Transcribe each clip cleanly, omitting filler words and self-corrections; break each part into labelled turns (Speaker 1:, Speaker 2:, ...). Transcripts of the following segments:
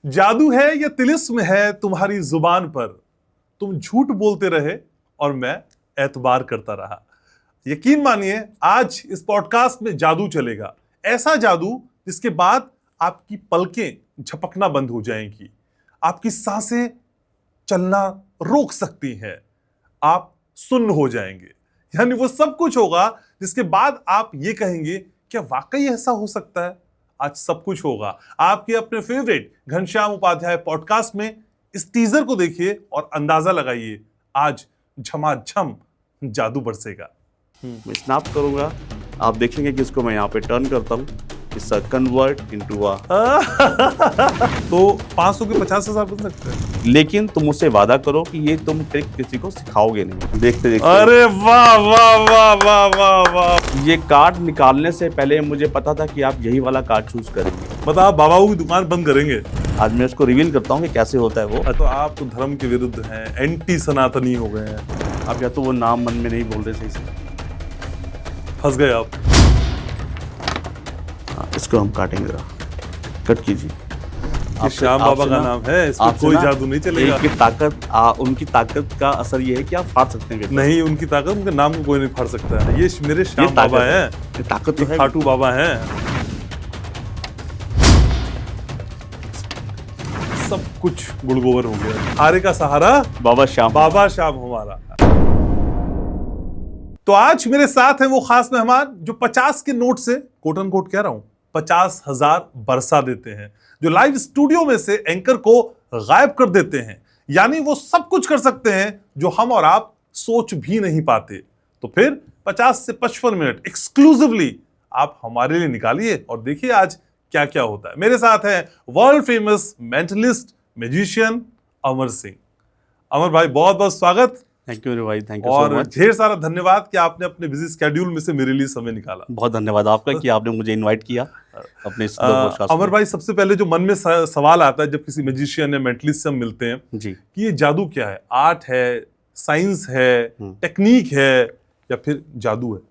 Speaker 1: जादू है या तिलिस्म है तुम्हारी जुबान पर, तुम झूठ बोलते रहे और मैं एतबार करता रहा। यकीन मानिए आज इस पॉडकास्ट में जादू चलेगा, ऐसा जादू जिसके बाद आपकी पलकें झपकना बंद हो जाएंगी, आपकी सांसें चलना रोक सकती हैं, आप सुन्न हो जाएंगे। यानी वो सब कुछ होगा जिसके बाद आप ये कहेंगे क्या वाकई ऐसा हो सकता है। आज सब कुछ होगा आपके अपने फेवरेट घनश्याम उपाध्याय पॉडकास्ट में। इस टीजर को देखिए और अंदाजा लगाइए, आज झमाझम जादू बरसेगा।
Speaker 2: मैं स्नैप करूंगा, आप देखेंगे कि इसको मैं यहाँ पे टर्न करता हूँ, इसका कन्वर्ट इनटू
Speaker 1: तो 500 के 50,000 बन सकते हैं।
Speaker 2: लेकिन तुम मुझसे वादा करो कि ये तुम ट्रिक किसी को सिखाओगे नहीं। देखते देखते
Speaker 1: अरे वाह वाह वाह वाह वाह वाह।
Speaker 2: ये कार्ड निकालने से पहले मुझे पता था कि आप यही वाला कार्ड चूज करेंगे।
Speaker 1: मतलब आप बाबाओं की दुकान बंद करेंगे।
Speaker 2: आज मैं इसको रिवील करता हूँ कि कैसे होता है वो।
Speaker 1: तो आप तो धर्म के विरुद्ध हैं, एंटी सनातनी हो गए हैं।
Speaker 2: आप या तो वो नाम मन में नहीं बोल रहे सही से,
Speaker 1: फंस गए आप।
Speaker 2: इसको हम काटेंगे जरा, कट कीजिए।
Speaker 1: ये श्याम बाबा का नाम है, इस पर कोई जादू नहीं चलेगा।
Speaker 2: की ताकत उनकी ताकत का असर ये है कि आप फाड़ सकते हैं।
Speaker 1: नहीं, उनकी ताकत, उनके नाम को कोई नहीं फाड़ सकता है। ये मेरे श्याम बाबा हैं,
Speaker 2: ये ताकत तो है,
Speaker 1: खाटू बाबा हैं। सब कुछ गुड़गोबर हो गया। हारे का सहारा बाबा श्याम हमारा। तो आज मेरे साथ हैं वो खास मेहमान जो 50 के नोट से, कोट एंड कोट कह रहा हूं, 50,000 बरसा देते हैं, जो लाइव स्टूडियो में से एंकर को गायब कर देते हैं। यानी वो सब कुछ कर सकते हैं जो हम और आप सोच भी नहीं पाते। तो फिर 50 से 55 मिनट एक्सक्लूसिवली आप हमारे लिए निकालिए और देखिए आज क्या क्या होता है। मेरे साथ है world famous mentalist magician Amar Singh. अमर भाई बहुत बहुत स्वागत।
Speaker 2: थैंक यू मेरे भाई, थैंक यू
Speaker 1: और
Speaker 2: सो मच।
Speaker 1: ढेर सारा धन्यवाद कि आपने अपने बिजी स्केड्यूल में से मेरे लिए समय निकाला।
Speaker 2: बहुत धन्यवाद आपका कि आपने मुझे इनवाइट किया अपने
Speaker 1: अमर भाई, सबसे पहले जो मन में सवाल आता है जब किसी मैजिशियन या मेंटलिस्ट से हम मिलते हैं
Speaker 2: जी,
Speaker 1: कि ये जादू क्या है? आर्ट है, साइंस है, टेक्निक है, या फिर जादू है?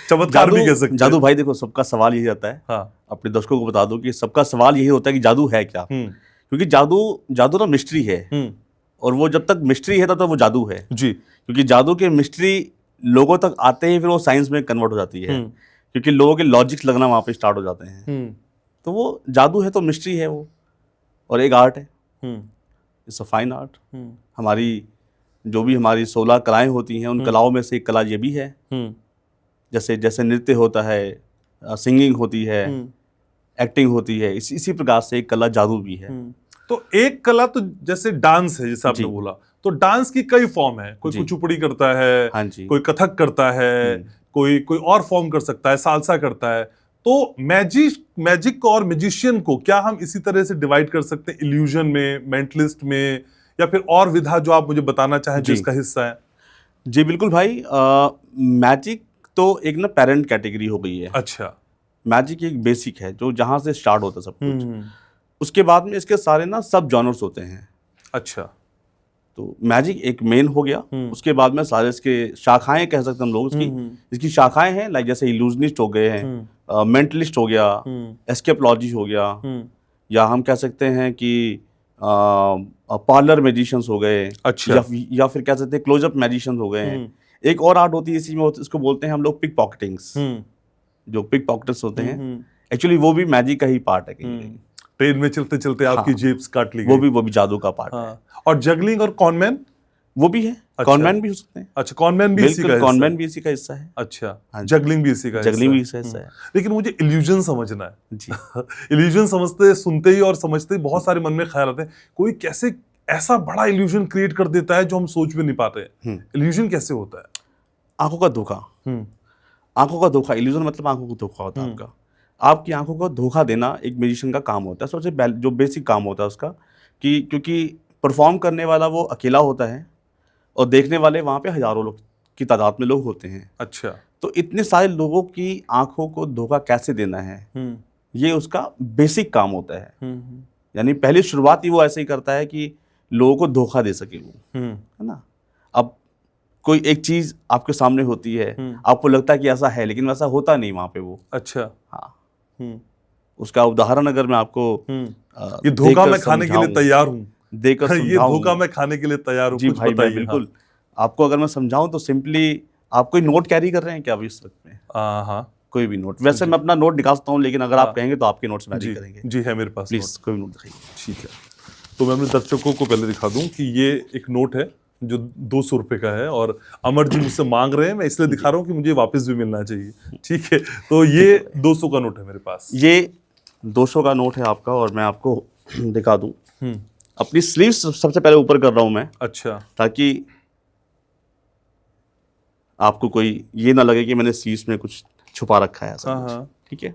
Speaker 1: चमत्कार भी कह सकते हैं।
Speaker 2: जादू भाई देखो, सबका सवाल यही रहता है।
Speaker 1: हाँ।
Speaker 2: अपने दर्शकों को बता दो कि सबका सवाल यही होता है कि जादू है क्या। क्योंकि जादू ना मिस्ट्री है, और वो जब तक मिस्ट्री है तब तक वो जादू है
Speaker 1: जी।
Speaker 2: क्योंकि जादू के मिस्ट्री लोगों तक आते ही फिर वो साइंस में कन्वर्ट हो जाती है, क्योंकि लोगों के लॉजिक्स लगना वहाँ पे स्टार्ट हो जाते हैं। तो वो जादू है तो मिस्ट्री है वो, और एक आर्ट है। It's a fine art. हमारी जो भी हमारी 16 कलाएं होती हैं, उन कलाओं में से एक कला ये भी है। जैसे जैसे नृत्य होता है, सिंगिंग होती है, एक्टिंग होती है, इसी प्रकार से एक कला जादू भी है।
Speaker 1: तो एक कला तो जैसे डांस है, जैसे आपने बोला, तो डांस की कई फॉर्म है। कोई कुचिपुड़ी करता है,
Speaker 2: हाँ जी,
Speaker 1: कोई कथक करता है, कोई और फॉर्म कर सकता है, सालसा करता है। तो मैजिक और मैजिशियन को क्या हम इसी तरह से डिवाइड कर सकते हैं, इल्यूजन में, मेंटलिस्ट में, या फिर और विधा जो आप मुझे बताना चाहें जो इसका हिस्सा है?
Speaker 2: जी बिल्कुल भाई। मैजिक तो एक ना पेरेंट कैटेगरी हो गई है।
Speaker 1: अच्छा।
Speaker 2: मैजिक एक बेसिक है जो जहाँ से स्टार्ट होता है सब कुछ। उसके बाद में इसके सारे ना सब जॉनर्स होते हैं।
Speaker 1: अच्छा।
Speaker 2: तो मैजिक एक मेन हो गया, उसके बाद में सारे इसके शाखाएं कह सकते हैं हम लोग इसकी शाखाएं हैं। लाइक जैसे इल्यूजनिस्ट हो गए हैं, मेंटलिस्ट हो गया, एस्केपोलॉजी हो गया, या हम कह सकते हैं कि पार्लर मैजिशियंस हो गए।
Speaker 1: अच्छा।
Speaker 2: या फिर कह सकते हैं क्लोजअप मैजिशियंस हो गए हैं। एक और आर्ट होती है इसी में, इसको बोलते हैं हम लोग पिक पॉकेटिंग्स। जो पिक पॉकेटर्स होते हैं एक्चुअली वो भी मैजिक का ही पार्ट है। कहीं
Speaker 1: ट्रेन में चलते चलते आपकी जेब्स काट ली गई,
Speaker 2: वो भी जादू का पार्ट है।
Speaker 1: और जगलिंग और कॉनमैन वो भी है।
Speaker 2: अच्छा। कॉनमैन भी हो सकते हैं।
Speaker 1: अच्छा, कॉनमैन भी इसी का हिस्सा है।
Speaker 2: कॉनमैन भी इसी का हिस्सा है।
Speaker 1: अच्छा, जगलिंग भी इसी का
Speaker 2: हिस्सा है।
Speaker 1: लेकिन मुझे इल्यूजन समझना है
Speaker 2: जी।
Speaker 1: इल्यूजन समझते, सुनते ही और समझते ही बहुत सारे मन में ख्याल आते हैं, कोई कैसे ऐसा बड़ा इल्यूजन क्रिएट कर देता है जो हम सोच भी नहीं पाते। इल्यूजन कैसे होता है?
Speaker 2: आंखों का धोखा। आंखों का धोखा, इल्यूजन मतलब आंखों का धोखा होता है आपका। आपकी आंखों को धोखा देना एक म्यूजिशियन का काम होता है। सबसे जो बेसिक काम होता है उसका, कि क्योंकि परफॉर्म करने वाला वो अकेला होता है और देखने वाले वहाँ पे हजारों लोग की तादाद में लोग होते हैं।
Speaker 1: अच्छा।
Speaker 2: तो इतने सारे लोगों की आंखों को धोखा कैसे देना है, ये उसका बेसिक काम होता है। यानी पहली शुरुआत ही वो ऐसे ही करता है कि लोगों को धोखा दे सके वो, है ना। अब कोई एक चीज आपके सामने होती है, आपको लगता है कि ऐसा है, लेकिन वैसा होता नहीं वहाँ पे वो।
Speaker 1: अच्छा।
Speaker 2: हाँ। उसका उदाहरण अगर मैं आपको
Speaker 1: ये धोखा मैं खाने के लिए तैयार हूँ,
Speaker 2: देकर
Speaker 1: ये धोखा मैं खाने के लिए तैयार हूँ,
Speaker 2: जी
Speaker 1: कुछ
Speaker 2: भाई,
Speaker 1: बताइए।
Speaker 2: बिल्कुल आपको अगर मैं समझाऊं तो सिंपली आप कोई नोट कैरी कर रहे हैं क्या अभी इस वक्त में?
Speaker 1: हाँ
Speaker 2: कोई भी नोट? वैसे मैं अपना नोट निकालता हूँ, लेकिन अगर आप कहेंगे तो आपके नोट्स मैरी
Speaker 1: जी
Speaker 2: करेंगे।
Speaker 1: जी है मेरे पास
Speaker 2: प्लीज
Speaker 1: नोट।
Speaker 2: कोई नोट दिखाइए।
Speaker 1: ठीक है, तो मैं अपने दर्शकों को पहले दिखा दूं कि ये एक नोट है जो 200 रुपए का है, और अमर जी मुझसे मांग रहे हैं, मैं इसलिए दिखा रहा हूँ कि मुझे वापस भी मिलना चाहिए। ठीक है, तो ये 200 का नोट है मेरे पास।
Speaker 2: ये 200 का नोट है आपका, और मैं आपको दिखा दूं। अपनी स्लीव सबसे पहले ऊपर कर रहा हूं मैं,
Speaker 1: अच्छा,
Speaker 2: ताकि आपको कोई ये ना लगे कि मैंने स्लीव्स में कुछ छुपा रखा है ऐसा कुछ। ठीक है,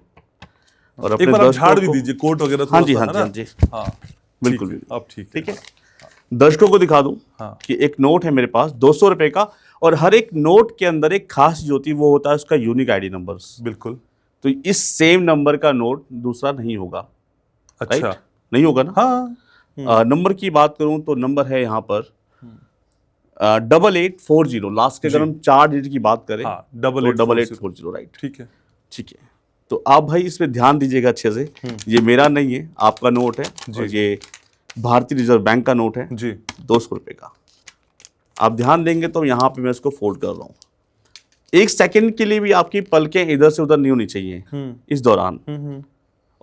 Speaker 2: और
Speaker 1: एक
Speaker 2: अपने
Speaker 1: बार आप
Speaker 2: दर्शकों
Speaker 1: झाड़ भी
Speaker 2: को,
Speaker 1: दीजिए कोट वगैरह
Speaker 2: हाँ
Speaker 1: थोड़ा
Speaker 2: जी
Speaker 1: सा,
Speaker 2: हाँ
Speaker 1: है
Speaker 2: जी
Speaker 1: ना?
Speaker 2: हाँ जी,
Speaker 1: हाँ
Speaker 2: बिल्कुल
Speaker 1: ठीक है, अब ठीक
Speaker 2: ठीक है। दर्शकों को दिखा दूं कि एक नोट है मेरे पास 200 रुपए का, और हर एक नोट के अंदर एक खास चीज होती है, वो होता है उसका यूनिक आईडी नंबर्स।
Speaker 1: बिल्कुल।
Speaker 2: तो इस सेम नंबर का नोट दूसरा नहीं होगा।
Speaker 1: अच्छा,
Speaker 2: राइट? नहीं होगा ना?
Speaker 1: हाँ।
Speaker 2: नंबर की बात करूं तो नंबर है यहाँ पर 8840। लास्ट के अगर हम 4 डिजिट की बात करें,
Speaker 1: हाँ,
Speaker 2: तो
Speaker 1: 8840।
Speaker 2: 8840। राइट,
Speaker 1: ठीक है,
Speaker 2: ठीक है। तो आप भाई इसमें ध्यान दीजिएगा अच्छे से। ये मेरा नहीं है, आपका नोट है, और ये भारतीय रिजर्व बैंक का नोट है
Speaker 1: जी
Speaker 2: 200 रुपए का। आप ध्यान देंगे तो यहाँ पे मैं इसको फोल्ड कर रहा हूँ। एक सेकंड के लिए भी आपकी पलकें इधर से उधर नहीं होनी चाहिए इस दौरान।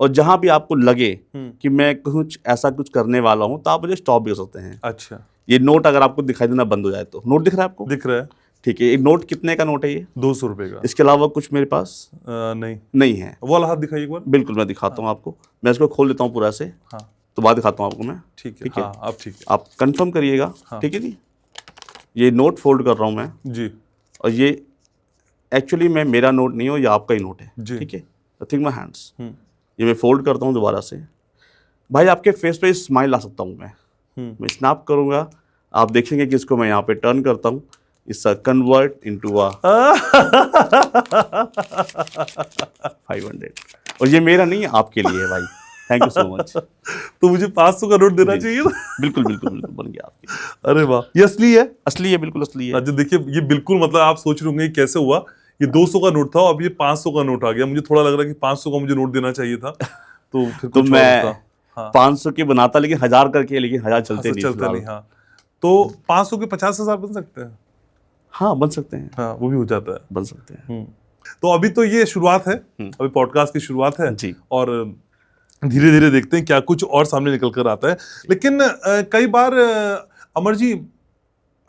Speaker 2: और जहां भी आपको लगे कि मैं कुछ ऐसा कुछ करने वाला हूं, तो आप मुझे स्टॉप भी कर सकते हैं।
Speaker 1: अच्छा,
Speaker 2: ये नोट अगर आपको दिखाई देना बंद हो जाए तो। नोट दिख रहा है आपको?
Speaker 1: दिख रहा है।
Speaker 2: ठीक है, ये नोट कितने का नोट है ये?
Speaker 1: 200 रुपए का।
Speaker 2: इसके अलावा कुछ मेरे पास नहीं है।
Speaker 1: वो वाला हाथ दिखाइए एक बार।
Speaker 2: बिल्कुल, मैं दिखाता हूँ आपको। मैं इसको खोल देता हूँ पूरा से, तो बाद दिखाता हूँ आपको मैं।
Speaker 1: ठीक है, हाँ, अब ठीक है।
Speaker 2: आप कंफर्म करिएगा। ठीक है जी, ये नोट फोल्ड कर रहा हूँ मैं
Speaker 1: जी,
Speaker 2: और ये एक्चुअली मैं मेरा नोट नहीं हो, ये आपका ही नोट है। ठीक है, थिंक माई हैंड्स। ये मैं फोल्ड करता हूँ दोबारा से। भाई आपके फेस पे स्माइल ला सकता हूँ मैं स्नैप करूँगा, आप देखेंगे कि इसको मैं यहाँ पे टर्न करता हूँ, इसका कन्वर्ट इनटू अ 500। और ये मेरा नहीं है, आपके लिए है भाई। Thank you so much.
Speaker 1: तो मुझे 500 का नोट देना चाहिए था।
Speaker 2: बिल्कुल बिल्कुल बिल्कुल, बन गया आपके।
Speaker 1: अरे वाह, ये असली है?
Speaker 2: असली है, बिल्कुल असली है।
Speaker 1: अच्छा, देखिए ये बिल्कुल, मतलब आप सोच रहे होंगे कैसे हुआ। ये 200 का नोट था, अब ये 500 का नोट आ गया। मुझे थोड़ा लग रहा है कि 500 का मुझे नोट देना चाहिए था, तो फिर
Speaker 2: तो
Speaker 1: कुछ
Speaker 2: मैं
Speaker 1: और था।
Speaker 2: 500 के बनाता, लेकिन 1000 करके, लेकिन 1000 चलते नहीं
Speaker 1: चलता
Speaker 2: फिलहाल।
Speaker 1: नहीं। हाँ, तो 500 के 50,000 बन सकते हैं।
Speaker 2: हाँ, बन सकते हैं।
Speaker 1: हाँ, वो भी हो जाता है।
Speaker 2: बन सकते हैं।
Speaker 1: तो अभी तो ये शुरुआत है, अभी पॉडकास्ट की शुरुआत है
Speaker 2: जी।
Speaker 1: और धीरे धीरे देखते हैं क्या कुछ और सामने निकल कर आता है। लेकिन कई बार अमर जी,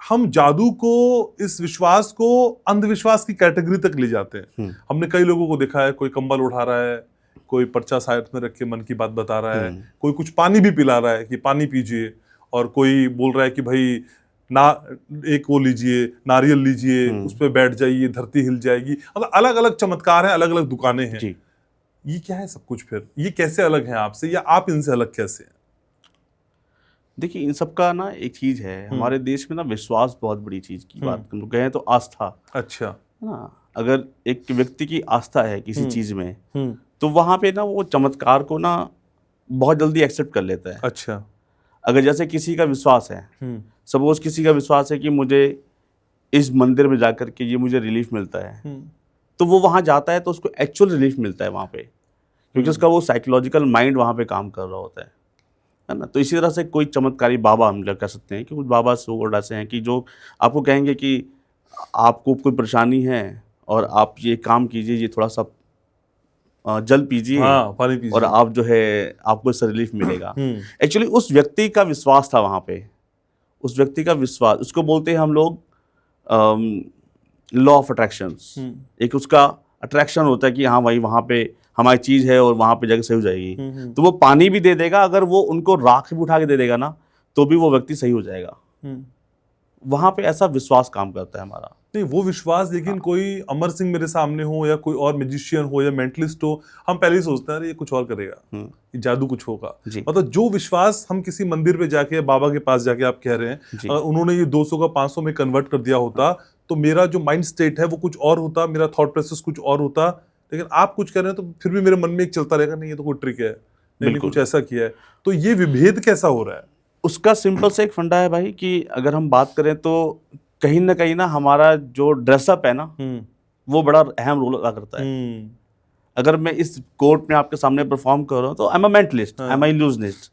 Speaker 1: हम जादू को, इस विश्वास को अंधविश्वास की कैटेगरी तक ले जाते हैं। हमने कई लोगों को देखा है, कोई कंबल उठा रहा है, कोई पर्चा साइड में रख के मन की बात बता रहा है, कोई कुछ पानी भी पिला रहा है कि पानी पीजिए, और कोई बोल रहा है कि भाई ना, एक वो लीजिए, नारियल लीजिए, उस पर बैठ जाइए, धरती हिल जाएगी। मतलब अलग अलग चमत्कार हैं, अलग अलग दुकानें हैं।
Speaker 2: जी।
Speaker 1: ये क्या है सब कुछ? फिर ये कैसे अलग है आपसे, या आप इनसे अलग कैसे हैं?
Speaker 2: देखिए, इन सब का ना एक चीज है, हमारे देश में ना विश्वास बहुत बड़ी चीज की बात हम लोग कहें तो आस्था।
Speaker 1: अच्छा,
Speaker 2: है ना? अगर एक व्यक्ति की आस्था है किसी चीज में, तो वहां पे ना वो चमत्कार को ना बहुत जल्दी एक्सेप्ट कर लेता है।
Speaker 1: अच्छा।
Speaker 2: अगर जैसे किसी का विश्वास है, सपोज किसी का विश्वास है कि मुझे इस मंदिर में जाकर के ये मुझे रिलीफ मिलता है, तो वो वहां जाता है तो उसको एक्चुअल रिलीफ मिलता है वहां पे, क्योंकि उसका वो साइकोलॉजिकल माइंड वहां पे काम कर रहा होता है ना? तो इसी तरह से कोई चमत्कारी बाबा हम लोग कह सकते हैं कि कुछ बाबा सो ऐसे हैं कि जो आपको कहेंगे कि आपको कोई परेशानी है और आप ये काम कीजिए, ये थोड़ा सा जल पीजिए,
Speaker 1: पानी पीजिए,
Speaker 2: और आप जो है आपको इससे रिलीफ मिलेगा। एक्चुअली उस व्यक्ति का विश्वास था वहाँ पे, उस व्यक्ति का विश्वास, उसको बोलते हैं हम लोग लॉ ऑफ अट्रैक्शंस। एक उसका अट्रैक्शन होता है कि हाँ भाई वहाँ पे हमारी चीज़ है और वहाँ पे जगह सही हो जाएगी। तो वो पानी भी दे देगा, अगर वो उनको राख भी उठा के दे देगा ना, तो भी वो व्यक्ति सही हो जाएगा। वहाँ पे ऐसा विश्वास काम करता है हमारा।
Speaker 1: नहीं, वो विश्वास, लेकिन कोई अमर सिंह मेरे सामने हो, या कोई और मैजिशियन हो, या मेंटलिस्ट हो, हम पहले ही सोचते हैं अरे ये कुछ और करेगा, ये जादू कुछ होगा। मतलब जो विश्वास हम किसी मंदिर पे जाके, बाबा के पास जाके, आप कह रहे हैं, अगर उन्होंने ये 200 का 500 में कन्वर्ट कर दिया होता, तो मेरा जो माइंड स्टेट है वो कुछ और होता, मेरा थॉट प्रोसेस कुछ और होता। लेकिन आप कुछ कह रहे हैं तो फिर भी मेरे मन में एक चलता रहेगा, नहीं ये तो कोई ट्रिक है, नहीं कुछ ऐसा किया है। तो ये विभेद कैसा हो रहा है?
Speaker 2: उसका सिंपल से एक फंडा है भाई, कि अगर हम बात करें तो कहीं ना हमारा जो ड्रेसअप है ना, वो बड़ा अहम रोल अदा करता है। अगर मैं इस कोर्ट में आपके सामने परफॉर्म कर रहा हूँ तो I am a mentalist, I am a illusionist.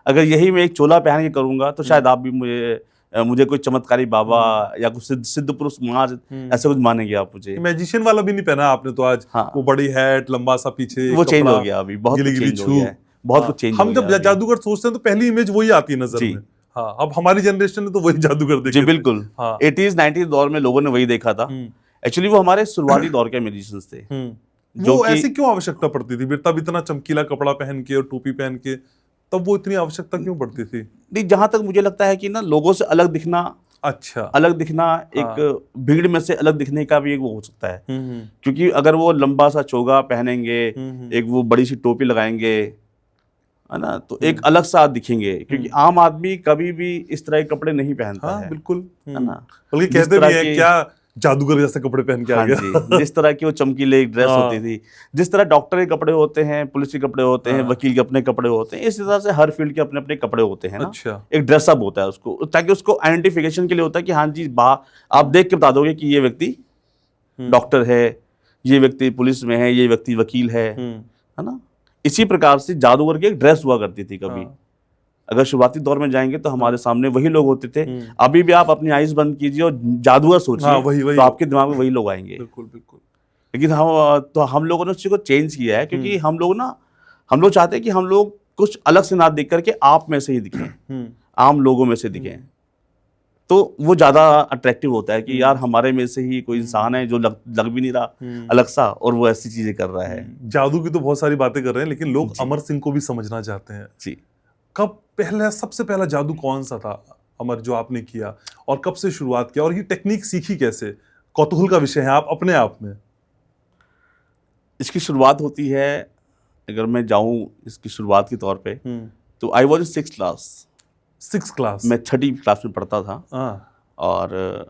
Speaker 2: अगर यही मैं एक चोला पहन के करूंगा तो शायद आप भी मुझे कोई चमत्कारी बाबा या कुछ सिद्ध पुरुष महाराज ऐसे कुछ मानेंगे आप मुझे।
Speaker 1: मैजिशियन वाला भी नहीं पहना आपने तो आज।
Speaker 2: हाँ।
Speaker 1: वो बड़ी हैट, लंबा सा पीछे
Speaker 2: वो चेंज
Speaker 1: कपड़ा,
Speaker 2: हो गया अभी, बहुत
Speaker 1: गिली
Speaker 2: कुछ
Speaker 1: गिली
Speaker 2: चेंज हो
Speaker 1: छू।
Speaker 2: गया है, बहुत कुछ चेंज हो
Speaker 1: हम जब
Speaker 2: गया अभी।
Speaker 1: जादूगर सोचते हैं तो पहली इमेज वही आती है नजर
Speaker 2: जी।
Speaker 1: में। हाँ, अब हमारी जनरेशन ने तो वही जादूगर देखे
Speaker 2: जी
Speaker 1: थे।
Speaker 2: बिल्कुल।
Speaker 1: हाँ।
Speaker 2: 80s 90s दौर में लोगों ने वही देखा था। एक्चुअली वो हमारे शुरुआती दौर के म्यूजिशियंस थे। जो
Speaker 1: वो
Speaker 2: कि
Speaker 1: ऐसी क्यों आवश्यकता पड़ती थी? तब इतना चमकीला कपड़ा पहन के और टोपी पहन के, तब वो इतनी आवश्यकता क्यों पड़ती थी?
Speaker 2: नहीं, जहां तक मुझे लगता है कि ना लोगों से अलग दिखना,
Speaker 1: अच्छा।
Speaker 2: अलग दिखना एक भीड़ में से अलग दिखने का भी एक वो हो सकता है। क्योंकि अगर वो लंबा सा चोगा पहनेंगे, एक वो बड़ी सी टोपी लगाएंगे, है ना, तो एक अलग सा दिखेंगे। क्योंकि आम आदमी कभी भी इस तरह के कपड़े नहीं पहनता
Speaker 1: हाँ,
Speaker 2: है।
Speaker 1: बिल्कुल।
Speaker 2: है ना,
Speaker 1: बल्कि
Speaker 2: जिस
Speaker 1: कहते
Speaker 2: तरह
Speaker 1: भी हैं
Speaker 2: के-
Speaker 1: क्या जादूगर जैसे कपड़े पहन के आ
Speaker 2: हाँ
Speaker 1: गया।
Speaker 2: जी, जिस तरह की वो चमकीले ड्रेस होती थी, जिस तरह डॉक्टर के कपड़े होते हैं, पुलिस के कपड़े होते हैं, वकील के अपने कपड़े होते हैं, इसी तरह से हर फील्ड के अपने अपने कपड़े होते हैं ना।
Speaker 1: अच्छा।
Speaker 2: एक ड्रेसअप होता है उसको, ताकि उसको आइडेंटिफिकेशन के लिए होता है कि हाँ जी आप देख के बता दोगे कि ये व्यक्ति डॉक्टर है, ये व्यक्ति पुलिस में है, ये व्यक्ति वकील है ना। इसी प्रकार से जादूगर की एक ड्रेस हुआ करती थी कभी। अगर शुरुआती दौर में जाएंगे तो हमारे सामने वही लोग होते थे। अभी भी आप अपनी आईज बंद कीजिए और जादूगर सोचिए,
Speaker 1: हाँ, वही
Speaker 2: तो आपके दिमाग में वही लोग आएंगे।
Speaker 1: बिल्कुल बिल्कुल।
Speaker 2: लेकिन हम लोगों ने उस चीज को चेंज किया है, क्योंकि हम लोग चाहते हैं कि हम लोग कुछ अलग से ना दिख करके आप में से ही दिखें, आम लोगों में से दिखें। तो वो ज्यादा अट्रैक्टिव होता है कि यार हमारे में से ही कोई इंसान है जो लग भी नहीं रहा अलग सा, और वो ऐसी चीजें कर रहा है।
Speaker 1: जादू की तो बहुत सारी बातें कर रहे हैं, लेकिन लोग अमर सिंह को भी समझना चाहते हैं
Speaker 2: जी।
Speaker 1: कब सबसे पहला जादू कौन सा था अमर, जो आपने किया, और कब से शुरुआत किया, और ये टेक्निक सीखी कैसे? कौतूहल का विषय है आप अपने आप में।
Speaker 2: इसकी शुरुआत होती है, अगर मैं जाऊं इसकी शुरुआत के तौर पे, तो I was in 6th class.
Speaker 1: 6th class?
Speaker 2: मैं 6ठी क्लास में पढ़ता था। और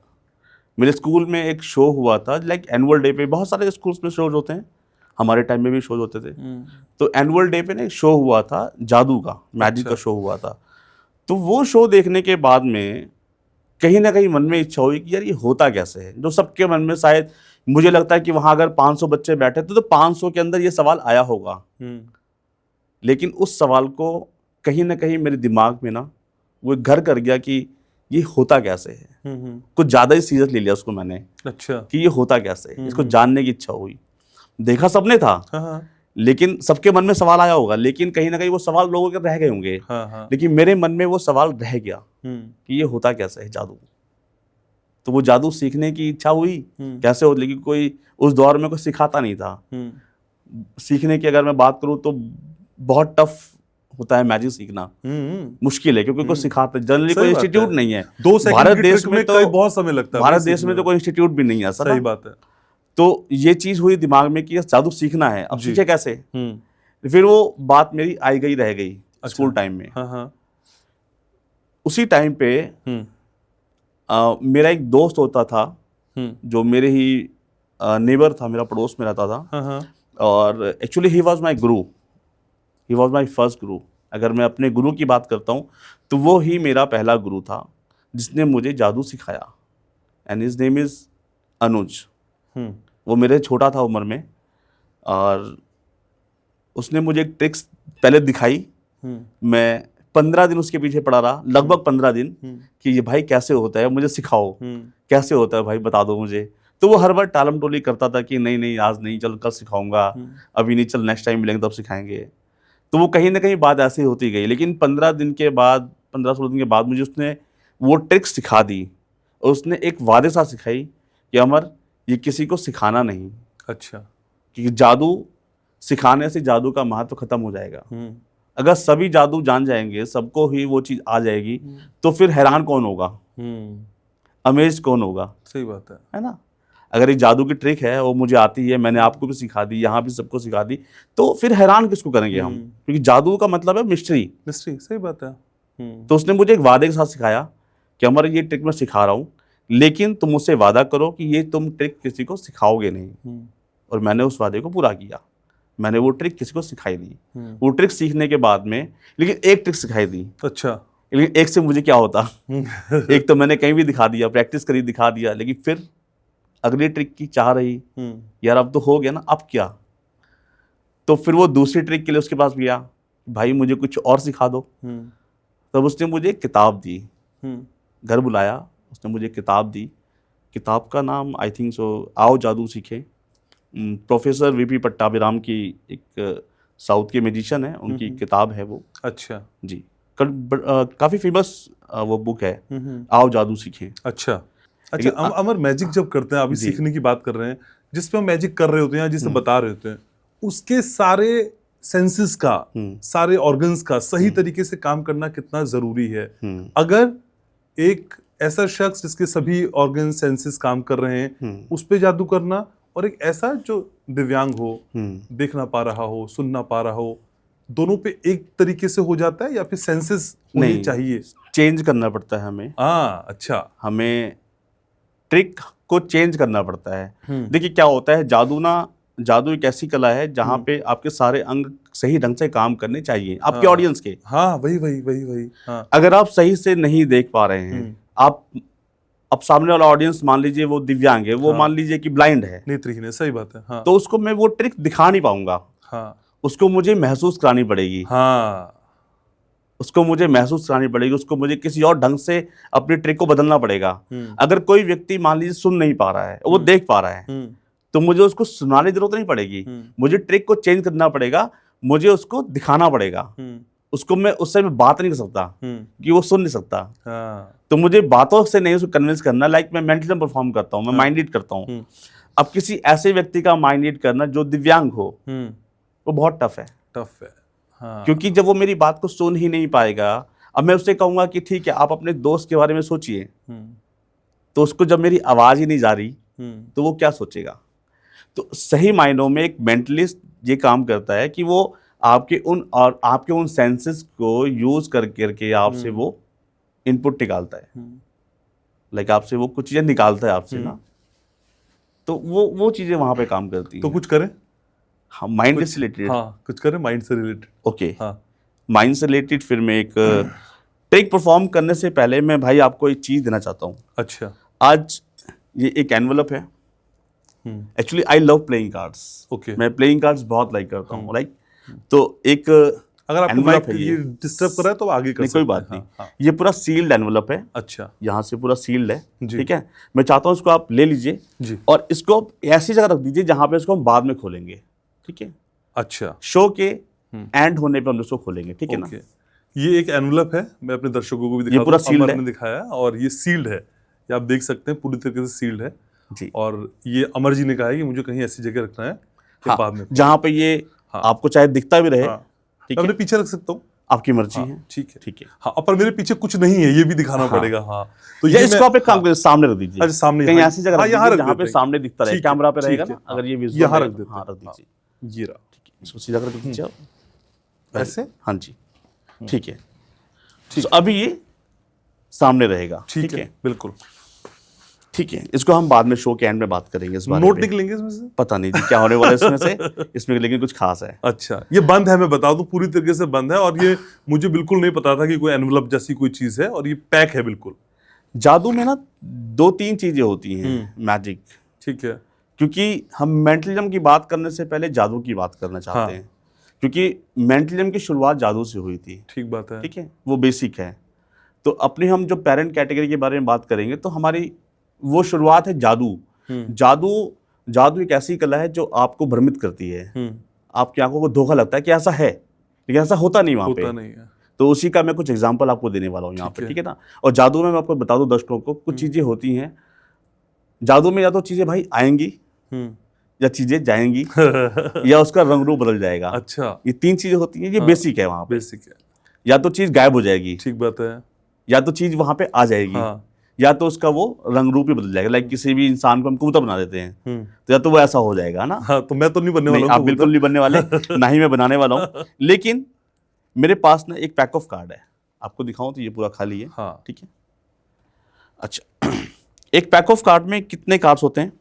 Speaker 2: मेरे स्कूल में एक शो हुआ था, लाइक एनुअल डे पे बहुत सारे स्कूल्स में शोज होते हैं, हमारे टाइम में भी शोज होते थे। तो एनुअल डे पे ना एक शो हुआ था जादू का, मैजिक का शो हुआ था। तो वो शो देखने के बाद में कहीं ना कहीं मन में इच्छा हुई कि यार ये होता कैसे है, जो सबके मन में शायद मुझे लगता है कि वहां अगर 500 बच्चे बैठे थे तो 500 के अंदर ये सवाल आया होगा। लेकिन उस सवाल को कहीं ना कहीं मेरे दिमाग में ना वो घर कर गया कि ये होता कैसे है। कुछ ज्यादा ही सीरियस ले लिया उसको मैंने। अच्छा। कि ये होता कैसे है, इसको जानने की इच्छा हुई। देखा सबने था, लेकिन सबके मन में सवाल आया होगा, लेकिन कहीं ना कहीं वो सवाल लोगों के रह गए होंगे। लेकिन मेरे मन में वो सवाल रह गया कि ये होता कैसे है जादू। तो वो जादू सीखने की इच्छा हुई कैसे हो, लेकिन कोई उस दौर में कोई सिखाता नहीं था। सीखने की अगर मैं बात करूं तो बहुत टफ होता है मैजिक सीखना, मुश्किल है, क्योंकि कोई सिखाता जनरली कोई इंस्टीट्यूट नहीं है।
Speaker 1: 2 सेकंड की ट्रिक में तो बहुत समय लगता है।
Speaker 2: भारत देश में तो कोई इंस्टीट्यूट भी नहीं है।
Speaker 1: सही बात है।
Speaker 2: तो ये चीज हुई दिमाग में कि जादू सीखना है, अब सीखे कैसे। फिर वो बात मेरी आई गई रह गई स्कूल टाइम में। उसी टाइम पे मेरा एक दोस्त होता था जो मेरे ही नेबर था, मेरा पड़ोस में रहता था। और actually he was my Guru, he was my first गुरु। अगर मैं अपने गुरु की बात करता हूँ तो वो ही मेरा पहला गुरु था जिसने मुझे जादू सिखाया। एंड हिज नेम इज अनुज। वो मेरे छोटा था उम्र में, और उसने मुझे एक ट्रिक्स पहले दिखाई। मैं 15 दिन उसके पीछे पड़ा रहा, लगभग 15 दिन, कि ये भाई कैसे होता है, मुझे सिखाओ, कैसे होता है भाई, बता दो मुझे। तो वो हर बार टालम टोली करता था कि नहीं नहीं आज नहीं, चल कल सिखाऊंगा, अभी नहीं, चल नेक्स्ट टाइम मिलेंगे तब सिखाएंगे। तो वो कहीं ना कहीं बात ऐसी होती गई। लेकिन 15 दिन के बाद, 15-16 दिन के बाद मुझे उसने वो ट्रिक्स सिखा दी, और उसने एक वादे साथ सिखाई कि अमर ये किसी को सिखाना नहीं। अच्छा। कि जादू सिखाने से जादू का महत्व खत्म हो जाएगा। अगर सभी जादू जान जाएंगे, सबको ही वो चीज आ जाएगी, तो फिर हैरान कौन होगा, अमेज कौन होगा। सही बात है ना। अगर एक जादू की ट्रिक है वो मुझे आती है, मैंने आपको भी सिखा दी, यहाँ भी सबको सिखा दी, तो फिर हैरान किसको करेंगे हम, क्योंकि जादू का मतलब है मिस्ट्री। सही बात है। तो उसने मुझे एक वादे के साथ सिखाया कि अमर ये ट्रिक मैं सिखा रहा हूँ, लेकिन तुम मुझसे वादा करो कि ये तुम ट्रिक किसी को सिखाओगे नहीं। और मैंने उस वादे को पूरा किया। मैंने वो ट्रिक किसी को सिखाई नहीं। वो ट्रिक सीखने के बाद में लेकिन एक ट्रिक सिखाई दी। अच्छा। लेकिन एक से मुझे क्या होता एक तो मैंने कहीं भी दिखा दिया, प्रैक्टिस करी, दिखा दिया, लेकिन फिर अगली ट्रिक की चाह रही, यार अब तो हो गया ना, अब क्या। तो फिर वो दूसरी ट्रिक के लिए उसके पास गया, भाई मुझे कुछ और सिखा दो। तब उसने मुझे एक किताब दी, घर बुलाया, उसने मुझे किताब दी। किताब का नाम आई थिंक सो आओ जादू सीखें, प्रोफेसर वीपी पट्टाभिराम की एक साउथ के म्यूजिशियन है, उनकी किताब है वो।
Speaker 1: अच्छा
Speaker 2: जी, काफ़ी फेमस वो बुक है, आओ जादू सीखें।
Speaker 1: अच्छा अच्छा। अमर, मैजिक जब करते हैं, अभी सीखने की बात कर रहे हैं, जिस पे हम मैजिक कर रहे होते हैं, जिसे बता रहे होते हैं, उसके सारे सेंसेस का, सारे ऑर्गन्स का सही तरीके से काम करना कितना जरूरी है। अगर एक ऐसा शख्स जिसके सभी ऑर्गन सेंसेस काम कर रहे हैं, उस पे जादू करना, और एक ऐसा जो दिव्यांग हो, देख ना पा रहा हो, सुन ना पा रहा हो, दोनों पे एक तरीके से हो जाता है या फिर सेंसेस होने चाहिए?
Speaker 2: चेंज करना पड़ता है हमें।
Speaker 1: अच्छा,
Speaker 2: हमें ट्रिक को चेंज करना पड़ता है। देखिए क्या होता है, जादू एक ऐसी कला है जहाँ पे आपके सारे अंग सही ढंग से काम करने चाहिए आपके ऑडियंस के।
Speaker 1: हाँ, वही। हाँ।
Speaker 2: अगर आप सही से नहीं देख पा रहे हैं, आप अब सामने वाला ऑडियंस मान लीजिए वो दिव्यांग है, वो मान लीजिए कि ब्लाइंड है,
Speaker 1: नेत्रहीन है, सही बात है। हाँ।
Speaker 2: तो उसको मैं वो ट्रिक दिखा नहीं पाऊंगा।
Speaker 1: हाँ।
Speaker 2: उसको मुझे महसूस करानी पड़ेगी।
Speaker 1: हाँ।
Speaker 2: उसको मुझे महसूस करानी पड़ेगी, उसको मुझे किसी और ढंग से अपनी ट्रिक को बदलना पड़ेगा। अगर कोई व्यक्ति मान लीजिए सुन नहीं पा रहा है, वो देख पा रहा है, तो मुझे उसको सुनाने की जरूरत नहीं पड़ेगी, मुझे ट्रिक को चेंज करना पड़ेगा, मुझे उसको दिखाना पड़ेगा। उसको मैं उससे मैं बात नहीं कर सकता कि वो सुन नहीं सकता। तो मुझे बातों से नहीं उसको कन्विंस करना। लाइक मैं मेंटलिज्म परफॉर्म करता हूँ, मैं माइंड रीड करता हूँ। अब किसी ऐसे व्यक्ति का माइंड रीड करना जो दिव्यांग हो, वो बहुत टफ है।
Speaker 1: हाँ।
Speaker 2: क्योंकि जब वो मेरी बात को सुन ही नहीं पाएगा, अब मैं उससे कहूंगा कि ठीक है आप अपने दोस्त के बारे में सोचिए, तो उसको जब मेरी आवाज ही नहीं जा रही तो वो क्या सोचेगा? तो सही मायनों में एक मेंटलिस्ट ये काम करता है कि वो आपके उन सेंसेस को यूज करके आपसे वो इनपुट निकालता है। लाइक आपसे वो कुछ चीजें निकालता है आपसे ना, तो वो चीजें वहां पे काम करती हैं।
Speaker 1: तो कुछ करें?
Speaker 2: हाँ, माइंड से रिलेटेड।
Speaker 1: हाँ, कुछ करें माइंड से रिलेटेड।
Speaker 2: ओके,
Speaker 1: हाँ,
Speaker 2: माइंड से रिलेटेड फिर मैं एक ट्रिक परफॉर्म करने से पहले मैं भाई आपको एक चीज देना चाहता हूँ।
Speaker 1: अच्छा।
Speaker 2: आज ये एक एनवलप है। Actually I love playing cards.
Speaker 1: Okay.
Speaker 2: मैं प्लेइंग कार्ड्स बहुत लाइक करता हूँ। लाइक तो एक
Speaker 1: अगर आपको
Speaker 2: एनवलप
Speaker 1: माइक
Speaker 2: है,
Speaker 1: ये डिस्टर्ब कर रहा है तो आगे कर
Speaker 2: नहीं
Speaker 1: सकते
Speaker 2: कोई बात
Speaker 1: हैं।
Speaker 2: नहीं।
Speaker 1: हाँ।
Speaker 2: ये पूरा सील्ड एनवलप है।
Speaker 1: अच्छा।
Speaker 2: यहाँ से पूरा सील्ड है,
Speaker 1: जी।
Speaker 2: ठीक है। मैं चाहता हूँ इसको आप ले लीजिए
Speaker 1: जी।
Speaker 2: और इसको आप ऐसी जगह रख दीजिए जहाँ पे इसको हम बाद में खोलेंगे, ठीक है।
Speaker 1: अच्छा।
Speaker 2: शो के एंड होने पे हम इसको खोलेंगे, ठीक है ना।
Speaker 1: ये एक एनवलप है, मैं अपने दर्शकों को भी दिखा
Speaker 2: ये पूरा
Speaker 1: दूं।
Speaker 2: सील्ड
Speaker 1: अमर
Speaker 2: है।
Speaker 1: ने दिखाया और ये सील्ड है, ये आप देख सकते हैं, पूरी तरीके से सील्ड है
Speaker 2: जी।
Speaker 1: और ये अमर जी ने कहा है कि मुझे कहीं ऐसी जगह रखना है कि
Speaker 2: हाँ,
Speaker 1: बाद में
Speaker 2: जहाँ पे ये आपको चाहे दिखता भी रहे, ठीक है।
Speaker 1: अपने पीछे रख सकता हूँ,
Speaker 2: आपकी मर्जी है,
Speaker 1: ठीक है,
Speaker 2: ठीक है।
Speaker 1: हाँ, पर मेरे पीछे कुछ नहीं है, ये भी दिखाना पड़ेगा। हाँ, तो
Speaker 2: ये इसको आप एक काम करिए, सामने रख दीजिए।
Speaker 1: अच्छा, सामने
Speaker 2: कहीं ऐसी जगह रख दीजिए जहाँ पे
Speaker 1: देते
Speaker 2: सामने दिखता रहे, कैमरा पे रहेगा ना, अगर ये विजुअल
Speaker 1: यहाँ रख देते हैं।
Speaker 2: हाँ, रख दीजिए।
Speaker 1: ये रहा,
Speaker 2: ठीक है, इसको सीधा कर दीजिए आप
Speaker 1: ऐसे।
Speaker 2: हाँ जी, ठीक है। तो अभी ये सामने रहेगा,
Speaker 1: ठीक है, बिल्कुल
Speaker 2: ठीक है। इसको हम बाद में शो के एंड में बात करेंगे इस बारे में।
Speaker 1: नोट निकलेंगे इसमें से?
Speaker 2: पता नहीं जी क्या होने वाला है इसमें से, इसमें लेकिन कुछ खास है।
Speaker 1: अच्छा, ये बंद है, मैं बता दूं, पूरी तरीके से बंद है और ये मुझे बिल्कुल नहीं पता था कि कोई एनवलप जैसी कोई चीज है और ये पैक है बिल्कुल।
Speaker 2: जादू में ना 2-3 चीजें होती हैं, मैजिक,
Speaker 1: ठीक है।
Speaker 2: क्योंकि हम मेंटलिज्म की बात करने से पहले जादू की बात करना चाहते हैं, क्योंकि मेंटलिज्म की शुरुआत जादू से हुई थी।
Speaker 1: ठीक बात है,
Speaker 2: ठीक है, वो बेसिक है। तो अपनी हम जो पेरेंट कैटेगरी के बारे में बात करेंगे तो हमारी वो शुरुआत है जादू एक ऐसी कला है जो आपको भ्रमित करती है। आपकी आंखों को धोखा लगता है कि ऐसा है, लेकिन ऐसा होता नहीं वहां पे।
Speaker 1: नहीं है।
Speaker 2: तो उसी का मैं कुछ एग्जांपल आपको देने वाला हूँ यहाँ पे, ठीक है ना। और जादू में मैं आपको बता दूं दर्शकों को, कुछ चीजें होती हैं जादू में, या तो चीजें भाई आएंगी या चीजें जाएंगी या उसका रंग रूप बदल जाएगा।
Speaker 1: अच्छा,
Speaker 2: ये 3 चीजें होती हैं, ये बेसिक है वहां पे।
Speaker 1: बेसिक है।
Speaker 2: या तो चीज गायब हो जाएगी,
Speaker 1: ठीक बात है,
Speaker 2: या तो चीज वहां पे आ जाएगी, या तो उसका वो रंग रूप ही बदल जाएगा। लाइक किसी भी इंसान को हम कबूतर बना देते हैं, तो या तो वो ऐसा हो जाएगा ना।
Speaker 1: हाँ, तो मैं तो नहीं बनने वाला हूँ,
Speaker 2: आप बिल्कुल नहीं बनने वाले, ना ही मैं बनाने वाला हूँ। लेकिन मेरे पास ना एक पैक ऑफ कार्ड है, आपको दिखाऊं तो ये पूरा खाली है।
Speaker 1: हाँ,
Speaker 2: ठीक है। अच्छा, एक पैक ऑफ कार्ड में कितने कार्ड्स होते हैं?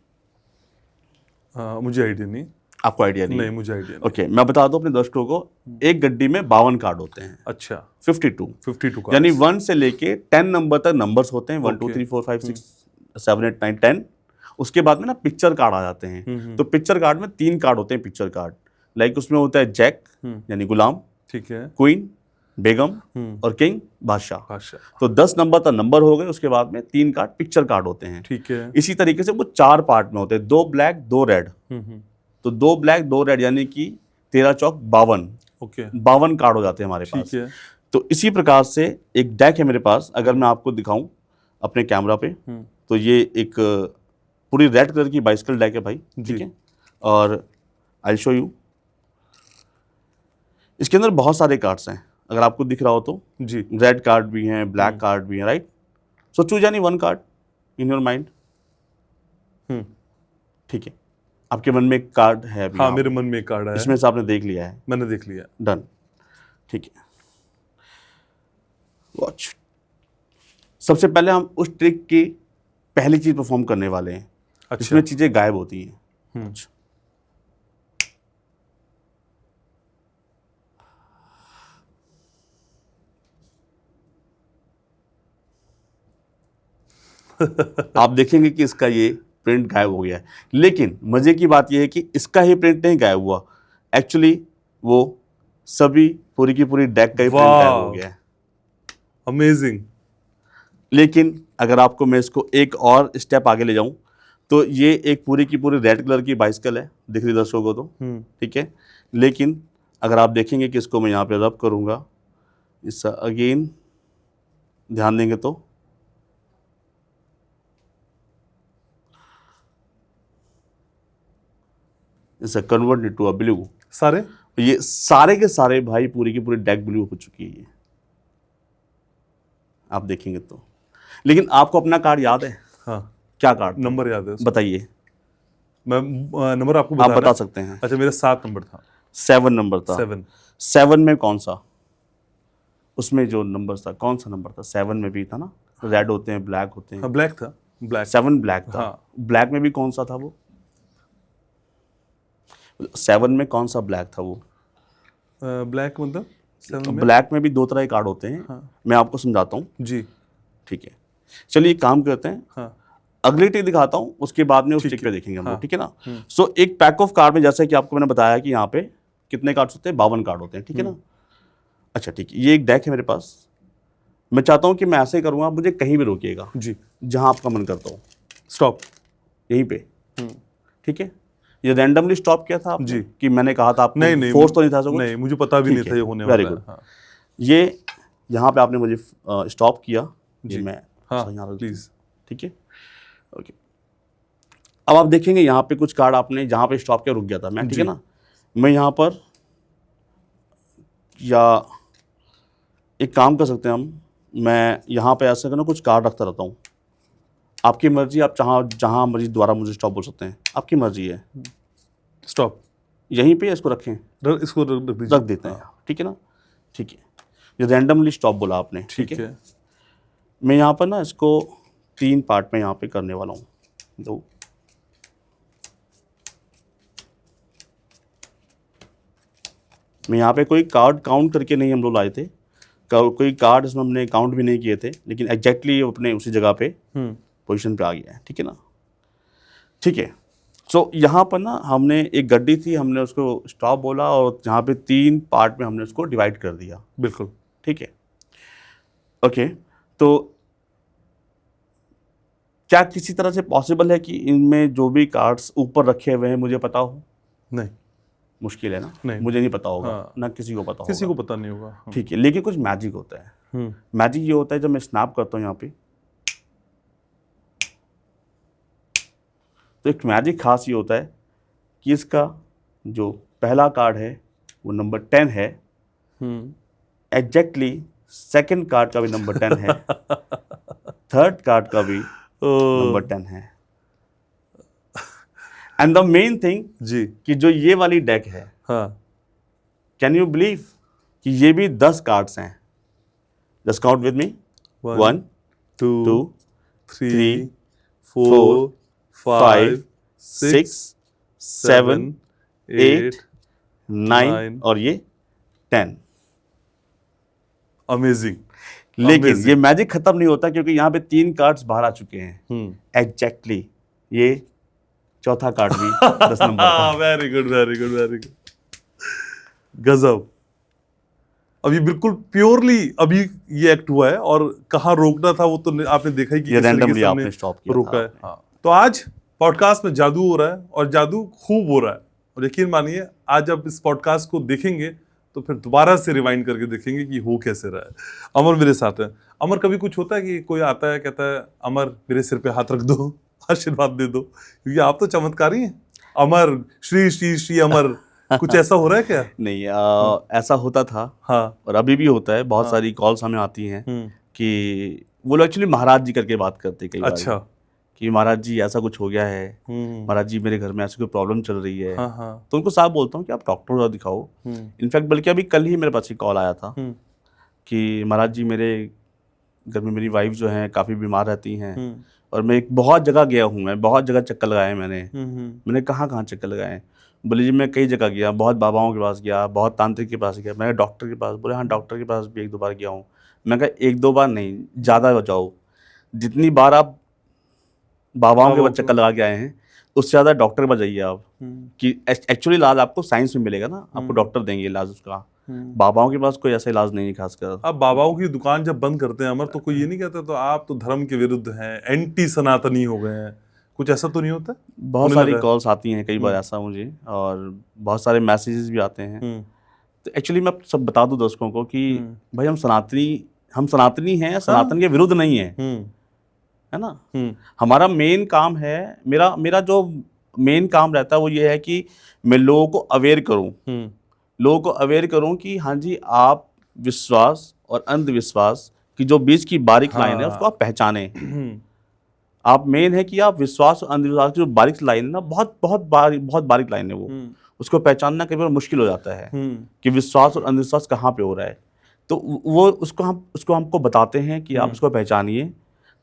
Speaker 1: मुझे आइडिया नहीं।
Speaker 2: आपको आइडिया नहीं?
Speaker 1: नहीं, मुझे आइडिया नहीं।
Speaker 2: ओके, मैं बता दूं अपने दर्शकों को, एक गड्डी में 52 कार्ड होते हैं।
Speaker 1: अच्छा,
Speaker 2: 52
Speaker 1: कार्ड,
Speaker 2: यानी 1 से लेके 10 नंबर तक नंबर्स होते हैं। 1 2 3 4 5 6 7 8 9 10। उसके बाद में ना पिक्चर कार्ड आ जाते हैं। तो पिक्चर कार्ड में 3 कार्ड होते हैं, पिक्चर कार्ड लाइक उसमें होता है जैक यानी गुलाम,
Speaker 1: ठीक है।
Speaker 2: क्वीन बेगम और किंग बादशाह।
Speaker 1: बादशाह,
Speaker 2: तो 10 नंबर तक नंबर हो गए, उसके बाद में 3 कार्ड पिक्चर कार्ड होते हैं।
Speaker 1: ठीक है।
Speaker 2: इसी तरीके से वो 4 पार्ट में होते हैं, 2 ब्लैक 2 रेड। तो 2 ब्लैक 2 रेड यानी कि 13 चौक 52,
Speaker 1: ओके,
Speaker 2: 52 कार्ड हो जाते हैं हमारे पास।
Speaker 1: ठीक है।
Speaker 2: तो इसी प्रकार से एक डेक है मेरे पास, अगर मैं आपको दिखाऊं अपने कैमरा पे, तो ये एक पूरी रेड कलर की बाइसिकल डेक है भाई,
Speaker 1: जी।
Speaker 2: ठीक है। और आई शो यू, इसके अंदर बहुत सारे कार्ड्स हैं, अगर आपको दिख रहा हो तो।
Speaker 1: जी,
Speaker 2: रेड कार्ड भी हैं, ब्लैक कार्ड भी हैं, right. So choose any one card in your mind. ठीक है, आपके मन में एक कार्ड है अभी?
Speaker 1: हाँ,
Speaker 2: यहाँ
Speaker 1: मेरे
Speaker 2: पे।
Speaker 1: मन में एक कार्ड है,
Speaker 2: इसमें से आपने देख लिया है?
Speaker 1: मैंने देख लिया।
Speaker 2: डन, ठीक है। वॉच, सबसे पहले हम उस ट्रिक की पहली चीज परफॉर्म करने वाले हैं।
Speaker 1: अच्छा।
Speaker 2: इसमें चीजें गायब होती हैं। अच्छा। आप देखेंगे कि इसका ये प्रिंट गायब हो गया है, लेकिन मजे की बात यह है कि इसका ही प्रिंट नहीं गायब हुआ, एक्चुअली वो सभी पूरी की पूरी डेक का ही प्रिंट गायब हो गया है।
Speaker 1: अमेजिंग।
Speaker 2: लेकिन अगर आपको मैं इसको एक और स्टेप आगे ले जाऊं, तो ये एक पूरी की पूरी रेड कलर की बाइसिकल है, दिख रही दर्शकों को तो, ठीक है। लेकिन अगर आप देखेंगे कि इसको मैं यहाँ पे रब करूँगा, इसका अगेन ध्यान देंगे तो इसे कन्वर्ट टू अ ब्लू।
Speaker 1: सारे
Speaker 2: ये सारे के सारे भाई पूरी की पूरी डेक ब्लू हो चुकी है, आप देखेंगे तो। लेकिन आपको अपना कार्ड याद है?
Speaker 1: हाँ,
Speaker 2: क्या कार्ड?
Speaker 1: नंबर याद है उसका?
Speaker 2: बताइए।
Speaker 1: मैं नंबर आपको
Speaker 2: आप बता सकते हैं।
Speaker 1: अच्छा, मेरा 7 नंबर था।
Speaker 2: 7 नंबर था। 7 में कौन सा? उसमें जो नंबर था कौन सा नंबर था? 7 में भी था ना, रेड होते हैं, ब्लैक होते हैं।
Speaker 1: हाँ, ब्लैक था, ब्लैक।
Speaker 2: 7 ब्लैक था।
Speaker 1: हाँ।
Speaker 2: ब्लैक में भी कौन सा था वो? 7 में कौन सा ब्लैक था वो?
Speaker 1: ब्लैक मतलब 7 में?
Speaker 2: ब्लैक में भी 2 तरह के कार्ड होते हैं।
Speaker 1: हाँ।
Speaker 2: मैं आपको समझाता हूँ।
Speaker 1: जी,
Speaker 2: ठीक है, चलिए एक काम करते हैं।
Speaker 1: हाँ,
Speaker 2: अगली ट्रिक दिखाता हूँ, उसके बाद में उस ट्रिक पे देखेंगे हम लोग, ठीक है ना। सो एक पैक ऑफ कार्ड में, जैसे कि आपको मैंने बताया कि यहाँ पे कितने कार्ड्स होते हैं? 52 कार्ड होते हैं, ठीक है ना। अच्छा ठीक है, ये एक डेक है मेरे पास। मैं चाहता हूँ कि मैं ऐसे ही करूँगा, आप मुझे कहीं भी रोकिएगा
Speaker 1: जी,
Speaker 2: जहाँ आपका मन करता हो।
Speaker 1: स्टॉप,
Speaker 2: यहीं पे, ठीक है। ये रैंडमली स्टॉप किया था आपने?
Speaker 1: जी।
Speaker 2: कि मैंने कहा था आपको?
Speaker 1: नहीं,
Speaker 2: फोर्स तो नहीं था?
Speaker 1: नहीं, मुझे पता भी नहीं था ये होने वाला है।
Speaker 2: Very good.
Speaker 1: हाँ।
Speaker 2: ये यहाँ पे आपने मुझे स्टॉप किया, ये
Speaker 1: जी।
Speaker 2: मैं
Speaker 1: हाँ,
Speaker 2: यहाँ रख दूँ,
Speaker 1: प्लीज।
Speaker 2: ठीक है, ओके। अब आप देखेंगे यहाँ पे कुछ कार्ड आपने जहाँ पे स्टॉप किया रुक गया था मैं, ठीक है ना। मैं यहाँ पर, या एक काम कर सकते हैं हम, मैं यहाँ पे ऐसा करना, कुछ कार्ड रखता रहता हूँ। आपकी मर्जी, आप जहाँ मर्जी दोबारा मुझे स्टॉप बोल सकते हैं, आपकी मर्जी है।
Speaker 1: स्टॉप
Speaker 2: यहीं पे इसको रखें?
Speaker 1: इसको
Speaker 2: रख देते हैं, ठीक है ना। ठीक है, ये रैंडमली स्टॉप बोला आपने,
Speaker 1: ठीक है।
Speaker 2: मैं यहाँ पर ना इसको 3 पार्ट में यहाँ पे करने वाला हूँ। 2, मैं यहाँ पे कोई कार्ड काउंट करके नहीं हम लोग लाए थे, कोई कार्ड इसमें हमने काउंट भी नहीं किए थे, लेकिन एग्जैक्टली अपने उसी जगह पे पोजीशन पे आ गया है, ठीक है ना। ठीक है, सो यहाँ पर ना हमने एक गड्डी थी, हमने उसको स्टॉप बोला और यहाँ पे 3 पार्ट में हमने उसको डिवाइड कर दिया।
Speaker 1: बिल्कुल,
Speaker 2: ठीक है, ओके। तो क्या किसी तरह से पॉसिबल है कि इनमें जो भी कार्ड्स ऊपर रखे हुए हैं मुझे पता हो?
Speaker 1: नहीं,
Speaker 2: मुश्किल है ना।
Speaker 1: नहीं,
Speaker 2: मुझे नहीं पता होगा।
Speaker 1: हाँ।
Speaker 2: ना किसी को पता
Speaker 1: किसी
Speaker 2: होगा,
Speaker 1: को पता नहीं होगा। हाँ।
Speaker 2: ठीक है। लेकिन कुछ मैजिक होता है। मैजिक ये होता है, जब मैं स्नैप करता हूँ यहाँ पे, तो एक मैजिक खास ये होता है कि इसका जो पहला कार्ड है वो नंबर 10 है, एग्जैक्टली सेकंड कार्ड का भी नंबर 10 है, थर्ड कार्ड का भी नंबर 10 है। एंड द मेन थिंग
Speaker 1: जी,
Speaker 2: कि जो ये वाली डेक है,
Speaker 1: हाँ,
Speaker 2: कैन यू बिलीव कि ये भी 10 कार्ड्स हैं? Just count with me. 1 2 3 4 5 6 7 8 9 और ये 10।
Speaker 1: अमेजिंग।
Speaker 2: लेकिन ये मैजिक खत्म नहीं होता, क्योंकि यहाँ पे 3 कार्ड्स बाहर आ चुके हैं। एग्जैक्टली ये चौथा कार्ड भी 10 नंबर का।
Speaker 1: Very good, very good, very good. गजब। अभी बिल्कुल प्योरली अभी ये एक्ट हुआ है, और कहाँ रोकना था वो तो आपने देखा ही कि
Speaker 2: ये
Speaker 1: किस तरीके
Speaker 2: रैंडमली
Speaker 1: से
Speaker 2: आपने
Speaker 1: हमने
Speaker 2: स्टॉप किया
Speaker 1: रोका
Speaker 2: था
Speaker 1: है। हाँ, तो आज पॉडकास्ट में जादू हो रहा है, और जादू खूब हो रहा है। और यकीन मानिए, आज आप इस पॉडकास्ट को देखेंगे तो फिर दोबारा से रिवाइंड करके देखेंगे कि हो कैसे रहा है। अमर मेरे साथ है। अमर, कभी कुछ होता है कि कोई आता है कहता है अमर मेरे सिर पे हाथ रख दो, आशीर्वाद दे दो, क्योंकि आप तो चमत्कारी हैं। अमर, श्री श्री श्री अमर, कुछ ऐसा हो रहा है क्या?
Speaker 2: नहीं, ऐसा होता था।
Speaker 1: हाँ।
Speaker 2: और अभी भी होता है। बहुत
Speaker 1: हाँ।
Speaker 2: सारी कॉल्स हमें आती हैं कि वो लोग एक्चुअली महाराज जी करके बात करते हैं कई बार।
Speaker 1: अच्छा।
Speaker 2: कि महाराज जी ऐसा कुछ हो गया है,
Speaker 1: हम्म।
Speaker 2: महाराज जी मेरे घर में ऐसी कोई प्रॉब्लम चल रही है।
Speaker 1: हाँ हाँ।
Speaker 2: तो उनको साफ बोलता हूँ कि आप डॉक्टर को दिखाओ। इनफैक्ट बल्कि अभी कल ही मेरे पास एक कॉल आया था कि महाराज जी मेरे घर में मेरी वाइफ जो है काफ़ी बीमार रहती हैं, और मैं एक बहुत जगह गया हूँ, मैं बहुत जगह चक्कर लगाए मैंने कहाँ कहाँ चक्कर लगाए। बोले जी मैं कई जगह गया, बहुत बाबाओं के पास गया, बहुत तांत्रिक के पास गया, मैं डॉक्टर के पास। बोले हाँ, डॉक्टर के पास भी 1-2 बार गया हूँ। मैं कहा 1-2 बार नहीं, ज़्यादा जाओ। जितनी बार आप बाबाओं के पास चक्कर लगा के आए हैं, उससे ज़्यादा डॉक्टर के पास जाइए आप। कि एक्चुअली इलाज आपको साइंस में मिलेगा ना, आपको डॉक्टर देंगे इलाज उसका। बाबाओं के पास कोई ऐसा इलाज नहीं है खासकर।
Speaker 1: अब बाबाओं की दुकान जब बंद करते हैं अमर, तो कोई ये नहीं कहता तो आप तो धर्म के विरुद्ध हैं, एंटी सनातनी हो गए हैं, कुछ ऐसा तो नहीं होता?
Speaker 2: बहुत सारी कॉल्स आती हैं कई बार ऐसा मुझे, और बहुत सारे मैसेजेस भी आते हैं। तो एक्चुअली मैं सब बता दूं दर्शकों को कि भाई हम सनातनी हैं, सनातन के विरुद्ध नहीं है, है ना। हमारा मेन काम है, मेरा जो मेन काम रहता है वो ये है कि मैं लोगों को अवेयर करूं कि हाँ जी, आप विश्वास और अंधविश्वास की जो बीच की बारीक लाइन है उसको आप पहचाने। आप मेन है कि आप विश्वास और अंधविश्वास की जो बारीक लाइन है ना, बहुत बारीक लाइन है वो, उसको पहचानना कई बार मुश्किल हो जाता है कि विश्वास और अंधविश्वास कहाँ पे हो रहा है। तो वो उसको हमको बताते हैं कि आप उसको पहचानिए,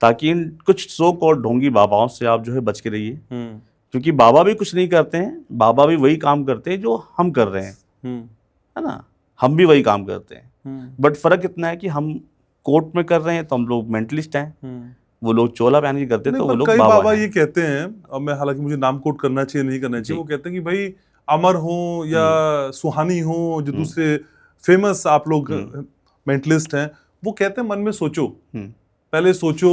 Speaker 2: ताकि इन कुछ सो कॉल्ड ढोंगी बाबाओं से आप जो है बच के रहिए। क्योंकि बाबा भी कुछ नहीं करते हैं, बाबा भी वही काम करते हैं जो हम कर रहे हैं, है ना। हम भी वही काम करते हैं, बट फर्क इतना है कि हम कोर्ट में कर रहे हैं तो हम लोग मेंटलिस्ट हैं, वो लोग चोला पहन के करते हैं तो वो लोग
Speaker 1: कई
Speaker 2: बाबा
Speaker 1: बाबा
Speaker 2: हैं।
Speaker 1: ये कहते हैं, अब मैं हालांकि मुझे नाम कोट करना चाहिए नहीं करना चाहिए, वो कहते हैं कि भाई अमर हो या सुहानी हो, जो दूसरे फेमस आप लोग मेंटलिस्ट हैं, वो कहते हैं मन में सोचो, पहले सोचो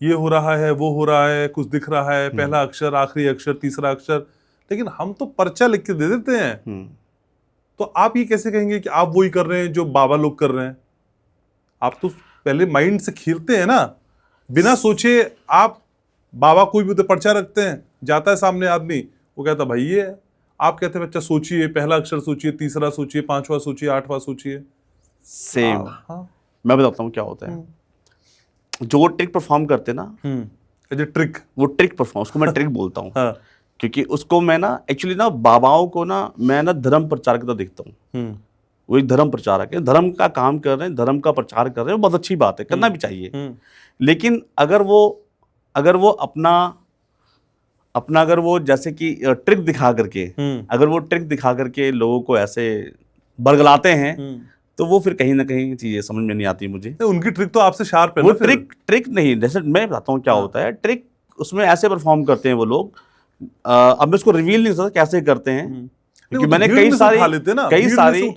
Speaker 1: ये हो रहा है, वो हो रहा है, कुछ दिख रहा है, पहला अक्षर, आखिरी अक्षर, तीसरा अक्षर, लेकिन हम तो पर्चा लिख के दे देते हैं। तो आप ये कैसे कहेंगे कि आप वही कर रहे हैं जो बाबा लोग कर रहे हैं? आप तो पहले माइंड से खेलते हैं ना, बिना सोचे आप बाबा कोई भी तो पर्चा रखते हैं, जाता है सामने आदमी, वो कहता भाई ये है, आप कहते हैं बच्चा सोचिए, पहला अक्षर सोचिए, तीसरा सोचिए, 5वां सोचिए, 8वां सोचिए।
Speaker 2: सेम। मैं बताता हूँ क्या होता है। जो वो ट्रिक परफॉर्म करते ना,
Speaker 1: जो ट्रिक,
Speaker 2: वो ट्रिक परफॉर्म, उसको मैं ट्रिक बोलता हूँ। क्योंकि उसको मैं ना एक्चुअली ना बाबाओं को ना मैं ना धर्म प्रचारक की तरह देखता हूँ। वो एक धर्म प्रचारक है, धर्म का काम कर रहे हैं, धर्म का प्रचार कर रहे हैं, बहुत अच्छी बात है, करना भी चाहिए। लेकिन अगर वो अपना अगर वो जैसे कि ट्रिक दिखा करके, अगर वो ट्रिक दिखा करके लोगों को ऐसे बरगलाते हैं, तो वो फिर कहीं ना कहीं चीजें समझ में नहीं आती मुझे।
Speaker 1: उनकी ट्रिक तो आपसे शार्प है
Speaker 2: वो
Speaker 1: ना।
Speaker 2: ट्रिक नहीं, जैसे मैं बताता हूँ क्या होता है। ट्रिक उसमें ऐसे परफॉर्म करते हैं वो लोग, अब मैं उसको रिवील नहीं कर सकता कैसे करते हैं, क्योंकि मैंने कई सारी
Speaker 1: उठा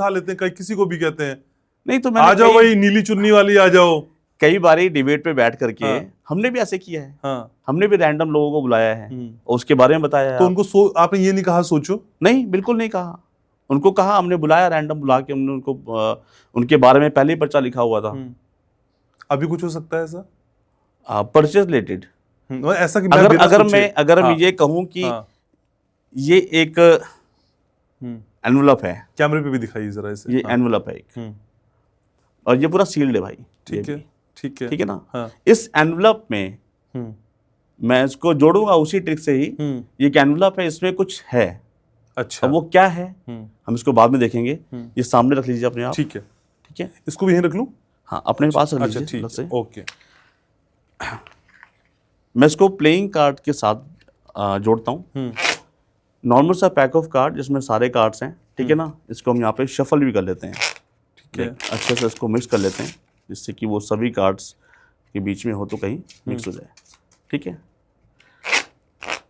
Speaker 1: लेते हैं, कई किसी को भी कहते हैं
Speaker 2: नहीं तो
Speaker 1: आ जाओ भाई नीली चुन्नी वाली आ जाओ।
Speaker 2: कई बारी डिबेट पे बैठ करके हमने भी ऐसे किया है। हमने भी रैंडम लोगों को बुलाया है और उसके बारे में बताया है।
Speaker 1: तो उनको आपने ये नहीं कहा सोचो?
Speaker 2: नहीं, बिल्कुल नहीं कहा। उनको कहा, हमने बुलाया, रैंडम बुला के हमने उनको उनके बारे में पहले ही पर्चा लिखा हुआ था।
Speaker 1: अभी कुछ हो सकता है ऐसा
Speaker 2: परचेज रिलेटेड?
Speaker 1: ऐसा कि
Speaker 2: अगर मैं ये कहूं कि ये एक एनवलप है,
Speaker 1: कैमरे पे भी दिखाइए जरा इसे।
Speaker 2: ये एनवलप है एक, और ये पूरा सील्ड है भाई।
Speaker 1: ठीक है
Speaker 2: ना। इस एनवलप में मैं इसको जोड़ूंगा उसी ट्रिक से ही। ये एनवलप है, इसमें कुछ है।
Speaker 1: अच्छा,
Speaker 2: अब वो क्या है हम इसको बाद में देखेंगे। ये सामने रख लीजिए अपने आप।
Speaker 1: ठीक है, इसको भी यहीं रख लूं?
Speaker 2: हाँ, अपने पास रख लीजिए।
Speaker 1: ठीक है, ओके।
Speaker 2: मैं इसको प्लेइंग कार्ड के साथ जोड़ता हूँ। नॉर्मल सा पैक ऑफ कार्ड जिसमें सारे कार्ड्स हैं, ठीक है ना। इसको हम यहाँ पे शफल भी कर लेते हैं,
Speaker 1: ठीक है।
Speaker 2: अच्छे से इसको मिक्स कर लेते हैं, जिससे कि वो सभी कार्ड्स के बीच में हो तो कहीं मिक्स हो जाए। ठीक है,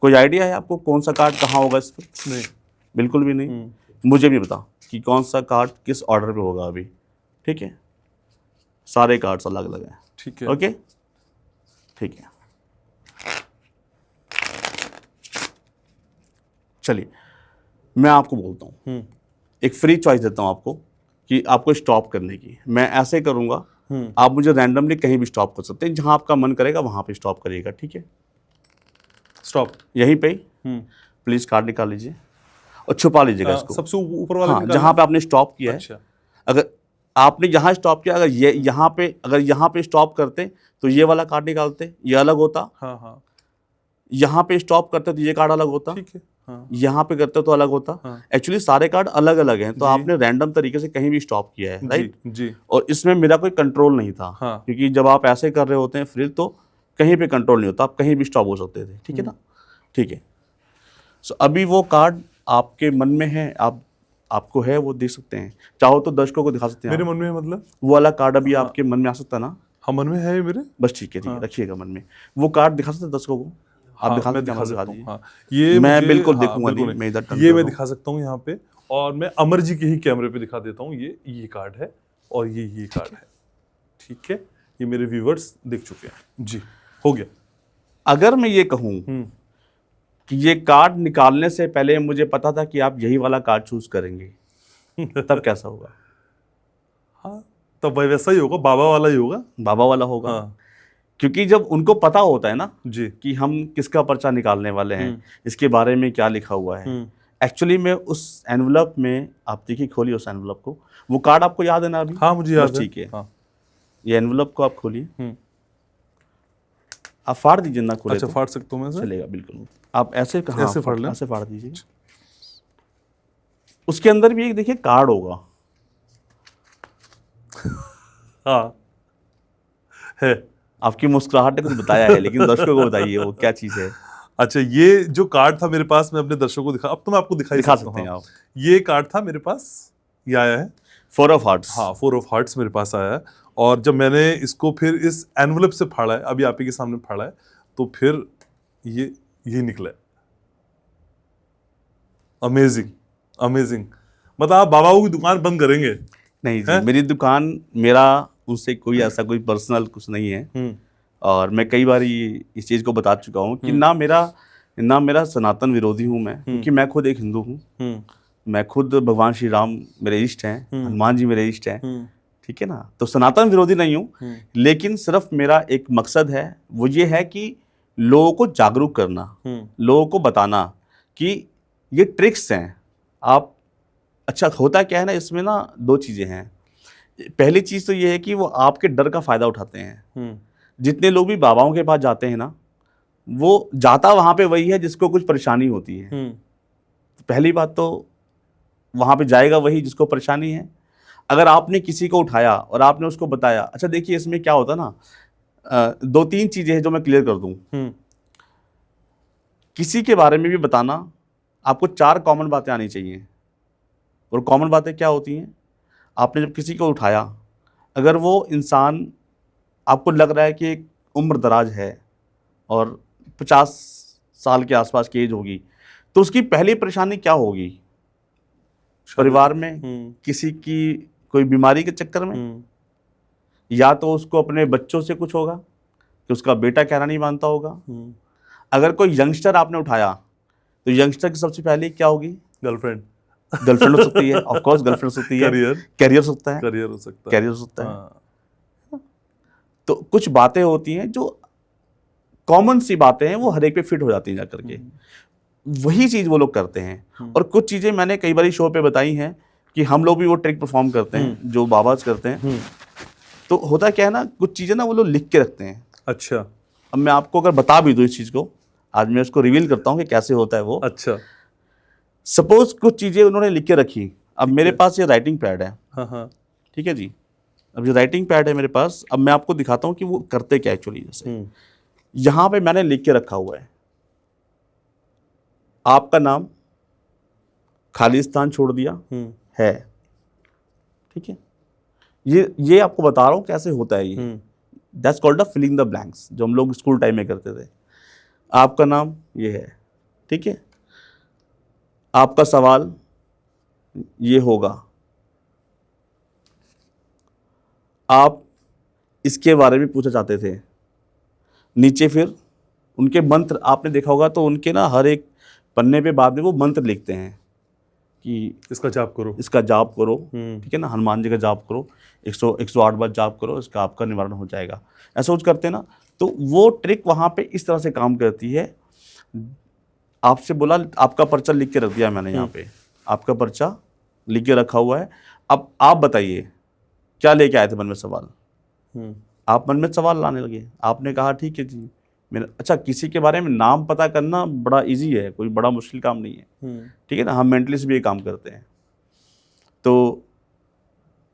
Speaker 2: कोई आइडिया है आपको कौन सा कार्ड कहाँ होगा इस पर?
Speaker 1: नहीं,
Speaker 2: बिल्कुल भी नहीं। मुझे भी बता, कि कौन सा कार्ड किस ऑर्डर पे होगा अभी, ठीक है। सारे कार्ड्स अलग अलग हैं,
Speaker 1: ठीक है।
Speaker 2: ओके, ठीक है। चलिए मैं आपको बोलता हूँ, एक फ्री चॉइस देता हूँ आपको कि आपको स्टॉप करने की। मैं ऐसे करूँगा, आप मुझे रैंडमली कहीं भी स्टॉप कर सकते हैं, जहाँ आपका मन करेगा वहाँ पे स्टॉप करिएगा, ठीक है।
Speaker 1: स्टॉप।
Speaker 2: यहीं पे प्लीज कार्ड निकाल लीजिए और छुपा लीजिएगा इसको।
Speaker 1: सबसे ऊपर वाला
Speaker 2: हाँ,
Speaker 1: निकालना?
Speaker 2: जहाँ पे आपने स्टॉप किया है।
Speaker 1: अच्छा।
Speaker 2: अगर आपने यहाँ स्टॉप किया, अगर ये यहाँ पे स्टॉप करते तो ये वाला कार्ड निकालते, ये अलग होता।
Speaker 1: हाँ हाँ,
Speaker 2: यहाँ पे स्टॉप करते तो ये कार्ड अलग होता।
Speaker 1: ठीक है। हाँ
Speaker 2: यहाँ पे करते तो अलग होता।
Speaker 1: हाँ।
Speaker 2: एक्चुअली सारे कार्ड अलग अलग हैं, तो
Speaker 1: जी।
Speaker 2: आपने रैंडम तरीके से कहीं भी स्टॉप किया है, राइट।
Speaker 1: जी।
Speaker 2: और इसमें मेरा कोई कंट्रोल नहीं था।
Speaker 1: हाँ।
Speaker 2: क्योंकि जब आप ऐसे कर रहे होते हैं फ्रिज, तो कहीं पे कंट्रोल नहीं होता, आप कहीं भी स्टॉप हो सकते थे, ठीक है ना। ठीक है, सो अभी वो कार्ड आपके मन में है, आपको है, वो देख सकते हैं। चाहो तो दर्शकों को दिखा सकते हैं।
Speaker 1: मेरे मन में है मतलब?
Speaker 2: वो वाला कार्ड अभी आपके मन में आ सकता ना?
Speaker 1: हाँ, मन में है मेरे।
Speaker 2: बस ठीक है, ठीक है, रखिएगा मन में। वो कार्ड दिखा सकते हैं दर्शकों को? आप दिखा सकते हैं?
Speaker 1: सकता
Speaker 2: दीजिए।
Speaker 1: हूँ। हाँ, ये
Speaker 2: मैं
Speaker 1: मुझे-
Speaker 2: बिल्कुल
Speaker 1: हाँ,
Speaker 2: देखूंगा
Speaker 1: बिल्कुल
Speaker 2: नहीं, मैं इधर टर्न
Speaker 1: ये
Speaker 2: कर
Speaker 1: मैं
Speaker 2: रहा हूँ।
Speaker 1: दिखा सकता हूँ यहाँ पे, और मैं अमर जी के ही कैमरे पे दिखा देता हूँ। ये कार्ड है और ये कार्ड है, ठीक है। ये मेरे व्यूवर्स देख चुके हैं जी। हो गया।
Speaker 2: अगर मैं ये कहूँ कि ये कार्ड निकालने से पहले मुझे पता था कि आप यही वाला कार्ड चूज करेंगे, तब कैसा होगा?
Speaker 1: हाँ, तब भाई वैसा ही होगा, बाबा वाला ही होगा।
Speaker 2: बाबा वाला होगा।
Speaker 1: हाँ
Speaker 2: क्योंकि जब उनको पता होता है ना
Speaker 1: जी
Speaker 2: कि हम किसका पर्चा निकालने वाले हैं, इसके बारे में क्या लिखा हुआ है। एक्चुअली में उस एनवलप में, आप देखिए, खोलिए उस एनवलप को। वो कार्ड आपको याद है ना अभी?
Speaker 1: हाँ, मुझे याद
Speaker 2: बस
Speaker 1: है।
Speaker 2: ठीक है।
Speaker 1: हाँ।
Speaker 2: ये एनवलप को आप खोलिए, आप फाड़ दीजिए ना, खोले
Speaker 1: अच्छा,
Speaker 2: तो
Speaker 1: फाड़ सकता हूँ मैं इसे?
Speaker 2: चलेगा, बिल्कुल। आप ऐसे
Speaker 1: ऐसे फाड़ लें?
Speaker 2: ऐसे फाड़ दीजिए। उसके अंदर भी एक देखिए कार्ड होगा।
Speaker 1: हाँ है।
Speaker 2: आपकी मुस्कुराहट ने कुछ बताया है, लेकिन दर्शकों को बताइए वो क्या चीज़ है।
Speaker 1: अच्छा, ये जो कार्ड था मेरे पास, मैं अपने दर्शकों को अब तो मैं आपको दिखा
Speaker 2: सकते हैं
Speaker 1: हाँ।
Speaker 2: आप।
Speaker 1: ये कार्ड था मेरे पास, ये आया है
Speaker 2: 4 ऑफ हार्ट्स।
Speaker 1: हाँ, 4 ऑफ हार्ट्स मेरे पास आया है। और जब मैंने इसको फिर इस एनवलप से फाड़ा है, अभी आप ही के सामने फाड़ा है, तो फिर ये निकला। Amazing, amazing. मतलब आप बाबाओं की दुकान बंद करेंगे?
Speaker 2: नहीं जी, मेरी दुकान, मेरा उनसे कोई ऐसा कोई पर्सनल कुछ नहीं है। और मैं कई बार इस चीज़ को बता चुका हूँ कि ना मेरा सनातन विरोधी हूँ मैं, क्योंकि मैं खुद एक हिंदू हूँ। मैं खुद, भगवान श्री राम मेरे इष्ट हैं, हनुमान जी मेरे इष्ट हैं, ठीक है ना। तो सनातन विरोधी नहीं हूँ, लेकिन सिर्फ मेरा एक मकसद है, वो ये है कि लोगों को जागरूक करना, लोगों को बताना कि ये ट्रिक्स हैं। आप, अच्छा होता क्या है ना, इसमें ना 2 चीज़ें हैं। पहली चीज़ तो ये है कि वो आपके डर का फ़ायदा उठाते हैं। जितने लोग भी बाबाओं के पास जाते हैं ना, वो जाता वहाँ पे वही है जिसको कुछ परेशानी होती है। पहली बात तो वहाँ पे जाएगा वही जिसको परेशानी है। अगर आपने किसी को उठाया और आपने उसको बताया, अच्छा देखिए इसमें क्या होता है ना, 2-3 चीज़ें हैं जो मैं क्लियर कर दूँ। किसी के बारे में भी बताना, आपको 4 कॉमन बातें आनी चाहिए। और कॉमन बातें क्या होती हैं? आपने जब किसी को उठाया, अगर वो इंसान आपको लग रहा है कि एक उम्र दराज है और 50 साल के आसपास की एज होगी, तो उसकी पहली परेशानी क्या होगी? परिवार में किसी की कोई बीमारी के चक्कर में, या तो उसको अपने बच्चों से कुछ होगा कि उसका बेटा कहना नहीं मानता होगा। अगर कोई यंगस्टर आपने उठाया, तो यंगस्टर की सबसे पहले क्या होगी?
Speaker 1: गर्लफ्रेंड
Speaker 2: हो सकती है, ऑफ कोर्स गर्लफ्रेंड हो सकती है। करियर हो सकता है,
Speaker 1: करियर हो सकता है।
Speaker 2: हाँ। तो कुछ बातें होती हैं जो कॉमन सी बातें हैं, वो हर एक पे फिट हो जाती हैं जाकर के। वही चीज़ वो लोग करते हैं। और कुछ चीज़ें मैंने कई बार शो पे बताई हैं कि हम लोग भी वो ट्रिक परफॉर्म करते हैं जो बाबाज करते हैं। तो होता क्या है ना, कुछ चीज़ें ना वो लोग लिख के रखते हैं।
Speaker 1: अच्छा,
Speaker 2: अब मैं आपको अगर बता भी दूँ इस चीज़ को, आज मैं उसको रिवील करता हूँ कि कैसे होता है वो।
Speaker 1: अच्छा,
Speaker 2: सपोज कुछ चीज़ें उन्होंने लिख के रखी। अब मेरे पास ये राइटिंग पैड है,
Speaker 1: हाँ,
Speaker 2: ठीक है जी। अब ये राइटिंग पैड है मेरे पास। अब मैं आपको दिखाता हूँ कि वो करते क्या एक्चुअली। जैसे यहाँ पे मैंने लिख के रखा हुआ है, आपका नाम, खालिस्तान छोड़ दिया है, ठीक है। ये आपको बता रहा हूँ कैसे होता है ये। That's called a filling the blanks, जो हम लोग स्कूल टाइम में करते थे। आपका नाम ये है, ठीक है। आपका सवाल ये होगा। आप इसके बारे में पूछना चाहते थे। नीचे फिर उनके मंत्र आपने देखा होगा, तो उनके ना हर एक पन्ने पे बाद में वो मंत्र लिखते हैं कि
Speaker 1: इसका जाप करो,
Speaker 2: इसका जाप करो, ठीक है ना, हनुमान जी का जाप करो, 108 बार जाप करो, इसका आपका निवारण हो जाएगा, ऐसा कुछ करते हैं ना। तो वो ट्रिक वहाँ पे इस तरह से काम करती है। आपसे बोला आपका पर्चा लिख के रख दिया मैंने यहाँ पे, आपका पर्चा लिख के रखा हुआ है। अब आप बताइए क्या लेके आए थे मन में सवाल। आप मन में सवाल लाने लगे, आपने कहा ठीक है जी मेरा, अच्छा किसी के बारे में नाम पता करना बड़ा इजी है, कोई बड़ा मुश्किल काम नहीं है, ठीक है ना, हम मेंटलिस्ट भी ये काम करते हैं। तो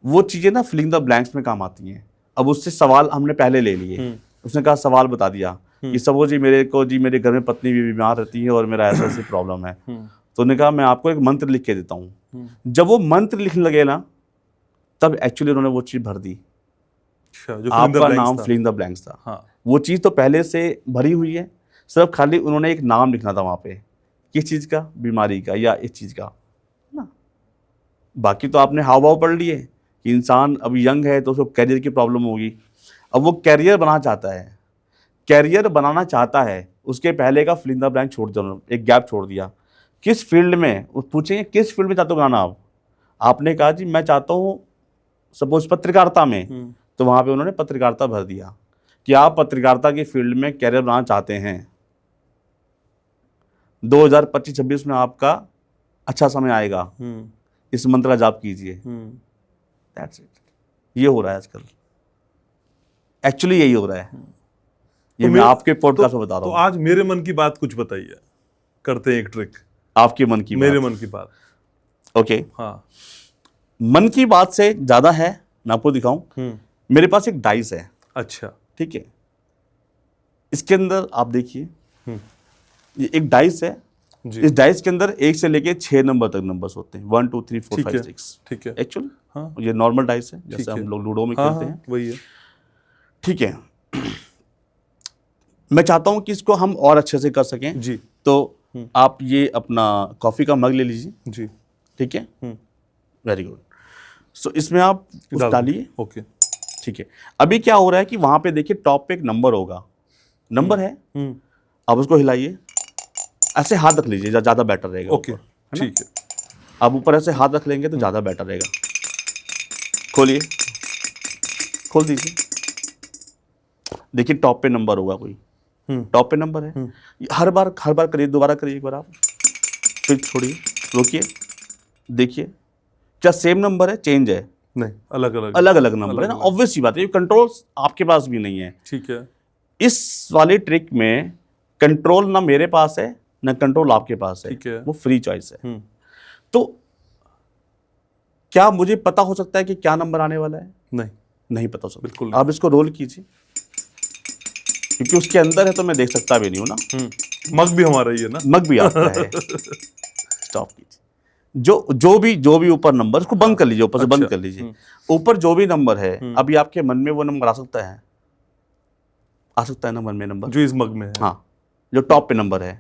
Speaker 2: वो चीज़ें ना फिलिंग द ब्लैंक्स में काम आती हैं। अब उससे सवाल हमने पहले ले लिए, उसने कहा सवाल बता दिया कि सबो जी मेरे घर में पत्नी भी बीमार रहती है और मेरा ऐसा ऐसी प्रॉब्लम है। तो उन्होंने कहा मैं आपको एक मंत्र लिख के देता हूँ। जब वो मंत्र लिखने लगे ना, तब एक्चुअली उन्होंने वो चीज़ भर दी।
Speaker 1: जो
Speaker 2: आपका नाम फिलिंग द ब्लैंक्स था।
Speaker 1: हाँ।
Speaker 2: वो चीज़ तो पहले से भरी हुई है, सिर्फ खाली उन्होंने एक नाम लिखना था वहाँ पे, किस चीज़ का, बीमारी का या इस चीज़ का ना। बाकी तो आपने हाव भाव पढ़ लिए कि इंसान अभी यंग है तो उसको कैरियर की प्रॉब्लम होगी। अब वो कैरियर बनाना चाहता है, उसके पहले का फिलिंग द ब्लैंक छोड़ दिया, एक गैप छोड़ दिया। किस फील्ड में, पूछेंगे किस फील्ड में चाहते हो बनाना आप, आपने कहा जी मैं चाहता हूँ सपोज पत्रकारिता में, तो वहाँ पे उन्होंने पत्रकारिता भर दिया कि आप पत्रकारिता की फील्ड में कैरियर बनाना चाहते हैं। 2025-26 में आपका अच्छा समय आएगा, इस मंत्र का जाप कीजिए। That's it. ये हो रहा है आजकल, एक्चुअली यही हो रहा है। ये मैं आपके पॉडकास्ट में बता रहा हूँ।
Speaker 1: तो आज मेरे मन की बात कुछ बताइए, करते हैं एक ट्रिक।
Speaker 2: आपके मन की
Speaker 1: मेरे मन की बात।
Speaker 2: ओके।
Speaker 1: हाँ।
Speaker 2: मन की बात से ज्यादा है, मैं आपको दिखाऊं। मेरे पास एक डाइस है।
Speaker 1: अच्छा।
Speaker 2: ठीक है, इसके अंदर आप देखिए, ये एक डाइस है जी। इस डाइस के अंदर 1 से लेके 6 नंबर तक नंबर्स होते हैं, 1 2 3 4 5 6।
Speaker 1: ठीक है।
Speaker 2: एक्चुअली
Speaker 1: हाँ।
Speaker 2: ये नॉर्मल डाइस है, जैसे हम लोग लूडो में खेलते हैं,
Speaker 1: वही है।
Speaker 2: ठीक है। मैं चाहता हूं कि इसको हम और अच्छे से कर सकें
Speaker 1: जी।
Speaker 2: तो आप ये अपना कॉफी का मग ले लीजिए जी, ठीक है, वेरी गुड। सो इसमें आप डालिए।
Speaker 1: ओके,
Speaker 2: ठीक है। अभी क्या हो रहा है कि वहां पे देखिए टॉप पे एक नंबर होगा, नंबर है, आप उसको हिलाइए, ऐसे हाथ रख लीजिए, ज्यादा बेटर रहेगा।
Speaker 1: ओके, ठीक है।
Speaker 2: आप ऊपर ऐसे हाथ रख लेंगे तो ज्यादा बेटर रहेगा। खोलिए, खोल दीजिए, देखिए टॉप पे नंबर होगा कोई, टॉप पे नंबर है। हर बार करिए, दोबारा करिए एक बार आप, फिर छोड़िए, रोकिए, देखिए क्या सेम नंबर है, चेंज है?
Speaker 1: नहीं, अलग अलग
Speaker 2: नंबर है ना। ऑब्वियस सी बात है, कंट्रोल आपके पास भी नहीं है।
Speaker 1: ठीक है।
Speaker 2: इस वाली ट्रिक में कंट्रोल ना मेरे पास है ना कंट्रोल आपके पास है,
Speaker 1: ठीक है।
Speaker 2: वो फ्री चॉइस है। तो क्या मुझे पता हो सकता है कि क्या नंबर आने वाला है? नहीं पता हो सकता।
Speaker 1: बिल्कुल।
Speaker 2: आप इसको रोल कीजिए, क्योंकि उसके अंदर है तो मैं देख सकता भी नहीं हूं ना।
Speaker 1: मग भी हमारा ही है ना, मग
Speaker 2: भी आपका है। स्टॉप कीजिए, जो भी ऊपर नंबर, उसको बंद कर लीजिए, ऊपर से बंद कर लीजिए। ऊपर जो भी नंबर है, अभी आपके मन में वो नंबर आ सकता है ना, मन में नंबर
Speaker 1: जो इस मग में है,
Speaker 2: हाँ, जो टॉप पे नंबर है।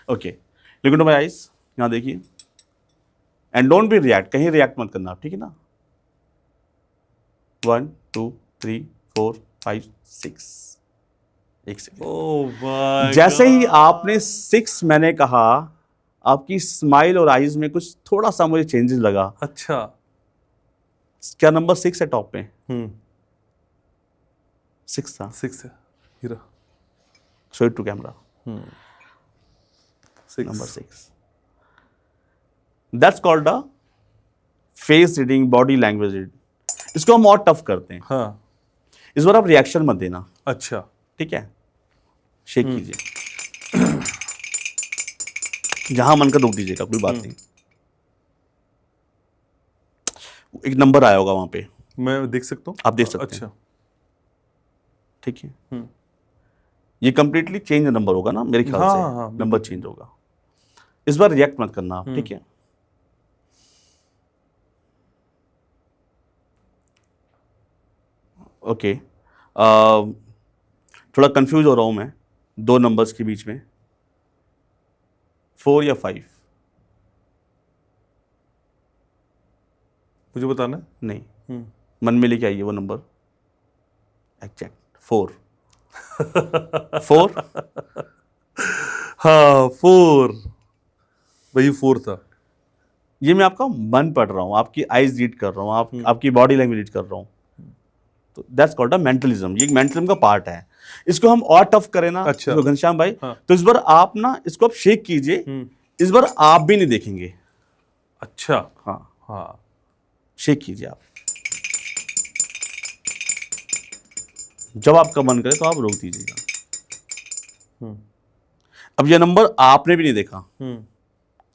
Speaker 2: Okay, look into my eyes, यहाँ देखिए, एंड डोंट बी रिएक्ट, कहीं रिएक्ट मत करना, ठीक है ना। 1 2 3 4 5 6, एक सेकेंड। जैसे ही आपने 6 मैंने कहा, आपकी स्माइल और आईज में कुछ थोड़ा सा मुझे चेंजेस लगा।
Speaker 1: अच्छा, क्या
Speaker 2: नंबर 6 है टॉप पे? 6 था।
Speaker 1: 6 है, हीरा,
Speaker 2: show it to camera. Number 6, that's called a face reading, body language read. इसको हम और टफ करते हैं।
Speaker 1: हाँ।
Speaker 2: इस बार आप रिएक्शन मत देना।
Speaker 1: अच्छा,
Speaker 2: ठीक है, शेक कीजिए, जहां मन का रोक दीजिएगा, कोई बात नहीं। एक नंबर आया होगा वहां पे,
Speaker 1: मैं देख सकता हूँ?
Speaker 2: आप देख सकते हैं।
Speaker 1: अच्छा,
Speaker 2: ठीक है। ये कंप्लीटली चेंज नंबर होगा ना मेरे ख्याल से।
Speaker 1: हाँ,
Speaker 2: नंबर चेंज होगा। इस बार रिएक्ट मत करना आप, ठीक है। ओके, थोड़ा कंफ्यूज हो रहा हूं मैं 2 नंबर्स के बीच में, 4 या 5।
Speaker 1: मुझे बताना है।
Speaker 2: नहीं, मन में लेके आइए वो नंबर एग्जैक्ट 4
Speaker 1: हाँ 4, वही 4 था।
Speaker 2: ये मैं आपका मन पढ़ रहा हूँ, आपकी आइज रीड कर रहा हूँ, आपकी बॉडी लैंग्वेज रीड कर रहा हूँ, तो दैट्स कॉल्ड अ मेंटलिज्म। ये मेंटलिज्म का पार्ट है। इसको हम और टफ करें ना,
Speaker 1: अच्छा।
Speaker 2: इसको घनश्याम भाई,
Speaker 1: हाँ।
Speaker 2: तो इस बार आप ना इसको आप शेक कीजिए, इस बार आप भी नहीं देखेंगे।
Speaker 1: अच्छा।
Speaker 2: हाँ
Speaker 1: हाँ
Speaker 2: शेक कीजिए आप, जब आपका मन करे तो आप रोक दीजिएगा। अब ये नंबर आपने भी नहीं देखा,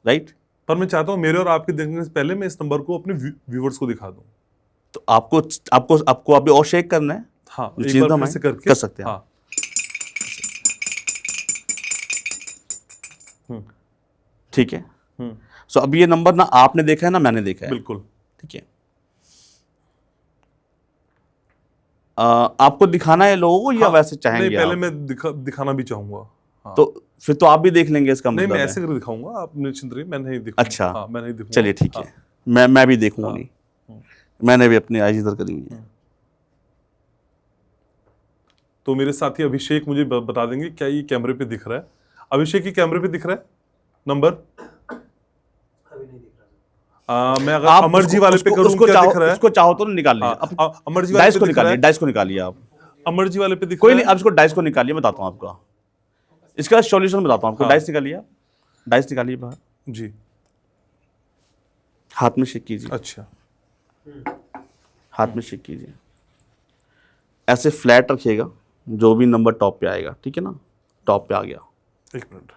Speaker 2: राइट?
Speaker 1: पर मैं चाहता हूं मेरे और आपके देखने से पहले मैं इस नंबर को अपने व्यूवर्स को दिखा दूं।
Speaker 2: तो आपको आपको आपको अभी और शेक करना है।
Speaker 1: हाँ
Speaker 2: जो
Speaker 1: एक
Speaker 2: चीज़
Speaker 1: बार
Speaker 2: ना
Speaker 1: फिर
Speaker 2: मैं
Speaker 1: से करके
Speaker 2: कर सकते हैं।
Speaker 1: हाँ।
Speaker 2: ठीक है। सो अभी ये नंबर ना आपने देखा है ना मैंने देखा है।
Speaker 1: बिल्कुल।
Speaker 2: ठीक है। आपको दिखाना है लोगों को या
Speaker 1: हाँ,
Speaker 2: वैसे चाहेंगे
Speaker 1: नहीं पहले
Speaker 2: आप?
Speaker 1: मैं दिखाना भी चाहूंगा। हाँ।
Speaker 2: तो फिर तो आप भी देख लेंगे, इसका
Speaker 1: नहीं
Speaker 2: मतलब
Speaker 1: मैं
Speaker 2: है।
Speaker 1: ऐसे करके दिखाऊंगा, आप निश्चिंत रहिए, मैं नहीं दिखाऊंगा।
Speaker 2: अच्छा।
Speaker 1: हाँ मैं नहीं दिखाऊंगा।
Speaker 2: चलिए ठीक
Speaker 1: हाँ।
Speaker 2: है, मैं भी देखूंगा नहीं, मैंने भी अपनी आइज इधर करी हुई है।
Speaker 1: तो मेरे साथी अभिषेक मुझे बता देंगे क्या ये कैमरे पे दिख रहा है? अभिषेक ये कैमरे पे दिख रहा है नंबर?
Speaker 3: अभी नहीं दिख रहा।
Speaker 1: मैं अगर
Speaker 2: आप
Speaker 1: अमर जी वाले पे करूं
Speaker 2: उसको
Speaker 1: क्या
Speaker 2: चाहो,
Speaker 1: दिख रहा है?
Speaker 2: उसको चाहो तो निकाल लीजिए।
Speaker 1: हाँ,
Speaker 2: अब
Speaker 1: अमर जी वाले
Speaker 2: डाइस
Speaker 1: पे
Speaker 2: को
Speaker 1: दिख रहा
Speaker 2: निकालिए,
Speaker 1: है?
Speaker 2: डाइस को निकालिए आप।
Speaker 1: अमर जी वाले पे दिख
Speaker 2: कोई
Speaker 1: रहा
Speaker 2: नहीं, अब इसको डाइस को निकालिए, बताता हूँ आपका इसका सॉल्यूशन बताता हूँ आपको।
Speaker 1: हाँ।
Speaker 2: डाइस निकालिए, आप डाइस निकालिए बाहर,
Speaker 1: है? जी।
Speaker 2: हाथ में शेक कीजिए,
Speaker 1: अच्छा।
Speaker 2: हाथ में शेक कीजिए, ऐसे फ्लैट रखिएगा, जो भी नंबर टॉप पे आएगा, ठीक है ना? टॉप पे आ गया।
Speaker 1: एक मिनट।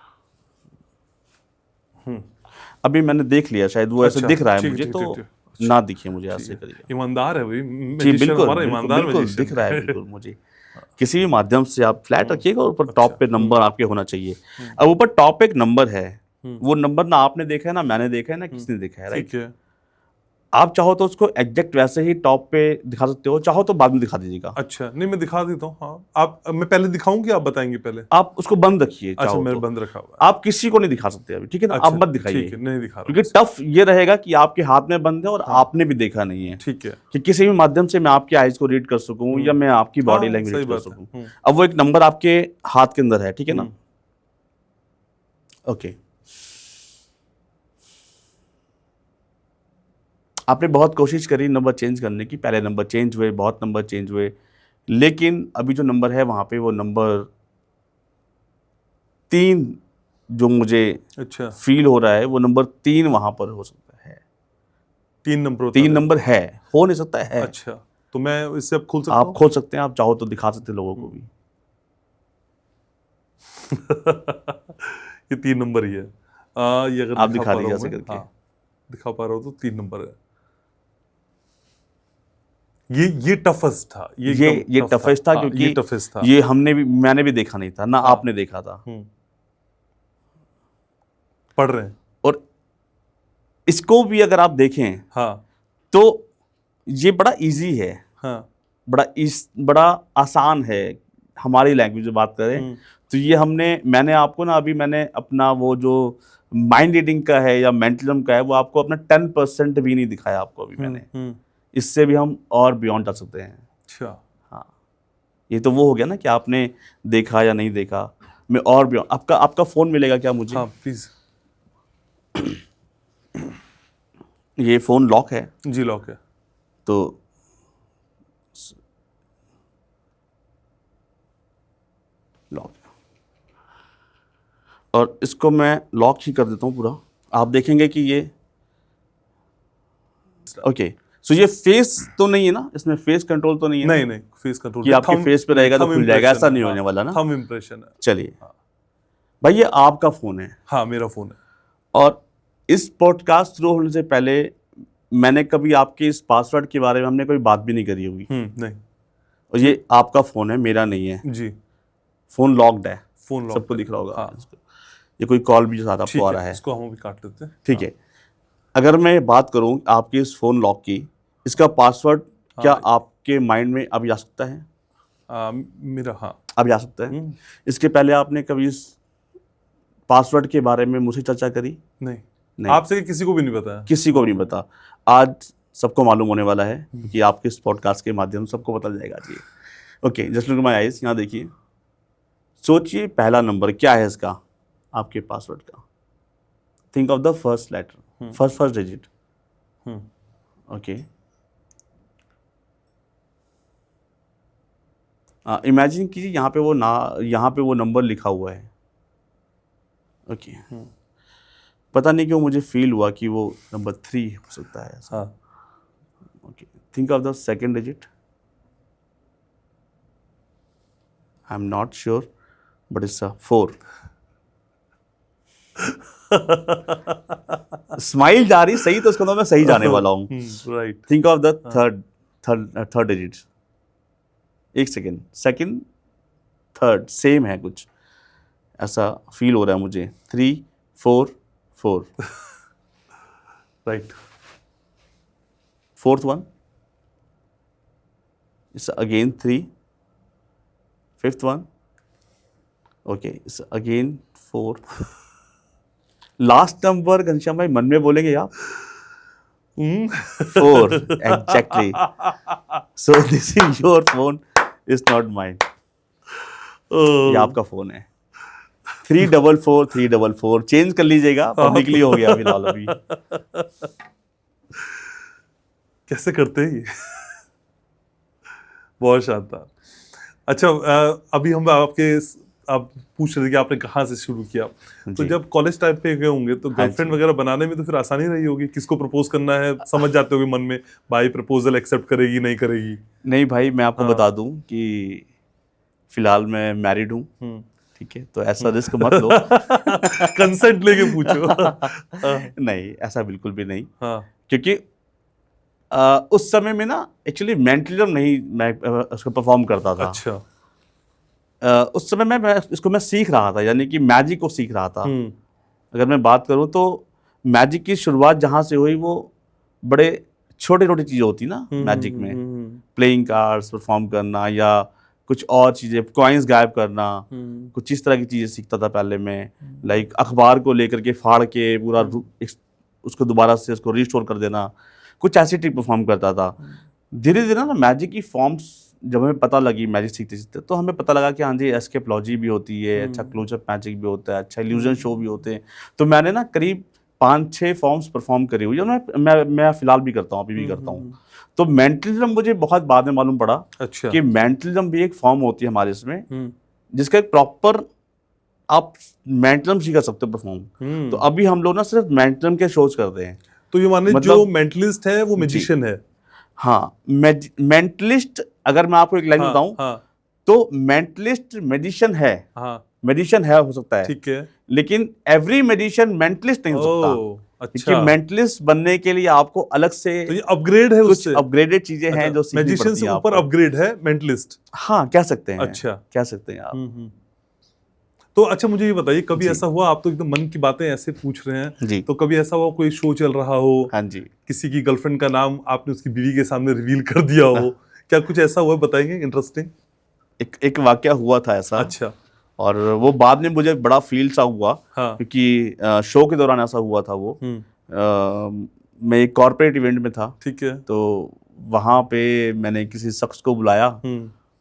Speaker 2: अभी मैंने देख लिया, शायद वो ऐसे
Speaker 1: अच्छा,
Speaker 2: दिख रहा है
Speaker 1: ठीक,
Speaker 2: मुझे,
Speaker 1: ठीक,
Speaker 2: तो
Speaker 1: ठीक, ठीक।
Speaker 2: ना दिखे मुझे, ऐसे करिए।
Speaker 1: ईमानदार है भाई,
Speaker 2: जी
Speaker 1: magician
Speaker 2: बिल्कुल
Speaker 1: हमारा
Speaker 2: बिल्कुल
Speaker 1: ईमानदार
Speaker 2: बिल्कुल
Speaker 1: magician
Speaker 2: दिख रहा है
Speaker 1: है।
Speaker 2: बिल्कुल मुझे। किसी भी माध्यम से आप फ्लैट रखिएगा और ऊपर टॉप पे नंबर आपके होना चाहिए। अब ऊपर टॉप पे एक नंबर है, वो नंबर ना आपने देखा है ना मैंने देखा है ना किसी ने देखा है, राइट?
Speaker 1: ठीक है।
Speaker 2: आप चाहो तो उसको एग्जैक्ट वैसे ही टॉप पे दिखा सकते हो, चाहो तो बाद में दिखा दीजिएगा।
Speaker 1: अच्छा नहीं मैं दिखा देता हूँ। हाँ आप, मैं पहले दिखाऊं कि आप बताएंगे पहले?
Speaker 2: आप उसको बंद रखिए
Speaker 1: अच्छा
Speaker 2: चाहो
Speaker 1: मेरे
Speaker 2: तो।
Speaker 1: बंद रखा हुआ है।
Speaker 2: आप किसी को नहीं दिखा सकते अभी, ठीक है ना?
Speaker 1: अच्छा,
Speaker 2: आप मत दिखाइए,
Speaker 1: ठीक है, नहीं दिखा रहा
Speaker 2: क्योंकि टफ ये रहेगा कि आपके हाथ में बंद है और आपने भी देखा नहीं है।
Speaker 1: ठीक है।
Speaker 2: कि किसी भी माध्यम से मैं आपकी आइज को रीड कर सकूं या मैं आपकी बॉडी
Speaker 1: हाँ,
Speaker 2: लैंग्वेज
Speaker 1: सही
Speaker 2: रीड कर
Speaker 1: बात है।
Speaker 2: सकूं। अब वो एक नंबर आपके हाथ के अंदर है, ठीक है ना? ओके। आपने बहुत कोशिश करी नंबर चेंज करने की, पहले नंबर चेंज हुए, बहुत नंबर चेंज हुए, लेकिन अभी जो नंबर है वहाँ पे वो नंबर 3 जो मुझे
Speaker 1: अच्छा
Speaker 2: फील हो रहा है, वो नंबर 3 वहाँ पर हो सकता है।
Speaker 1: 3 नंबर
Speaker 2: 3 नंबर है, हो नहीं सकता है।
Speaker 1: अच्छा तो मैं इससे अब खोल सकता
Speaker 2: आप
Speaker 1: हूँ?
Speaker 2: खोल सकते हैं, आप चाहो तो दिखा सकते हैं लोगों को भी।
Speaker 1: ये 3 नंबर ही है। ये अगर
Speaker 2: आप
Speaker 1: दिखा
Speaker 2: दिखा
Speaker 1: पा रहा
Speaker 2: दीजिए
Speaker 1: हूँ
Speaker 2: ऐसे
Speaker 1: मैं,
Speaker 2: करके।
Speaker 1: हाँ, दिखा पा रहा हूँ तो 3 नंबर है। ये टफेस्ट था,
Speaker 2: ये
Speaker 1: एकदम tough
Speaker 2: टफेस्ट था,
Speaker 1: हाँ,
Speaker 2: क्योंकि
Speaker 1: ये टफेस्ट था।
Speaker 2: ये मैंने भी देखा नहीं था ना, आपने देखा था।
Speaker 1: पढ़ रहे हैं।
Speaker 2: और इसको भी अगर आप देखें
Speaker 1: हाँ
Speaker 2: तो ये बड़ा इजी है,
Speaker 1: हाँ
Speaker 2: बड़ा आसान है। हमारी लैंग्वेज में बात करें तो ये मैंने आपको ना अभी मैंने अपना वो जो माइंड रीडिंग का है या मेंटलिज्म का है वो आपको अपना 10% भी नहीं दिखाया आपको अभी मैंने। इससे भी हम और बियॉन्ड जा सकते हैं।
Speaker 1: अच्छा
Speaker 2: हाँ, ये तो वो हो गया ना कि आपने देखा या नहीं देखा, मैं और बियॉन्ड। आपका फ़ोन मिलेगा क्या मुझे?
Speaker 1: हाँ प्लीज।
Speaker 2: ये फ़ोन लॉक है
Speaker 1: जी लॉक है।
Speaker 2: तो लॉक है, और इसको मैं लॉक ही कर देता हूँ पूरा। आप देखेंगे कि ये ओके। सो ये फेस तो नहीं है ना, इसमें फेस कंट्रोल तो नहीं है?
Speaker 1: नहीं फेस कंट्रोल
Speaker 2: कि आपके फेस पे रहेगा तो खुल जाएगा, ऐसा नहीं होने वाला ना?
Speaker 1: थंब इंप्रेशन है।
Speaker 2: चलिए भाई, ये आपका फ़ोन है।
Speaker 1: हाँ मेरा फोन है।
Speaker 2: और इस पॉडकास्ट शुरू होने से पहले मैंने कभी आपके इस पासवर्ड के बारे में हमने कोई बात भी नहीं करी होगी।
Speaker 1: नहीं।
Speaker 2: और ये आपका फ़ोन है, मेरा नहीं है।
Speaker 1: जी
Speaker 2: फ़ोन लॉक्ड है,
Speaker 1: फोन लॉक
Speaker 2: सबको दिख रहा होगा।
Speaker 1: हाँ।
Speaker 2: ये कोई कॉल भी साथ आपको आ रहा है,
Speaker 1: इसको हम भी काट लेते हैं।
Speaker 2: ठीक है? अगर मैं बात करूं आपके इस फ़ोन लॉक की, इसका पासवर्ड क्या आपके माइंड में अभी आ सकता है?
Speaker 1: मेरा हाँ
Speaker 2: अभी आ सकता है। इसके पहले आपने कभी इस पासवर्ड के बारे में मुझसे चर्चा करी?
Speaker 1: नहीं,
Speaker 2: नहीं।
Speaker 1: आपसे किसी को भी नहीं बताया।
Speaker 2: किसी को भी नहीं पता। आज सबको मालूम होने वाला है कि आपके इस पॉडकास्ट के माध्यम से सबको पता जाएगा जी। Okay, just look my eyes, यहाँ देखिए, सोचिए पहला नंबर क्या है इसका आपके पासवर्ड का। Think of the first letter, first digit. Okay, imagine कीजिए यहाँ पे वो नंबर लिखा हुआ है। ओके, पता नहीं क्यों मुझे फील हुआ कि वो नंबर 3 हो सकता है।
Speaker 1: हाँ।
Speaker 2: Okay, think of the second digit. I am not sure but it's 4। Smile जा रही सही, तो उसको मैं सही जाने वाला हूँ।
Speaker 1: Right.
Speaker 2: Think of the third digit. एक सेकंड, थर्ड सेम है, कुछ ऐसा फील हो रहा है मुझे। 3 4 4।
Speaker 1: Right.
Speaker 2: Fourth one it's again 3। Fifth one, okay, it's again 4। Last number Ghanshyam भाई मन में बोलेंगे आप? 4 exactly. So this is your phone, is not mine. ये आपका फोन है। 344 चेंज कर लीजिएगा, पब्लिकली हो गया फिलहाल अभी।
Speaker 1: कैसे करते हैं ये? बहुत शानदार। अच्छा, अभी हम आप पूछ रहे थे कि आपने कहाँ से शुरू किया, तो जब कॉलेज टाइम पे गए होंगे तो गर्लफ्रेंड वगैरह बनाने में तो फिर आसानी रही होगी, किसको प्रपोज करना है समझ जाते होगे मन में, भाई प्रपोजल एक्सेप्ट करेगी नहीं करेगी?
Speaker 2: नहीं भाई, मैं आपको बता दूं कि फिलहाल मैं मैरिड हूँ, ठीक है, तो ऐसा रिस्क मत लो।
Speaker 1: कंसेंट लेके पूछो।
Speaker 2: नहीं, ऐसा बिल्कुल भी नहीं।
Speaker 1: हाँ।
Speaker 2: क्योंकि उस समय में ना एक्चुअली मेंटलिज्म नहीं मैं उसको परफॉर्म करता था।
Speaker 1: अच्छा।
Speaker 2: उस समय मैं सीख रहा था, यानी कि मैजिक को सीख रहा था। अगर मैं बात करूं तो मैजिक की शुरुआत जहां से हुई वो बड़े छोटे छोटी चीज़ें होती ना मैजिक में, प्लेइंग कार्ड्स परफॉर्म करना या कुछ और चीज़ें, कॉइन्स गायब करना, कुछ इस तरह की चीज़ें सीखता था पहले मैं। लाइक अखबार को लेकर के फाड़ के पूरा उसको दोबारा से उसको रिस्टोर कर देना, कुछ ऐसी ट्रिक परफॉर्म करता था। धीरे धीरे ना मैजिक की फॉर्म्स जब हमें पता लगी मैजिक सीखते सीखते, तो हमें पता लगा कि हाँ जी, एस्केपोलॉजी भी होती है, अच्छा क्लोजअप मैजिक भी होता है, अच्छा इल्यूजन शो भी होते हैं। तो मैंने ना करीब 5-6 फॉर्म्स परफॉर्म करी हुई, मैं फिलहाल भी करता हूँ, अभी भी करता हूँ। तो मेंटलिज्म मुझे बहुत बाद में मालूम पड़ा।
Speaker 1: अच्छा।
Speaker 2: कि मेंटलिज्म भी एक फॉर्म होती है हमारे इसमें, जिसका एक प्रॉपर आप मेंटलिज्म सीख सकते हो परफॉर्म। तो अभी हम लोग ना सिर्फ मेंटलिज्म के शोज करते हैं।
Speaker 1: तो ये माने जो मेंटलिस्ट है वो मैजिशियन है?
Speaker 2: हाँ, मेंटलिस्ट, अगर मैं आपको एक लाइन बताऊं, तो मेंटलिस्ट मैजिशियन है। मैजिशियन है, हो सकता है, ठीक है, लेकिन एवरी मैजिशियन मेंटलिस्ट नहीं हो सकता। अच्छा। क्योंकि मेंटलिस्ट बनने के लिए आपको अलग से
Speaker 1: तो ये अपग्रेड है,
Speaker 2: कुछ अपग्रेडेड चीजें हैं जो सीखनी पड़ती हैं।
Speaker 1: मैजिशियन से ऊपर अपग्रेड है मेंटलिस्ट?
Speaker 2: हाँ, कह सकते हैं।
Speaker 1: अच्छा,
Speaker 2: कह सकते हैं आप।
Speaker 1: तो अच्छा, मुझे ये बताइए, कभी ऐसा हुआ, आप तो एकदम मन की बातें ऐसे पूछ रहे हैं जी, तो कभी ऐसा हुआ कोई शो चल रहा हो, हाँ जी, किसी की गर्लफ्रेंड का नाम आपने उसकी बीवी के सामने रिवील कर दिया हो, क्या कुछ ऐसा हुआ, बताएंगे? इंटरेस्टिंग एक वाकया हुआ था ऐसा। अच्छा। और वो बाद में मुझे बड़ा फील सा हुआ। हाँ। क्योंकि शो के दौरान ऐसा हुआ था। वो मैं एक कॉर्पोरेट इवेंट में था, ठीक है, तो वहाँ पे मैंने किसी शख्स को बुलाया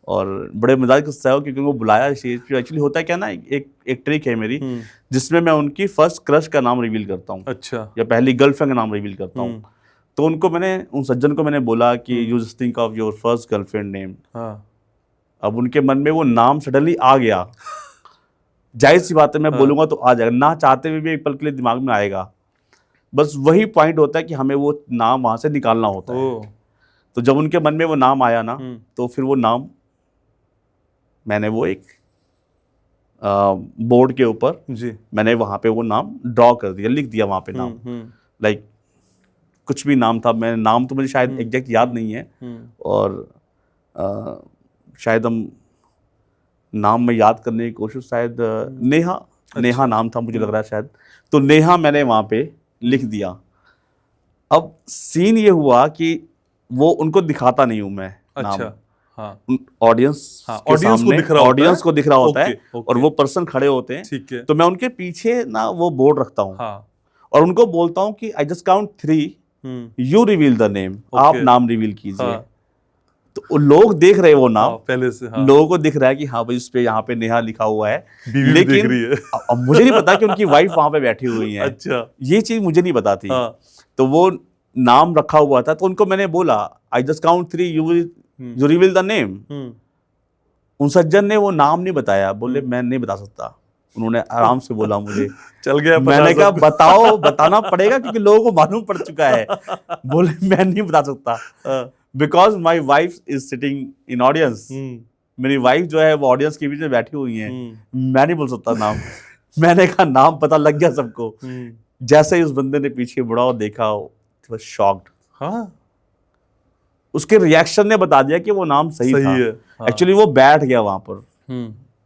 Speaker 1: और बड़े मजाक से हो, क्योंकि वो बुलाया स्टेज पे। एक्चुअली होता है क्या ना, एक ट्रिक है मेरी जिसमें मैं उनकी फर्स्ट क्रश का नाम रिवील करता हूँ। अच्छा। या पहली गर्लफ्रेंड का नाम रिवील करता हूँ। तो उन सज्जन को मैंने बोला कि you just think of your first girlfriend name. अब उनके मन में वो नाम सडनली आ गया। जाहिर सी बात है, मैं बोलूंगा तो आ जाएगा, ना चाहते हुए भी एक पल के लिए दिमाग में आएगा। बस वही पॉइंट होता है कि हमें वो नाम वहां से निकालना होता है। तो जब उनके मन में वो नाम आया ना, तो फिर वो नाम मैंने वो एक बोर्ड के ऊपर जी मैंने वहां पे वो नाम ड्रॉ कर दिया, लिख दिया वहां पे नाम। लाइक कुछ भी नाम था, मैं नाम तो मुझे शायद एग्जैक्ट याद नहीं है, और शायद हम नाम में याद करने की कोशिश, शायद नेहा। अच्छा। नेहा नाम था मुझे लग रहा है शायद। तो नेहा मैंने वहां पे लिख दिया। अब सीन ये हुआ कि वो उनको दिखाता नहीं हूं मैं। अच्छा। हाँ। ऑडियंस को दिख रहा होता है और वो पर्सन खड़े होते हैं, ठीक है, तो मैं उनके पीछे ना वो बोर्ड रखता हूँ। हाँ। और उनको बोलता हूँ कि I just count 3
Speaker 2: you reveal the name, आप
Speaker 1: Okay.
Speaker 2: नाम रिवील कीजिए।
Speaker 1: हाँ,
Speaker 2: तो लोग देख रहे हैं वो नाम,
Speaker 1: हाँ, पहले से हाँ,
Speaker 2: लोगों को दिख रहा है कि हाँ भाई इस पे यहाँ पे नेहा लिखा हुआ है,
Speaker 1: बीवी भी देख
Speaker 2: लेकिन
Speaker 1: रही है।
Speaker 2: अब मुझे नहीं पता कि उनकी वाइफ वहां पे बैठी हुई है।
Speaker 1: अच्छा,
Speaker 2: ये चीज मुझे नहीं पता थी।
Speaker 1: हाँ,
Speaker 2: तो वो नाम रखा हुआ था, तो उनको मैंने बोला I just count 3, you reveal the name. उन सज्जन ने वो नाम नहीं बताया, बोले मैं नहीं बता सकता। उन्होंने आराम से बोला मुझे।
Speaker 1: चल गया पता
Speaker 2: मैंने कहा
Speaker 1: सबको।
Speaker 2: बताओ, बताना पड़ेगा क्योंकि लोगों को मालूम पड़ चुका है। बोले मैं नहीं बता सकता,
Speaker 1: हाँ,
Speaker 2: because my wife is sitting in audience. मेरी वाइफ जो है वो ऑडियंस के बीच में बैठी हुई है, मैं नहीं बोल सकता नाम। मैंने कहा नाम पता लग गया सबको। जैसे ही उस बंदे ने पीछे मुड़ा और देखा, वो शॉक्ड।
Speaker 1: हाँ,
Speaker 2: उसके रिएक्शन ने बता दिया कि वो नाम सही था।
Speaker 1: है, हाँ,
Speaker 2: एक्चुअली वो बैठ गया वहां पर,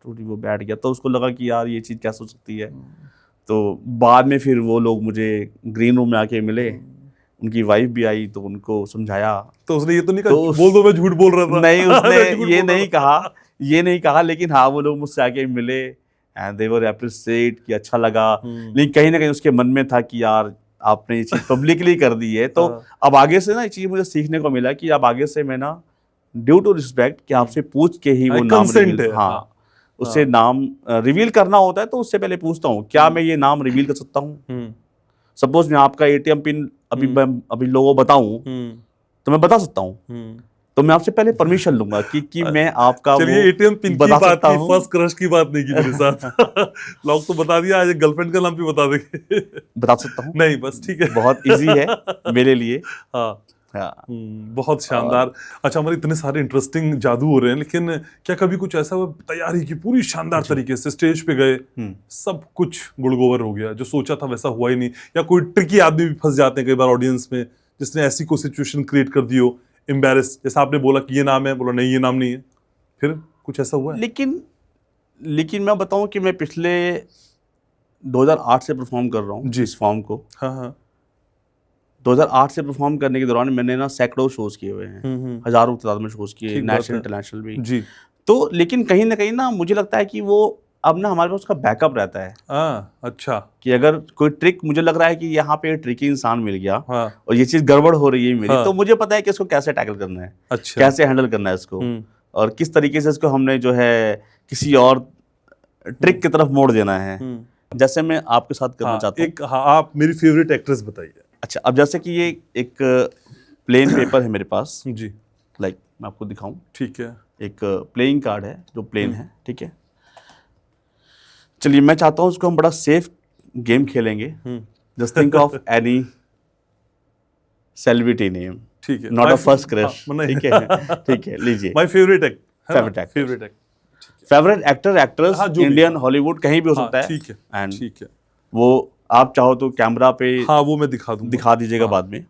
Speaker 2: टूटी वो बैठ गया, तो उसको लगा कि यार ये चीज़ कैसे हो सकती है। तो बाद में फिर वो लोग मुझे ग्रीन रूम में आके मिले, उनकी वाइफ भी आई, तो उनको समझाया।
Speaker 1: तो उसने ये तो नहीं कहा
Speaker 2: तो
Speaker 1: बोल दो मैं झूठ बोल रहा था।
Speaker 2: नहीं, उसने
Speaker 1: मैं झूठ
Speaker 2: ये
Speaker 1: बोल रहा
Speaker 2: नहीं
Speaker 1: था।
Speaker 2: कहा, ये नहीं कहा, लेकिन हाँ वो लोग मुझसे आके मिले एंड दे वर एप्रिशिएट कि अच्छा लगा। लेकिन कहीं ना कहीं उसके मन में था कि यार आपने ये चीज़ पब्लिकली कर दी है, तो अब आगे से ना ये चीज़ मुझे सीखने को मिला कि अब आगे से मैं ना ड्यू टू रिस्पेक्ट कि आपसे पूछ के ही वो नाम
Speaker 1: कंसेंट
Speaker 2: रिवील,
Speaker 1: है,
Speaker 2: हाँ, उससे नाम रिवील करना होता है, तो उससे पहले पूछता हूँ क्या मैं ये नाम रिवील कर सकता हूँ। सपोज मैं आपका एटीएम पिन अभी लोगों को बताऊं, तो मैं बता सकता हूँ, तो मैं आपसे पहले परमिशन लूंगा कि मैं आपका
Speaker 1: चलिए
Speaker 2: वो
Speaker 1: एटीएम पिन की
Speaker 2: बता
Speaker 1: बात
Speaker 2: सकता
Speaker 1: की,
Speaker 2: हूँ।
Speaker 1: फर्स्ट क्रश की बात नहीं की मेरे साथ। लॉक तो बता दिया, आज गर्लफ्रेंड का नाम भी बता देंगे।
Speaker 2: बता सकता हूँ,
Speaker 1: नहीं बस ठीक है,
Speaker 2: बहुत इजी है मेरे लिए।
Speaker 1: हाँ,
Speaker 2: हाँ,
Speaker 1: बहुत शानदार। अच्छा, हमारे इतने सारे इंटरेस्टिंग जादू हो रहे हैं, लेकिन क्या कभी कुछ ऐसा हुआ तैयारी की पूरी शानदार तरीके से स्टेज पे गए, सब कुछ गुड़गोबर हो गया, जो सोचा था वैसा हुआ ही नहीं, या कोई ट्रिकी आदमी भी फंस जाते हैं कई बार ऑडियंस में, जिसने ऐसी कोई सिचुएशन क्रिएट कर दी हो, एम्बैरेस, जैसा आपने बोला कि ये नाम है, बोला नहीं ये नाम नहीं है, फिर कुछ ऐसा हुआ है?
Speaker 2: लेकिन मैं बताऊं कि मैं पिछले 2008 से परफॉर्म कर रहा हूँ
Speaker 1: जी।
Speaker 2: इस फॉर्म को।
Speaker 1: हाँ, हाँ,
Speaker 2: 2008 से परफॉर्म करने के दौरान मैंने ना सैकड़ों शोज किए हुए हैं, हजारों की तादाद में शोज किए,
Speaker 1: ठीक बात
Speaker 2: नेशनल
Speaker 1: है।
Speaker 2: इंटरनेशनल भी।
Speaker 1: जी,
Speaker 2: तो लेकिन कहीं ना कहीं ना मुझे लगता है कि वो अब ना हमारे पास उसका बैकअप रहता है
Speaker 1: अच्छा,
Speaker 2: कि अगर कोई ट्रिक, मुझे लग रहा है कि यहाँ पे ट्रिकी इंसान मिल गया
Speaker 1: हाँ,
Speaker 2: और ये चीज़ गड़बड़ हो रही है मेरी,
Speaker 1: हाँ।
Speaker 2: तो मुझे पता है कि इसको कैसे टैकल करना है,
Speaker 1: अच्छा,
Speaker 2: कैसे हैंडल करना है इसको, और किस तरीके से इसको हमने जो है किसी और ट्रिक की तरफ मोड़ देना है। जैसे मैं आपके साथ करना
Speaker 1: हाँ,
Speaker 2: चाहता हूँ।
Speaker 1: एक, हाँ, आप मेरी फेवरेट एक्ट्रेस बताइए।
Speaker 2: अच्छा, अब जैसे कि ये एक प्लेन पेपर है मेरे पास,
Speaker 1: जी,
Speaker 2: लाइक मैं आपको दिखाऊं,
Speaker 1: ठीक है,
Speaker 2: एक प्लेइंग कार्ड है जो प्लेन है, ठीक है। चलिए मैं चाहता हूँ उसको हम बड़ा सेफ गेम खेलेंगे। Just think of any celebrity name,
Speaker 1: ठीक है,
Speaker 2: नॉट अ फर्स्ट
Speaker 1: हाँ,
Speaker 2: क्रश, ठीक है, ठीक है, लीजिए।
Speaker 1: My favourite act,
Speaker 2: Favorite actor.
Speaker 1: Favourite act,
Speaker 2: favourite actor, actress,
Speaker 1: हाँ, जो भी,
Speaker 2: इंडियन,
Speaker 1: हाँ।
Speaker 2: हॉलीवुड, कहीं भी हो
Speaker 1: हाँ,
Speaker 2: सकता है।
Speaker 1: ठीक है,
Speaker 2: एंड
Speaker 1: ठीक है,
Speaker 2: वो आप चाहो तो कैमरा पे
Speaker 1: हाँ, वो मैं दिखा दूंगा,
Speaker 2: दिखा दीजिएगा
Speaker 1: हाँ।
Speaker 2: बाद में।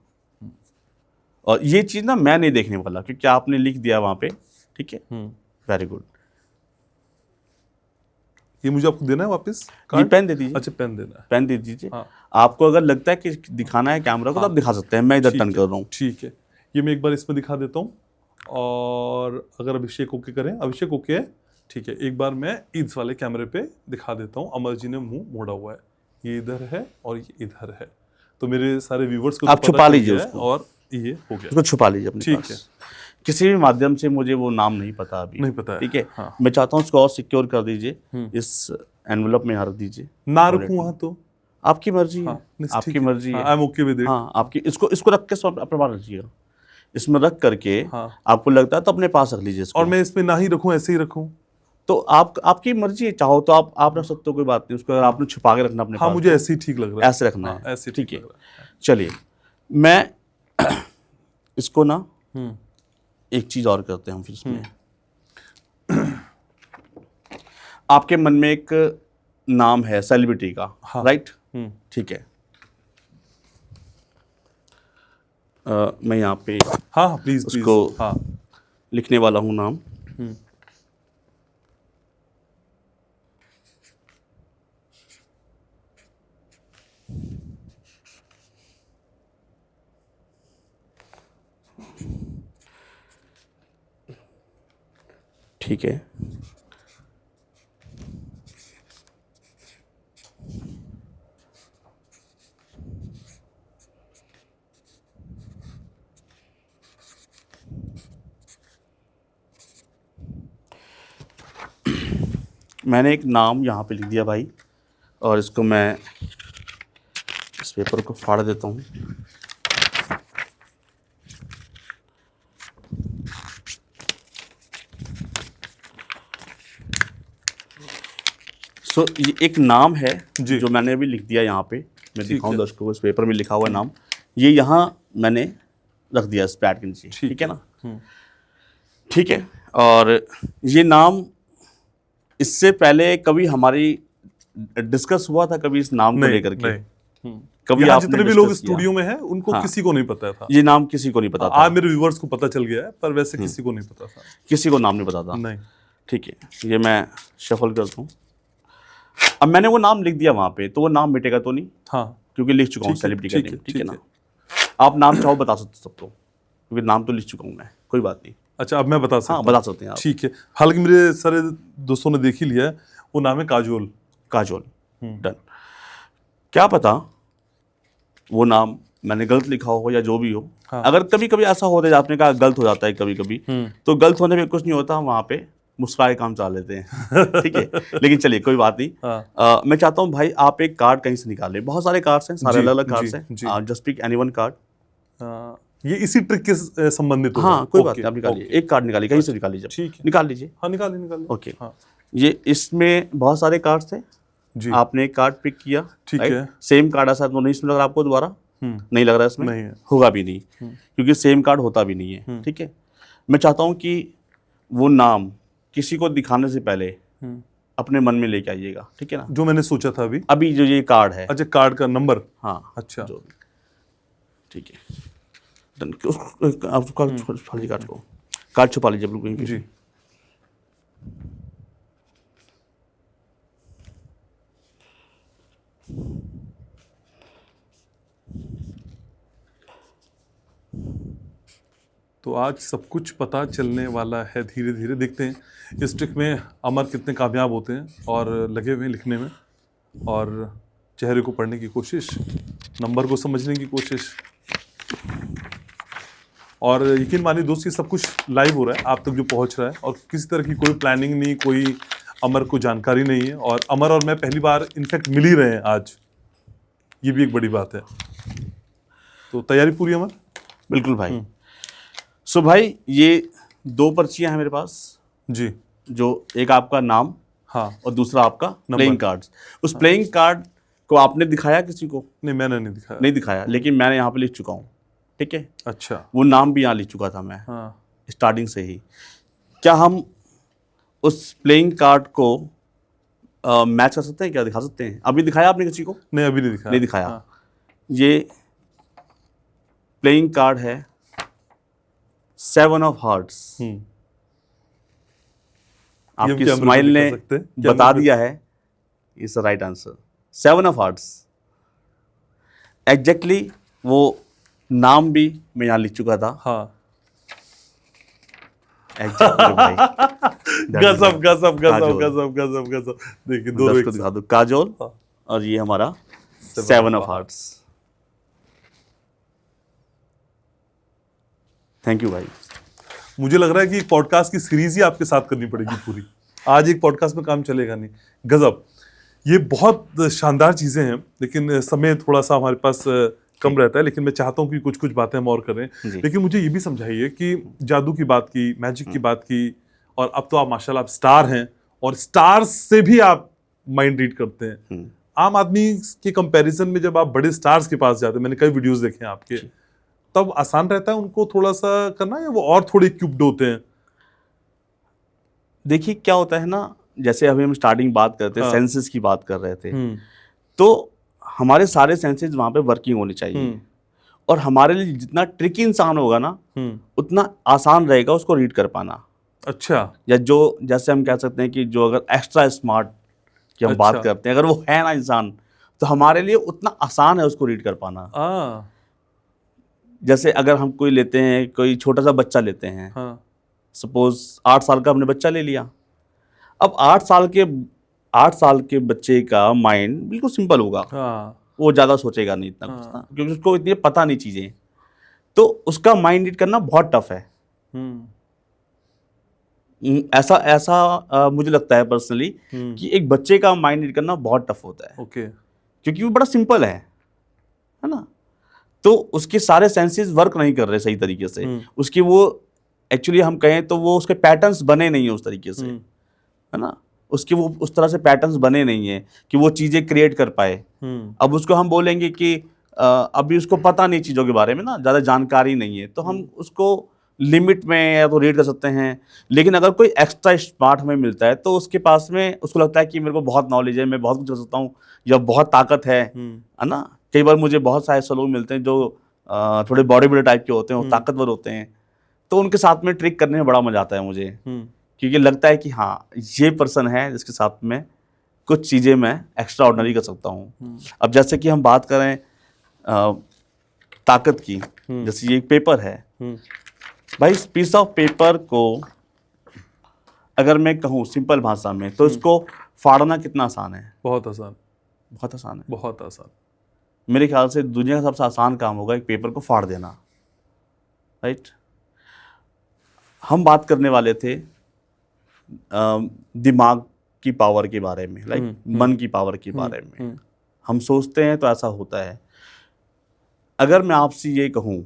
Speaker 2: और ये चीज़ ना मैं नहीं देखने वाला क्योंकि आपने लिख दिया वहाँ पे, ठीक है, वेरी गुड।
Speaker 1: ये मुझे आपको देना है वापस
Speaker 2: जी,
Speaker 1: कार्ड?
Speaker 2: पेन दे दीजिए।
Speaker 1: अच्छा, पेन देना है,
Speaker 2: पेन दे दीजिए।
Speaker 1: हाँ।
Speaker 2: आपको अगर लगता है कि दिखाना है कैमरा को, तो आप दिखा सकते हैं, मैं इधर
Speaker 1: ठीक
Speaker 2: टर्न
Speaker 1: है,
Speaker 2: कर रहा हूँ।
Speaker 1: ठीक है, ये मैं एक बार इसमें दिखा देता हूँ, और अगर अभिषेक ओके करें, अभिषेक ओके है, ठीक है, एक बार मैं इस वाले कैमरे पे दिखा देता हूँ। अमर जी ने मुंह मोड़ा हुआ है, ये इधर है और ये इधर है, तो मेरे सारे व्यूवर्स को
Speaker 2: आप
Speaker 1: तो पता
Speaker 2: छुपा
Speaker 1: चल
Speaker 2: लीजिए
Speaker 1: गया है,
Speaker 2: उसको।
Speaker 1: और ये हो गया,
Speaker 2: उसको छुपा लीजिए अपने
Speaker 1: ठीक
Speaker 2: पास।
Speaker 1: है।
Speaker 2: किसी भी माध्यम से, मुझे वो नाम नहीं पता अभी,
Speaker 1: नहीं पता है,
Speaker 2: ठीक है,
Speaker 1: हाँ।
Speaker 2: मैं चाहता हूँ उसको और सिक्योर कर दीजिए, इस एनवलप में यहाँ रख दीजिए।
Speaker 1: ना रखूँ वहाँ तो?
Speaker 2: आपकी मर्जी है,
Speaker 1: हाँ, नहीं,
Speaker 2: आपकी
Speaker 1: ठीक है,
Speaker 2: मर्जी है।
Speaker 1: I am okay with it.
Speaker 2: हाँ, आपकी, इसको रख के अपने पास रखिएगा, इसमें रख करके
Speaker 1: हाँ।
Speaker 2: आपको लगता है तो अपने पास रख लीजिए इसको।
Speaker 1: और मैं इसमें ना ही रखूँ, ऐसे ही रखूँ?
Speaker 2: तो आपकी मर्जी है, चाहो तो आप रख सकते हो, कोई बात नहीं। उसको अगर आपने छुपा के रखना अपने
Speaker 1: हाँ,
Speaker 2: पास,
Speaker 1: मुझे
Speaker 2: तो
Speaker 1: ऐसे ही ठीक लग रहा है,
Speaker 2: ऐसे रखना
Speaker 1: हाँ,
Speaker 2: है,
Speaker 1: ऐसे
Speaker 2: ठीक है।
Speaker 1: लग रहा है।
Speaker 2: चलिए मैं इसको ना एक चीज और करते हैं हम फिर इसमें। आपके मन में एक नाम है सेलिब्रिटी का,
Speaker 1: हाँ।
Speaker 2: राइट? ठीक है। मैं यहाँ पे
Speaker 1: हाँ, प्लीज
Speaker 2: उसको
Speaker 1: प्लीज, हाँ,
Speaker 2: लिखने वाला हूँ नाम। ठीक है, मैंने एक नाम यहाँ पे लिख दिया भाई, और इसको मैं इस पेपर को फाड़ देता हूँ। ये एक नाम है
Speaker 1: जी।
Speaker 2: जो मैंने अभी लिख दिया यहाँ पे, मैं
Speaker 1: ठीक
Speaker 2: दिखाऊँ
Speaker 1: है।
Speaker 2: दर्शकों को, इस पेपर में लिखा हुआ नाम, ये यहाँ मैंने रख दिया इस पैड के नीचे, ठीक है ना। ठीक है, और ये नाम इससे पहले कभी हमारी डिस्कस हुआ था कभी इस नाम को लेकर के? कभी
Speaker 1: यहाँ
Speaker 2: आपने
Speaker 1: जितने भी लोग
Speaker 2: discuss किया?
Speaker 1: स्टूडियो में हैं उनको
Speaker 2: हाँ।
Speaker 1: किसी को नहीं पता था।
Speaker 2: ये नाम किसी को नहीं पता था,
Speaker 1: आज मेरे व्यूवर्स को पता चल गया है, पर वैसे किसी को नहीं पता था।
Speaker 2: किसी को नाम नहीं पता था।
Speaker 1: नहीं।
Speaker 2: ठीक है, ये मैं शफल करता हूँ। अब मैंने वो नाम लिख दिया वहाँ पे, तो वो नाम मिटेगा तो नहीं?
Speaker 1: हाँ,
Speaker 2: क्योंकि लिख चुका हूँ
Speaker 1: ठीक है,
Speaker 2: सेलिब्रिटी का
Speaker 1: ठीक
Speaker 2: नेम,
Speaker 1: है,
Speaker 2: ठीक है
Speaker 1: ठीक
Speaker 2: ना। आप नाम चाहो बता सकते सबको, क्योंकि नाम तो लिख चुका हूँ मैं, कोई बात नहीं।
Speaker 1: अच्छा, अब मैं बता सकता
Speaker 2: हाँ,
Speaker 1: हूँ।
Speaker 2: बता सकते हैं आप।
Speaker 1: ठीक है, हालांकि मेरे सारे दोस्तों ने देख ही लिया है, वो नाम है काजोल।
Speaker 2: काजोल, डन। क्या पता वो नाम मैंने गलत लिखा हो या जो भी हो।
Speaker 1: हाँ।
Speaker 2: अगर कभी कभी ऐसा होता है, आपने कहा गलत हो जाता है कभी कभी, तो गलत होने में कुछ नहीं होता, वहाँ पे मुस्कुराए काम चला लेते हैं। ठीक है, लेकिन चलिए कोई बात नहीं।
Speaker 1: हाँ।
Speaker 2: मैं चाहता हूँ भाई आप एक कार्ड कहीं से निकालें, बहुत सारे कार्ड्स हैं, सारे
Speaker 1: जी,
Speaker 2: अलग अलग कार्ड्स
Speaker 1: जी,
Speaker 2: हैं, just pick any one card.
Speaker 1: ये इसी ट्रिक के संबंधित होगा।
Speaker 2: हाँ, कोई बात
Speaker 1: ओके,
Speaker 2: नहीं, आप निकालिए,
Speaker 1: ओके।
Speaker 2: एक कार्ड निकालिए, कहीं से निकाल लीजिए,
Speaker 1: ठीक है।
Speaker 2: निकाल लीजिए।
Speaker 1: हाँ, निकालिए निकालिए।
Speaker 2: ओके,
Speaker 1: हाँ
Speaker 2: ये इसमें बहुत सारे कार्ड्स थे,
Speaker 1: जी,
Speaker 2: आपने एक कार्ड पिक किया,
Speaker 1: ठीक
Speaker 2: राइट?
Speaker 1: है।
Speaker 2: सेम कार्ड ऐसा तो नहीं इसमें लग रहा आपको दोबारा? नहीं लग रहा इसमें?
Speaker 1: नहीं है।
Speaker 2: होगा भी नहीं, क्योंकि सेम कार्ड होता भी नहीं है। ठीक है, मैं चाहता हूँ कि वो नाम किसी को दिखाने से पहले अपने मन में लेके आइएगा, ठीक है ना।
Speaker 1: जो मैंने सोचा था अभी।
Speaker 2: अभी जो ये कार्ड है,
Speaker 1: अच्छा, कार्ड का नंबर।
Speaker 2: हाँ,
Speaker 1: अच्छा,
Speaker 2: जो भी, ठीक है, डन। आप कार्ड को, कार्ड छुपा लीजिए बिल्कुल कहीं पे।
Speaker 1: जी। तो आज सब कुछ पता चलने वाला है, धीरे धीरे देखते हैं इस ट्रिक में अमर कितने कामयाब होते हैं और लगे हुए हैं लिखने में, और चेहरे को पढ़ने की कोशिश, नंबर को समझने की कोशिश। और यकीन मानिए दोस्त, ये सब कुछ लाइव हो रहा है, आप तक जो पहुंच रहा है, और किसी तरह की कोई प्लानिंग नहीं, कोई अमर को जानकारी नहीं है, और अमर और मैं पहली बार इनफैक्ट मिल ही रहे हैं आज, ये भी एक बड़ी बात है। तो तैयारी पूरी अमर?
Speaker 2: बिल्कुल भाई। सो भाई, ये 2 पर्चियां हैं मेरे पास
Speaker 1: जी।
Speaker 2: जो एक आपका नाम,
Speaker 1: हाँ।
Speaker 2: और दूसरा आपका प्लेइंग कार्ड्स। उस प्लेइंग कार्ड को आपने दिखाया किसी को?
Speaker 1: नहीं, मैंने नहीं दिखाया।
Speaker 2: नहीं दिखाया, लेकिन मैंने यहाँ पे लिख चुका हूँ, ठीक है।
Speaker 1: अच्छा।
Speaker 2: वो नाम भी यहाँ लिख चुका था मैं,
Speaker 1: हाँ।
Speaker 2: स्टार्टिंग से ही। क्या हम उस प्लेइंग कार्ड को मैच कर सकते हैं, क्या दिखा सकते हैं? अभी दिखाया आपने किसी को?
Speaker 1: नहीं, अभी नहीं दिखाया।
Speaker 2: नहीं दिखाया।
Speaker 1: हाँ।
Speaker 2: ये प्लेइंग कार्ड है 7 ऑफ हार्ट्स। आपकी
Speaker 1: कैमरे में
Speaker 2: स्माइल ने
Speaker 1: दिखा सकते हैं? कैमरे
Speaker 2: बता
Speaker 1: में?
Speaker 2: दिया है इस right answer, 7 of hearts. Exactly वो नाम भी मैं यहाँ लिख चुका था।
Speaker 1: हाँ।
Speaker 2: एग्जैक्टली भाई।
Speaker 1: गजब गजब गजब
Speaker 2: काजोल।
Speaker 1: गजब गजब गजब। देखिए,
Speaker 2: दो
Speaker 1: दोनों
Speaker 2: को
Speaker 1: एक
Speaker 2: दिखा दो, काजोल,
Speaker 1: हाँ।
Speaker 2: और ये हमारा 7 ऑफ हार्ट्स। थैंक यू भाई।
Speaker 1: मुझे लग रहा है कि पॉडकास्ट की सीरीज ही आपके साथ करनी पड़ेगी पूरी। आज एक पॉडकास्ट में काम चलेगा नहीं। गजब, ये बहुत शानदार चीज़ें हैं, लेकिन समय थोड़ा सा हमारे पास कम रहता है, लेकिन मैं चाहता हूँ कि कुछ कुछ बातें हम और करें। लेकिन मुझे ये भी समझाइए कि जादू की बात की, मैजिक की बात की, और अब तो आप माशाल्लाह आप स्टार हैं, और स्टार्स से भी आप माइंड रीड करते हैं। आम आदमी के कंपैरिजन में जब आप बड़े स्टार्स के पास जाते हैं, मैंने कई वीडियोस देखे हैं आपके, तब आसान रहता है उनको थोड़ा सा करना, या वो और थोड़े इक्विप्ड होते हैं?
Speaker 2: देखिए क्या होता है ना, जैसे अभी हम स्टार्टिंग बात करते हैं,
Speaker 1: हाँ।
Speaker 2: सेंसेस की बात कर रहे थे, तो हमारे सारे सेंसेस वहाँ पे वर्किंग होने चाहिए, और हमारे लिए जितना ट्रिकी इंसान होगा ना, उतना आसान रहेगा उसको रीड कर पाना।
Speaker 1: अच्छा।
Speaker 2: या जो जैसे हम कह सकते हैं कि जो अगर एक्स्ट्रा स्मार्ट की हम बात करते हैं, अगर वो है ना इंसान, तो हमारे लिए उतना आसान है उसको रीड कर पाना। जैसे अगर हम कोई लेते हैं, कोई छोटा सा बच्चा लेते हैं, सपोज 8 साल का हमने बच्चा ले लिया। अब 8 साल के बच्चे का माइंड बिल्कुल सिंपल होगा। वो ज़्यादा सोचेगा नहीं इतना कुछ ना, क्योंकि उसको इतनी पता नहीं चीज़ें, तो उसका माइंड रीड करना बहुत टफ है। ऐसा ऐसा मुझे लगता है पर्सनली कि एक बच्चे का माइंड रीड करना बहुत टफ होता है,
Speaker 1: ओके।
Speaker 2: क्योंकि वो बड़ा सिंपल है ना। तो उसके सारे सेंसेस वर्क नहीं कर रहे सही तरीके से, उसकी वो एक्चुअली हम कहें तो वो उसके पैटर्न्स बने नहीं है उस तरीके से, है ना। उसके वो उस तरह से पैटर्न्स बने नहीं है कि वो चीज़ें क्रिएट कर पाए। अब उसको हम बोलेंगे कि अभी उसको पता नहीं चीज़ों के बारे में ना, ज़्यादा जानकारी नहीं है, तो हम उसको लिमिट में या तो रीड कर सकते हैं। लेकिन अगर कोई एक्स्ट्रा स्मार्ट हमें मिलता है तो उसके पास में उसको लगता है कि मेरे को बहुत नॉलेज है, मैं बहुत कुछ कर सकता हूँ, या बहुत ताकत है ना। कई बार मुझे बहुत सारे ऐसे लोग मिलते हैं जो थोड़े बॉडी बिल्डर टाइप के होते हैं, वो ताकतवर होते हैं, तो उनके साथ में ट्रिक करने में बड़ा मजा आता है मुझे, क्योंकि लगता है कि हाँ ये पर्सन है जिसके साथ में कुछ चीज़ें मैं एक्स्ट्रा ऑर्डिनरी कर सकता हूँ। अब जैसे कि हम बात करें ताकत की, जैसे ये एक पेपर है भाई, इस पीस ऑफ पेपर को अगर मैं कहूँ सिंपल भाषा में तो इसको फाड़ना कितना आसान है?
Speaker 1: बहुत आसान,
Speaker 2: बहुत आसान है।
Speaker 1: बहुत आसान।
Speaker 2: मेरे ख्याल से दुनिया का सबसे आसान काम होगा एक पेपर को फाड़ देना, राइट। हम बात करने वाले थे दिमाग की पावर के बारे में, लाइक मन की पावर के बारे में। हम सोचते हैं तो ऐसा होता है। अगर मैं आपसे ये कहूँ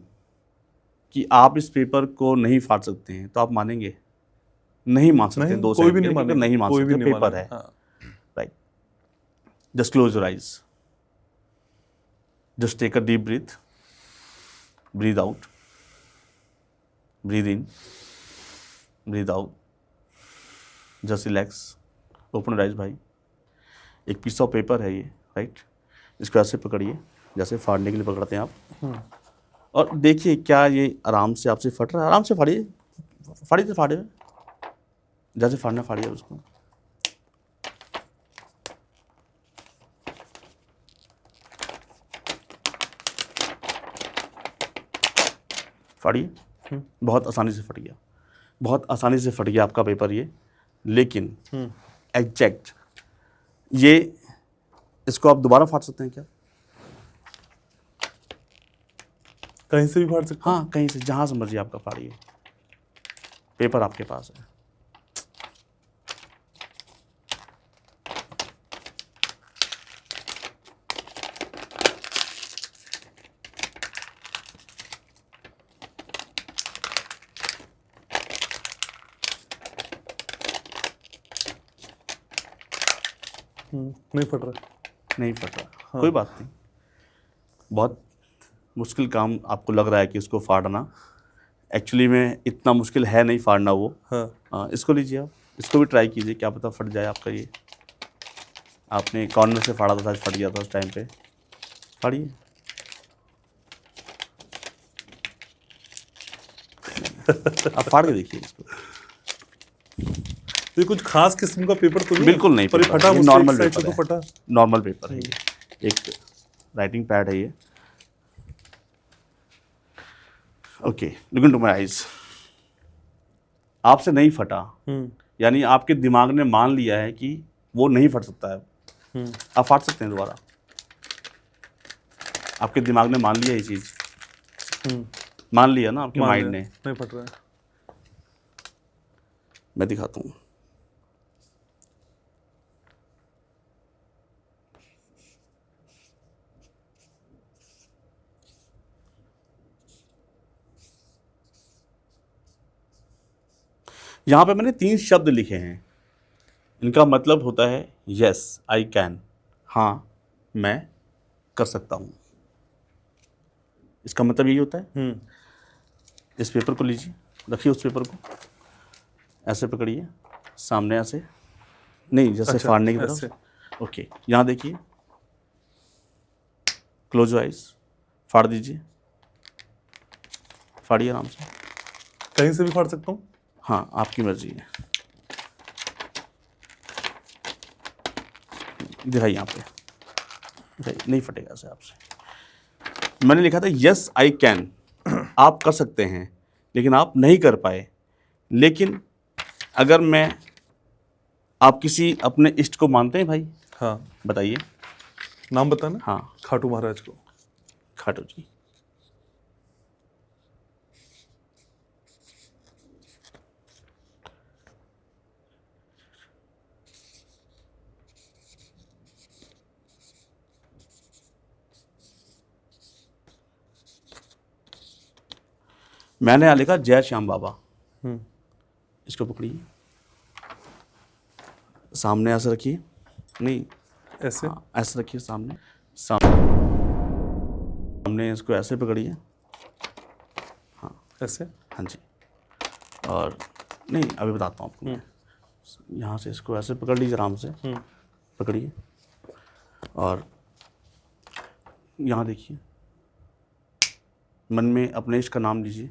Speaker 2: कि आप इस पेपर को नहीं फाड़ सकते हैं तो आप मानेंगे? नहीं मान सकते।
Speaker 1: नहीं,
Speaker 2: दो
Speaker 1: कोई भी
Speaker 2: सेकंड
Speaker 1: नहीं
Speaker 2: के लिए
Speaker 1: मानेगा,
Speaker 2: नहीं मान
Speaker 1: कोई भी
Speaker 2: सकते,
Speaker 1: नहीं
Speaker 2: पेपर है,
Speaker 1: मानेगा। हाँ।
Speaker 2: Right. Just close your eyes, just take a deep breath, breathe out, breathe in, breathe out, just relax, open eyes भाई। एक पीस ऑफ पेपर है ये, राइट। इसको ऐसे पकड़िए जैसे फाड़ने के लिए पकड़ते हैं आप, और देखिए क्या ये आराम से आपसे फट रहा है। आराम से फाड़िए, फाड़िए तो फाड़िए, जैसे फाड़ना फाड़िए उसको। फाड़िए, बहुत आसानी से फट गया, बहुत आसानी से फट गया आपका पेपर ये। लेकिन एग्जैक्ट ये, इसको आप दोबारा फाड़ सकते हैं क्या?
Speaker 1: कहीं से भी फाड़ सकते हैं?
Speaker 2: हाँ, कहीं से, जहाँ से मर्जी आपका फाड़िए, पेपर आपके पास है।
Speaker 1: नहीं फट रहा।
Speaker 2: नहीं फट रहा, कोई बात नहीं। बहुत मुश्किल काम आपको लग रहा है कि इसको फाड़ना, एक्चुअली में इतना मुश्किल है नहीं फाड़ना वो।
Speaker 1: हाँ।
Speaker 2: इसको लीजिए आप, इसको भी ट्राई कीजिए, क्या पता फट जाए आपका ये। आपने कॉर्नर से फाड़ा था, फट गया था उस टाइम पे। फाड़िए। आप फाड़ के देखिए इसको।
Speaker 1: ये कुछ खास किस्म का पेपर तो नहीं?
Speaker 2: बिल्कुल नहीं,
Speaker 1: पर ये फटा, मुझसे
Speaker 2: नॉर्मल
Speaker 1: एक साइड
Speaker 2: पेपर
Speaker 1: से तो फटा।
Speaker 2: है, नॉर्मल पेपर है ये, एक राइटिंग पैड है ये। Okay, look into my eyes. आपसे नहीं फटा, यानी आपके दिमाग ने मान लिया है कि वो नहीं फट सकता है। आप फाड़ सकते हैं दोबारा, आपके दिमाग ने मान लिया ये चीज़, मान लिया ना आपके माइंड ने।
Speaker 1: नहीं फट रहा है।
Speaker 2: मैं दिखाता हूँ। यहाँ पे मैंने 3 शब्द लिखे हैं, इनका मतलब होता है यस आई कैन, हाँ मैं कर सकता हूँ। इसका मतलब यही होता है। इस पेपर को लीजिए, रखिए उस पेपर को, ऐसे पकड़िए, सामने ऐसे नहीं, जैसे
Speaker 1: अच्छा,
Speaker 2: फाड़ने की
Speaker 1: ऐसे।
Speaker 2: तरफ। ओके, यहाँ देखिए, क्लोज योर आइज, फाड़ दीजिए, फाड़िए आराम से।
Speaker 1: कहीं से भी फाड़ सकता हूँ?
Speaker 2: हाँ, आपकी मर्जी है। दिखाइए यहाँ पे, नहीं फटेगा ऐसे आपसे। मैंने लिखा था यस आई कैन, आप कर सकते हैं लेकिन आप नहीं कर पाए। लेकिन अगर मैं, आप किसी अपने इष्ट को मानते हैं भाई?
Speaker 1: हाँ।
Speaker 2: बताइए,
Speaker 1: नाम बताना।
Speaker 2: हाँ,
Speaker 1: खाटू महाराज को।
Speaker 2: खाटू जी। मैंने यहाँ लिखा जय श्याम बाबा। इसको पकड़िए, सामने ऐसे रखिए, नहीं
Speaker 1: ऐसे
Speaker 2: हाँ, ऐसे रखिए, सामने इसको ऐसे पकड़िए,
Speaker 1: ऐसे।
Speaker 2: हाँ जी। और नहीं, अभी बताता हूँ आपको मैं। यहाँ से इसको ऐसे पकड़ लीजिए, आराम से पकड़िए, और यहाँ देखिए, मन में अपने इश्क का नाम लीजिए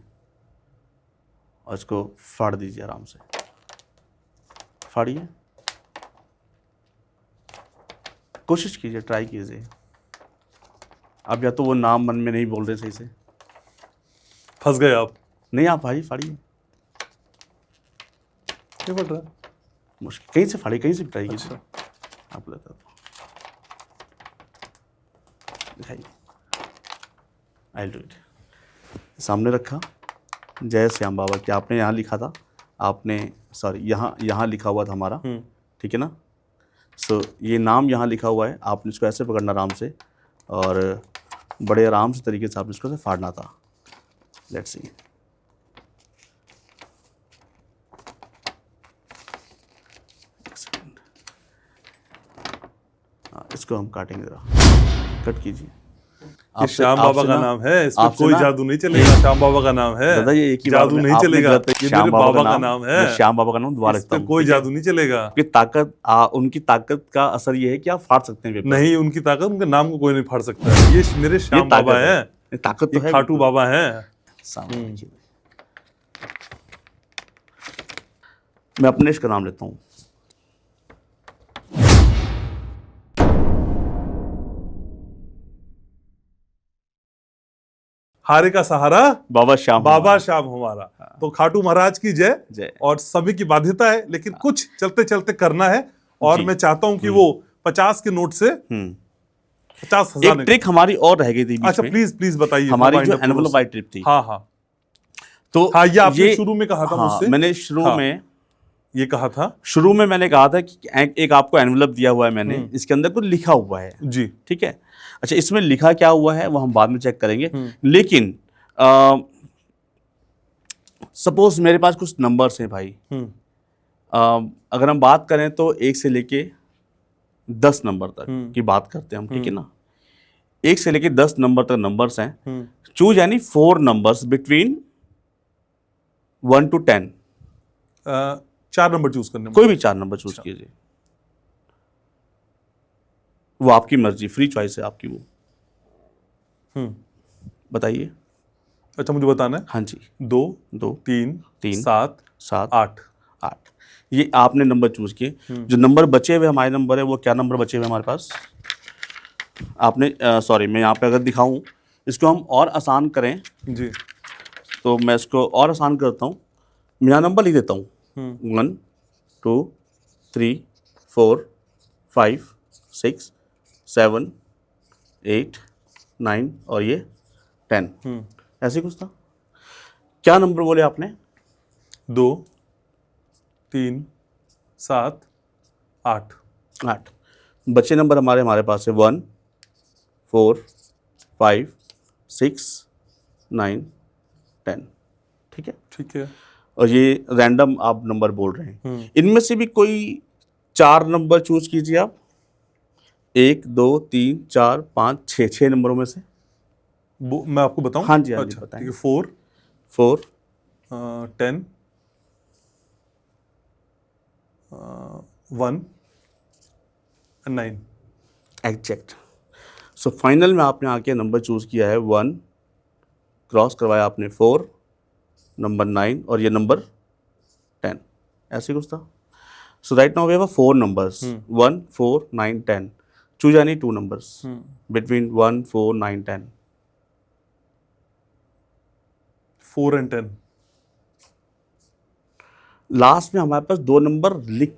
Speaker 2: और इसको फाड़ दीजिए, आराम से फाड़िए, कोशिश कीजिए, ट्राई कीजिए। अब या तो वो नाम मन में नहीं बोल रहे सही से,
Speaker 1: फंस गए आप।
Speaker 2: नहीं, आप भाई फाड़िए,
Speaker 1: क्या पड़ रहा है?
Speaker 2: मुश्किल, कहीं से फाड़िए, कहीं से ट्राई कीजिए। आप लेता दिखाइए, आई डू इट। सामने रखा, जय श्याम बाबा, क्या आपने यहाँ लिखा था, आपने सॉरी यहाँ लिखा हुआ था हमारा, ठीक है ना। सो ये नाम यहाँ लिखा हुआ है, आपने इसको ऐसे पकड़ना आराम से, और बड़े आराम से तरीके से आपने इसको ऐसे फाड़ना था। लेट्स सी, इसको हम काटेंगे, जरा कट कीजिए।
Speaker 1: ये श्याम बाबा का नाम है, इस पे
Speaker 2: आपसे
Speaker 1: कोई
Speaker 2: ना-
Speaker 1: जादू नहीं चलेगा। श्याम बाबा का नाम है,
Speaker 2: दादा ये एक ही
Speaker 1: जादू
Speaker 2: बात
Speaker 1: नहीं
Speaker 2: आपने
Speaker 1: चलेगा।
Speaker 2: गलत है।
Speaker 1: ये
Speaker 2: श्याम
Speaker 1: मेरे बाबा का नाम है,
Speaker 2: मैं श्याम बाबा का नाम दोबारा
Speaker 1: इस
Speaker 2: रखता
Speaker 1: पे
Speaker 2: हूँ,
Speaker 1: कोई
Speaker 2: ठीक है?
Speaker 1: जादू नहीं चलेगा।
Speaker 2: उनकी ताकत उनकी ताकत का असर ये है कि आप फाड़ सकते हैं पेपर।
Speaker 1: नहीं, उनकी ताकत, उनके नाम को कोई नहीं फाड़ सकता है। ये मेरे श्याम बाबा है,
Speaker 2: ये ताकत तो
Speaker 1: ये
Speaker 2: है,
Speaker 1: खाटू बाबा है।
Speaker 2: सामने देखिए। मैं अपने इश्क का नाम लेता हूँ,
Speaker 1: हारे का सहारा
Speaker 2: बाबा श्याम।
Speaker 1: बाबा श्याम हमारा। तो खाटू महाराज की जय।
Speaker 2: जय।
Speaker 1: और सभी की बाध्यता है, लेकिन कुछ चलते चलते करना है। और
Speaker 2: जी।
Speaker 1: मैं चाहता हूं कि वो 50 के नोट से 50,000
Speaker 2: एक ट्रिक हमारी और रह गई थी बीच
Speaker 1: अच्छा,
Speaker 2: में।
Speaker 1: प्लीज प्लीज बताइए।
Speaker 2: हमारी जो
Speaker 1: Wind up
Speaker 2: एनवलप
Speaker 1: close।
Speaker 2: वाली ट्रिप थी,
Speaker 1: हाँ हाँ
Speaker 2: तो
Speaker 1: हाँ, ये आपने शुरू में कहा था
Speaker 2: हाँ,
Speaker 1: मुझसे।
Speaker 2: मैंने शुरू
Speaker 1: हाँ।
Speaker 2: में
Speaker 1: ये कहा था
Speaker 2: शुरू में मैंने कहा था कि एक आपको एनवलप दिया हुआ है मैंने, इसके अंदर कुछ लिखा हुआ है,
Speaker 1: जी।
Speaker 2: ठीक है। अच्छा, इसमें लिखा क्या हुआ है वो हम बाद में चेक करेंगे, लेकिन सपोज मेरे पास कुछ नंबर्स हैं भाई। अगर हम बात करें तो 1 से लेके 10 नंबर तक की बात करते हैं हम, ठीक है ना। 1 से लेके 10 नंबर तक नंबर्स हैं। चूज यानी 4 numbers between 1 to 10।
Speaker 1: 4 number choose करने,
Speaker 2: कोई भी 4 नंबर चूज कीजिए, वो आपकी मर्जी, फ्री चॉइस है आपकी वो। बताइए।
Speaker 1: अच्छा, मुझे बताना है।
Speaker 2: हाँ जी।
Speaker 1: 2
Speaker 2: 2
Speaker 1: 3
Speaker 2: 3
Speaker 1: 7
Speaker 2: 7
Speaker 1: 8
Speaker 2: 8 ये आपने नंबर चूज किए। जो नंबर बचे हुए हमारे नंबर है, वो क्या नंबर बचे हुए हमारे पास, आपने सॉरी, मैं यहाँ पे अगर दिखाऊं, इसको हम और आसान करें
Speaker 1: जी।
Speaker 2: तो मैं इसको और आसान करता हूँ। मैं यहाँ नंबर लिख देता हूँ, 1 2 3 4 5 6 7 8 9 और ये 10। ऐसे कुछ था। क्या नंबर बोले आपने?
Speaker 1: 2 3 7 8
Speaker 2: 8। बचे नंबर हमारे पास है 1 4 5 6 9 10। ठीक है।
Speaker 1: ठीक है।
Speaker 2: और ये रैंडम आप नंबर बोल रहे हैं, इनमें से भी कोई 4 नंबर चूज कीजिए आप। 1 2 3 4 5 6 6 नंबरों में से।
Speaker 1: मैं आपको बताऊं?
Speaker 2: हाँ जी, हाँ जी,
Speaker 1: अच्छा,
Speaker 2: बताएं।
Speaker 1: ठीक है। 4
Speaker 2: 4
Speaker 1: 10 1 9।
Speaker 2: एग्जैक्ट। सो फाइनल में आपने आके नंबर चूज किया है 1, क्रॉस करवाया आपने 4, नंबर 9 और ये नंबर 10। ऐसे कुछ था। So right now we have 4 numbers, 1 4 9 10। Choose any 2 numbers between 1 4 9 10।
Speaker 1: 4 and 10।
Speaker 2: Last में हमारे पास 2 नंबर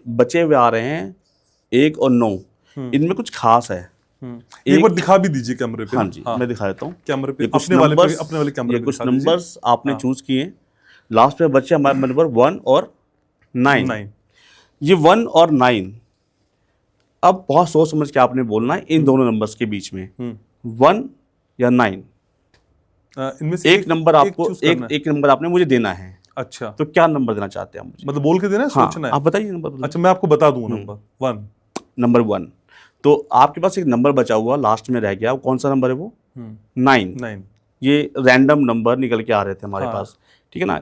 Speaker 2: बचे हुए आ रहे हैं, 1 और 9। इनमें कुछ खास है।
Speaker 1: एक बार दिखा भी दीजिए कैमरे पे।
Speaker 2: हाँ जी, मैं दिखा देता हूँ
Speaker 1: कैमरे पे,
Speaker 2: ये कुछ
Speaker 1: अपने वाले
Speaker 2: numbers-
Speaker 1: पे, अपने वाले कैमरे
Speaker 2: ये
Speaker 1: पे
Speaker 2: कुछ
Speaker 1: दिखा दीजिए।
Speaker 2: नंबर्स आपने चूज किए। लास्ट में बचे हमारे नंबर 1 और 9।
Speaker 1: 9।
Speaker 2: ये 1 और 9, अब बहुत सोच समझ के आपने बोलना है इन दोनों नंबर्स के बीच में 1 या 9।
Speaker 1: इनमें से
Speaker 2: एक नंबर आपको
Speaker 1: choose करना है।
Speaker 2: एक नंबर आपने मुझे देना है,
Speaker 1: अच्छा,
Speaker 2: तो क्या नंबर देना चाहते हैं आप मुझे?
Speaker 1: मतलब बोल के देना है,
Speaker 2: हाँ,
Speaker 1: सोचना है।
Speaker 2: आप बताइए नंबर बताइए।
Speaker 1: अच्छा, मैं आपको बता दूं नंबर 1।
Speaker 2: नंबर 1। तो आपके पास एक नंबर बचा हुआ लास्ट में रह गया, वो कौन सा नंबर है वो? 9।
Speaker 1: 9।
Speaker 2: ये रैंडम नंबर निकल के आ रहे थे हमारे
Speaker 1: हाँ।
Speaker 2: पास, ठीक है ना।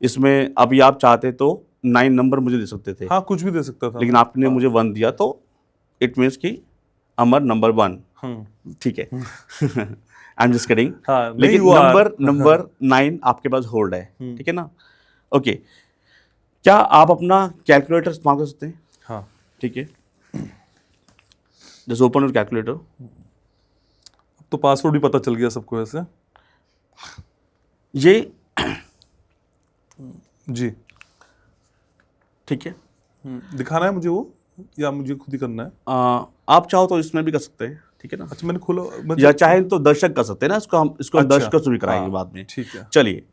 Speaker 2: इसमें अभी आप चाहते तो 9 नंबर मुझे दे सकते थे,
Speaker 1: हाँ, कुछ भी दे सकता था
Speaker 2: लेकिन
Speaker 1: मैं।
Speaker 2: आपने मुझे 1 दिया, तो इट मीन्स कि अमर नंबर 1, ठीक है। I am just kidding.
Speaker 1: हाँ, नहीं
Speaker 2: लेकिन
Speaker 1: हुआ।
Speaker 2: नंबर 9 आपके पास होल्ड है, ठीक है ना। ओके, क्या आप अपना कैलकुलेटर इस्तेमाल कर सकते हैं?
Speaker 1: हाँ,
Speaker 2: ठीक है, जस्ट ओपन योर कैलकुलेटर।
Speaker 1: अब तो पासवर्ड भी पता चल गया सबको ऐसे।
Speaker 2: ये
Speaker 1: जी।
Speaker 2: ठीक है,
Speaker 1: दिखाना है मुझे वो, या मुझे खुद ही करना है?
Speaker 2: आप चाहो तो इसमें भी कर सकते हैं, ठीक है ना।
Speaker 1: अच्छा, मैंने खोला
Speaker 2: या चाहे तो दर्शक कर सकते हैं ना, इसको हम
Speaker 1: अच्छा,
Speaker 2: दर्शकों से भी कराएंगे
Speaker 1: हाँ,
Speaker 2: बाद में।
Speaker 1: ठीक है।
Speaker 2: चलिए,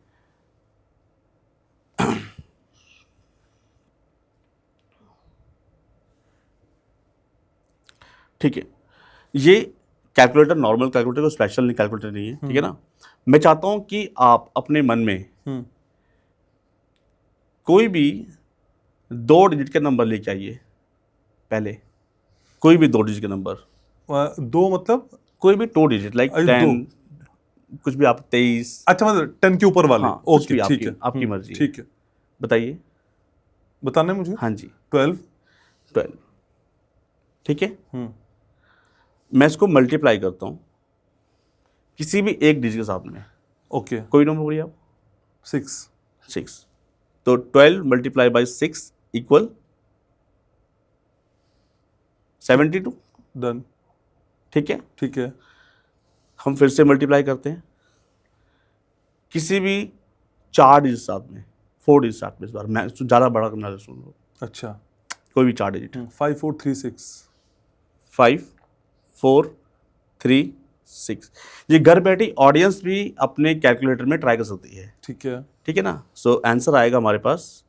Speaker 2: ठीक है, ये कैलकुलेटर नॉर्मल कैलकुलेटर, को स्पेशल कैलकुलेटर नहीं है, ठीक है ना। मैं चाहता हूं कि आप अपने मन में कोई भी 2 डिजिट के नंबर लेके आइए। पहले कोई भी 2 डिजिट के नंबर,
Speaker 1: 2 मतलब?
Speaker 2: कोई भी 2 डिजिट, लाइक
Speaker 1: अरे,
Speaker 2: 10, कुछ भी, आप 23।
Speaker 1: अच्छा, मतलब 10 के ऊपर वाले।
Speaker 2: हाँ, कुछ
Speaker 1: ओके,
Speaker 2: भी
Speaker 1: ठीक है।
Speaker 2: आपकी मर्जी है।
Speaker 1: ठीक है,
Speaker 2: बताइए,
Speaker 1: बताना है मुझे।
Speaker 2: हाँ जी।
Speaker 1: 12।
Speaker 2: 12, ठीक है। मैं इसको मल्टीप्लाई करता हूँ किसी भी एक डिजिट के साथ में।
Speaker 1: ओके,
Speaker 2: कोई नंबर बोलिए आप।
Speaker 1: 6।
Speaker 2: 6। तो 12 मल्टीप्लाई बाई 6 इक्वल 72,
Speaker 1: डन।
Speaker 2: ठीक है।
Speaker 1: ठीक है।
Speaker 2: हम फिर से मल्टीप्लाई करते हैं किसी भी 4 डिजिट साथ में, 4 डिजिट साथ में। इस बार मैं ज़्यादा बड़ा करना सुन लो,
Speaker 1: अच्छा,
Speaker 2: कोई भी 4 डिजिट।
Speaker 1: 5 4 3 6।
Speaker 2: 5 4 3 6। ये घर बैठी ऑडियंस भी अपने कैलकुलेटर में ट्राई कर सकती है,
Speaker 1: ठीक है।
Speaker 2: ठीक है ना। सो आंसर आएगा हमारे पास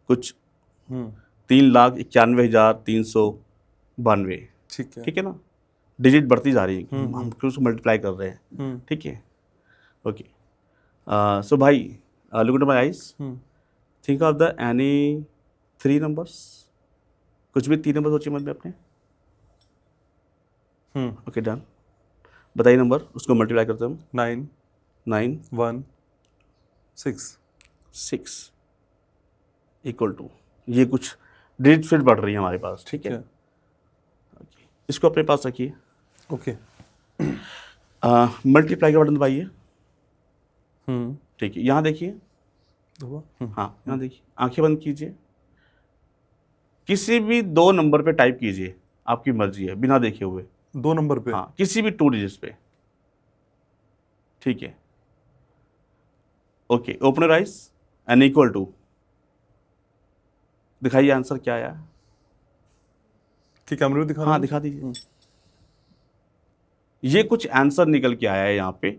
Speaker 2: कुछ 3,91,392,
Speaker 1: ठीक है।
Speaker 2: ठीक है ना। डिजिट बढ़ती जा रही है, हम उसको मल्टीप्लाई कर रहे हैं, ठीक है। ओके, सो भाई, look at my eyes, think of the any 3 numbers. कुछ भी 3 नंबर सोचिए मन में अपने। Okay, done. बताइए नंबर, उसको मल्टीप्लाई करते हैं हम।
Speaker 1: 9
Speaker 2: 9
Speaker 1: 1 6।
Speaker 2: 6 इक्वल टू, ये कुछ डिजिट फिर बढ़ रही है हमारे पास, ठीक है। इसको अपने पास रखिए।
Speaker 1: ओके।
Speaker 2: मल्टीप्लाई का बटन दबाइए, ठीक है। यहाँ देखिए, हाँ यहाँ देखिए, आंखें बंद कीजिए, किसी भी 2 नंबर पे टाइप कीजिए, आपकी मर्जी है, बिना देखे हुए।
Speaker 1: 2 नंबर पे?
Speaker 2: हाँ, किसी भी 2 डिजिट्स पे, ठीक है। Okay, open your eyes and equal to, दिखाइए आंसर क्या आया।
Speaker 1: कि कैमरे में दिखा?
Speaker 2: हाँ, दिखा दीजिए। ये कुछ आंसर निकल के आया है यहाँ पे।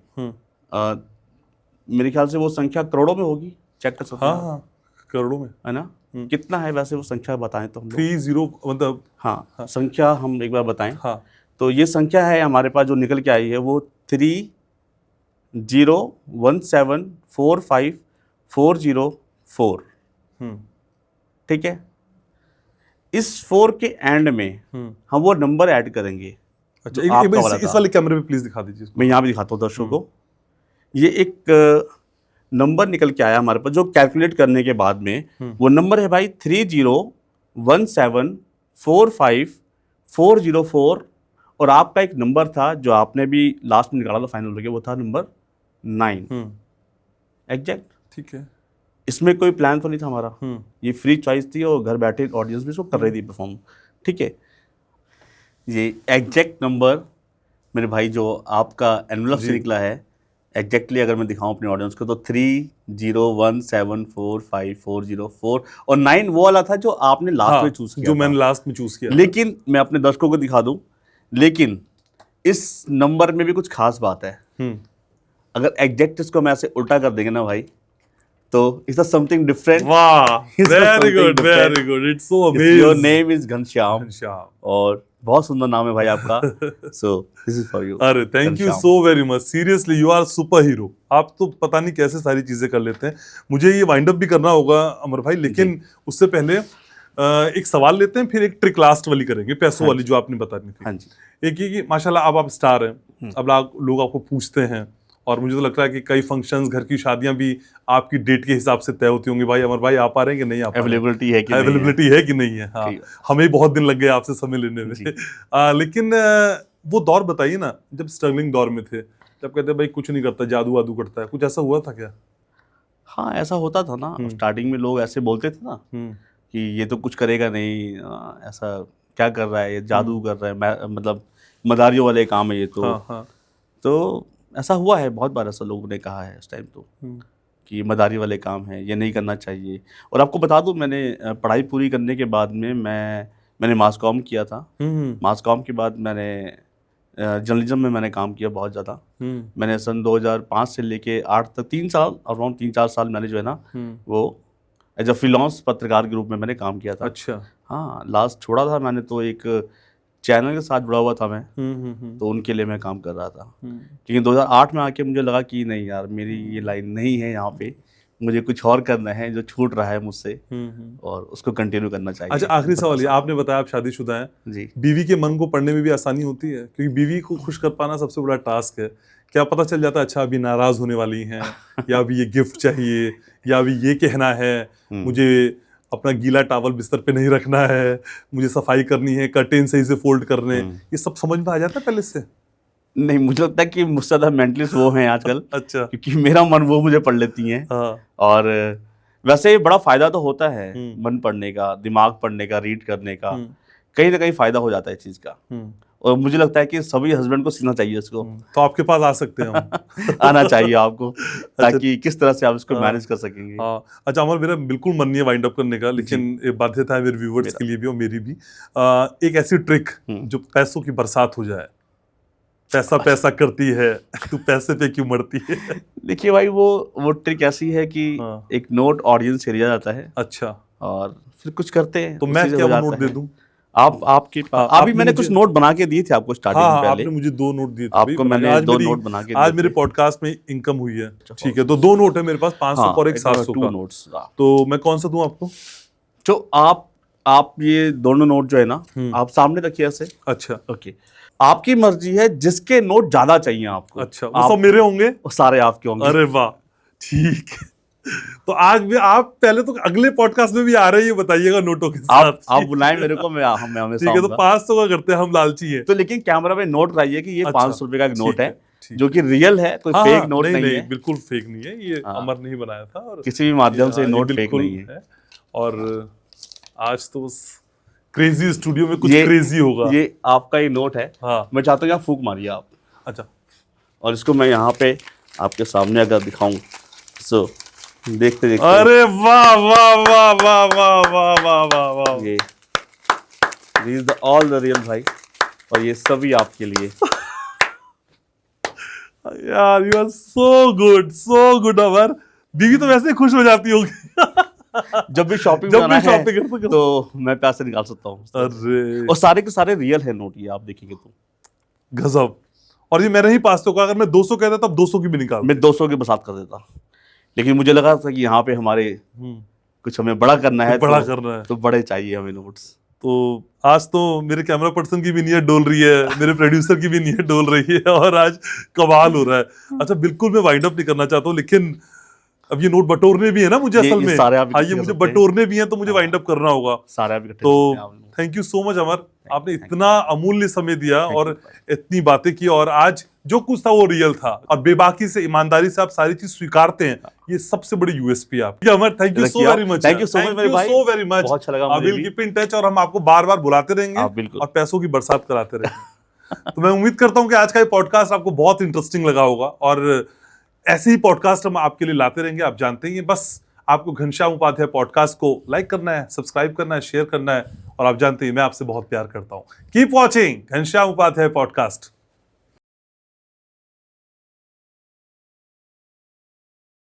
Speaker 2: मेरे ख्याल से वो संख्या करोड़ों में होगी, चेक कर सकते हैं
Speaker 1: हाँ, हाँ, करोड़ों में
Speaker 2: है ना। कितना है वैसे वो संख्या बताएं तो हम लोग।
Speaker 1: 30 मतलब।
Speaker 2: हाँ, संख्या हम एक बार बताएं।
Speaker 1: हाँ,
Speaker 2: तो ये संख्या है हमारे पास जो निकल के आई है, वो 301745404, ठीक है। इस 4 के एंड में हम वो नंबर ऐड करेंगे।
Speaker 1: अच्छा,
Speaker 2: जो आपका वाला
Speaker 1: इस
Speaker 2: था।
Speaker 1: वाले कैमरे पे प्लीज दिखा दीजिए इसको।
Speaker 2: मैं यहाँ भी दिखाता हूँ दर्शकों को। ये एक नंबर निकल के आया हमारे पास, जो कैलकुलेट करने के बाद में वो नंबर है भाई 301745404। और आपका एक नंबर था जो आपने भी लास्ट में निकाला था फाइनल करके, वो था नंबर 9 एग्जैक्ट,
Speaker 1: ठीक है।
Speaker 2: इसमें कोई प्लान तो नहीं था हमारा, ये फ्री चॉइस थी और घर बैठे ऑडियंस भी इसको कर रही थी परफॉर्म, ठीक है। ये एग्जैक्ट नंबर मेरे भाई जो आपका एनवलप से निकला है, एग्जैक्टली अगर मैं दिखाऊं अपने ऑडियंस को, तो 301745404 और 9 वो वाला था जो आपने लास्ट में चूज किया,
Speaker 1: जो मैंने लास्ट में चूज किया।
Speaker 2: लेकिन मैं अपने दर्शकों को दिखा दूं, लेकिन इस नंबर में भी कुछ खास बात है। अगर एग्जैक्ट इसको मैं ऐसे उल्टा कर देंगे ना भाई, तो इट्स समथिंग डिफरेंट।
Speaker 1: वाह, very good, very good, it's so amazing.
Speaker 2: Your name is Ghanshyam, और बहुत सुंदर नाम है भाई आपका। So this is for you.
Speaker 1: अरे thank you so very much, seriously you are super hero. आप तो पता नहीं कैसे सारी चीजें कर लेते हैं। मुझे ये वाइंड अप भी करना होगा अमर भाई, लेकिन उससे पहले एक सवाल लेते हैं, फिर एक ट्रिक लास्ट वाली करेंगे, पैसों वाली जो आपने बतानी थी।
Speaker 2: हाँ जी।
Speaker 1: एक ये कि माशाल्लाह अब आप स्टार हैं, अब लोग आपको पूछते हैं, और मुझे तो लगता है कि कई फंक्शंस, घर की शादियां भी आपकी डेट के हिसाब से तय होती होंगी। भाई अमर भाई आप आ रहे हैं कि नहीं, आप
Speaker 2: अवेलेबिलिटी है कि नहीं है?
Speaker 1: अवेलेबिलिटी है कि नहीं है? हाँ, हमें बहुत दिन लग गए आपसे समय लेने में। लेकिन वो दौर बताइए ना, जब स्ट्रगलिंग दौर में थे, जब कहते भाई कुछ नहीं करता, जादू वादू करता है, कुछ ऐसा हुआ था क्या?
Speaker 2: हाँ, ऐसा होता था ना। स्टार्टिंग में लोग ऐसे बोलते थे ना कि ये तो कुछ करेगा नहीं, ऐसा क्या कर रहा है, ये जादू कर रहा है, मतलब मदारियों वाले काम है ये तो।
Speaker 1: हाँ।
Speaker 2: तो ऐसा हुआ है, बहुत बार ऐसा लोगों ने कहा है उस टाइम तो कि मदारी वाले काम है, ये नहीं करना चाहिए। और आपको बता दूं, मैंने पढ़ाई पूरी करने के बाद में मैंने मास कॉम किया था। मास कॉम के बाद मैंने जर्नलिज्म में मैंने काम किया बहुत ज़्यादा। मैंने सन 2005 से लेके 8 तक 3 साल, अराउंड 3-4 साल मैंने जो है ना वो एज अ फ्रीलांस पत्रकार के रूप में मैंने काम किया था।
Speaker 1: अच्छा।
Speaker 2: हाँ, लास्ट छोड़ा था मैंने तो एक चैनल के साथ जुड़ा हुआ था मैं, तो उनके लिए मैं काम कर रहा था। लेकिन 2008 में आके मुझे लगा कि नहीं यार, मेरी ये लाइन नहीं है, यहाँ पे मुझे कुछ और करना है जो छूट रहा है मुझसे, और उसको कंटिन्यू करना चाहिए।
Speaker 1: अच्छा, आखिरी सवाल ये, आपने बताया आप शादीशुदा हैं
Speaker 2: जी।
Speaker 1: बीवी के मन को पढ़ने में भी आसानी होती है? क्योंकि बीवी को खुश कर पाना सबसे बड़ा टास्क है। क्या पता चल जाता है अच्छा अभी नाराज होने वाली हैं, या अभी ये गिफ्ट चाहिए, या अभी ये कहना है मुझे अपना गीला टॉवल बिस्तर पे नहीं रखना है, मुझे सफाई करनी है, कर्टेन सही से फोल्ड करने, ये सब समझ में आ जाता है पहले से?
Speaker 2: नहीं, मुझे लगता है कि मुझसे ज़्यादा मेंटलिस्ट वो हैं आजकल।
Speaker 1: अच्छा।
Speaker 2: क्योंकि मेरा मन वो मुझे पढ़ लेती हैं।
Speaker 1: हाँ।
Speaker 2: और वैसे बड़ा फ़ायदा तो होता है मन पढ़ने का, दिमाग पढ़ने का, रीड करने का, कहीं ना कहीं फ़ायदा हो जाता है इस चीज़ का। और मुझे लगता है कि सभी हस्बैंड को सीखना चाहिए इसको।
Speaker 1: तो आपके पास आ सकते हैं हम।
Speaker 2: आना चाहिए आपको, ताकि किस तरह से आप इसको मैनेज कर सकेंगे।
Speaker 1: हाँ। अच्छा अमर, मेरा बिल्कुल मन नहीं है वाइंड अप करने का, लेकिन एक बाध्यता है मेरे व्यूवर्स के लिए भी और मेरी भी। एक ऐसी ट्रिक जो पैसों की बरसात हो जाए। पैसा पैसा करती है तू पैसे पे क्यों मरती है?
Speaker 2: देखिए भाई, वो ट्रिक ऐसी है कि एक नोट ऑडियंस से लिया जाता है।
Speaker 1: अच्छा।
Speaker 2: और फिर कुछ करते हैं।
Speaker 1: तो मैं क्या वो नोट दे दूं?
Speaker 2: आपके अभी मैंने कुछ नोट बना के दिए थे आपको स्टार्टिंग में। पहले
Speaker 1: आपने मुझे 2 नोट दिए थे।
Speaker 2: आपको मैंने 2 नोट बना के दिए।
Speaker 1: आज मेरे पॉडकास्ट में इनकम हुई है। ठीक है, तो 2 नोट है मेरे पास, 500 और एक 700 का।
Speaker 2: 2 नोट्स।
Speaker 1: तो मैं कौन सा दूं आपको?
Speaker 2: जो आप ये दोनों नोट जो है ना, आप सामने रखिए ऐसे।
Speaker 1: अच्छा।
Speaker 2: ओके, आपकी मर्जी है, जिसके नोट ज्यादा चाहिए आपको।
Speaker 1: अच्छा, वो सब मेरे होंगे?
Speaker 2: वो सारे आपके होंगे।
Speaker 1: अरे वाह, ठीक है। तो आज भी आप पहले तो अगले पॉडकास्ट में भी आ रहे हैं, ये बताइएगा नोटों के साथ।
Speaker 2: आप बुलाएं मेरे को, मैं हमेशा।
Speaker 1: ठीक है, तो 500 का करते हैं, हम लालची हैं।
Speaker 2: तो लेकिन कैमरा में नोट रहिए कि ये 500 रुपए का एक नोट है, जो कि रियल है, कोई
Speaker 1: हाँ,
Speaker 2: फेक नोट नहीं है।
Speaker 1: बिल्कुल फेक नहीं है, ये अमर नहीं बनाया था, और
Speaker 2: किसी भी माध्यम से नोट फेक नहीं है।
Speaker 1: और आज तो क्रेजी स्टूडियो में कुछ क्रेजी होगा।
Speaker 2: ये आपका ही नोट है।
Speaker 1: हाँ।
Speaker 2: मैं चाहता हूँ यहाँ फूंक मारिए आप।
Speaker 1: अच्छा।
Speaker 2: और इसको मैं यहाँ पे आपके सामने अगर दिखाऊं, सो देखते देखते।
Speaker 1: अरे वाह वाह वाह वाह वाह वाह वाह वाह वाह।
Speaker 2: ये these the all the real भाई, और ये सभी आपके लिए।
Speaker 1: यार यू आर सो गुड अमर। बीवी तो वैसे ही खुश हो जाती होगी।
Speaker 2: जब भी शॉपिंग करते तो मैं पैसे निकाल सकता हूँ।
Speaker 1: अरे,
Speaker 2: और सारे के सारे रियल है नोट, ये आप देखेंगे तो
Speaker 1: गजब। और ये मैंने ही 500 का, अगर मैं 200 कहता तब 200 की भी निकाल,
Speaker 2: मैं 200 के बसात कर देता। लेकिन मुझे लगा था कि यहाँ पे हमारे कुछ हमें बड़ा करना है, तो बड़े चाहिए हमें नोट्स।
Speaker 1: तो आज तो मेरे कैमरा पर्सन की भी नीयत डोल रही है, मेरे प्रोड्यूसर की भी नीयत डोल रही है, और आज कमाल हो रहा है। अच्छा, बिल्कुल मैं वाइंड अप नहीं करना चाहता हूँ, लेकिन अब ये नोट बटोरने भी है ना मुझे, असल में ये मुझे बटोरने भी हैं, तो मुझे वाइंड अप करना होगा सारे। तो थैंक यू सो मच अमर, आपने इतना अमूल्य समय दिया और इतनी बातें की, और आज जो कुछ था वो रियल था, और बेबाकी से, ईमानदारी से आप सारी चीज स्वीकारते हैं, ये सबसे बड़ी यूएसपी है आपकी। Amar, thank you so very much.
Speaker 2: Thank you so much मेरे भाई,
Speaker 1: सो वेरी मच।
Speaker 2: बहुत अच्छा लगा।
Speaker 1: I will keep in touch, और हम आपको बार बार बुलाते रहेंगे और पैसों की बरसात कराते रहेंगे। तो मैं उम्मीद करता हूँ कि आज का ये पॉडकास्ट आपको बहुत इंटरेस्टिंग लगा होगा, और ऐसे ही पॉडकास्ट हम आपके लिए लाते रहेंगे। आप जानते हैं, बस आपको घनश्याम उपाध्याय पॉडकास्ट को लाइक करना है, सब्सक्राइब करना है, शेयर करना है, और आप जानते हैं मैं आपसे बहुत प्यार करता हूं। Keep watching Ghanshyam Upadhyay podcast.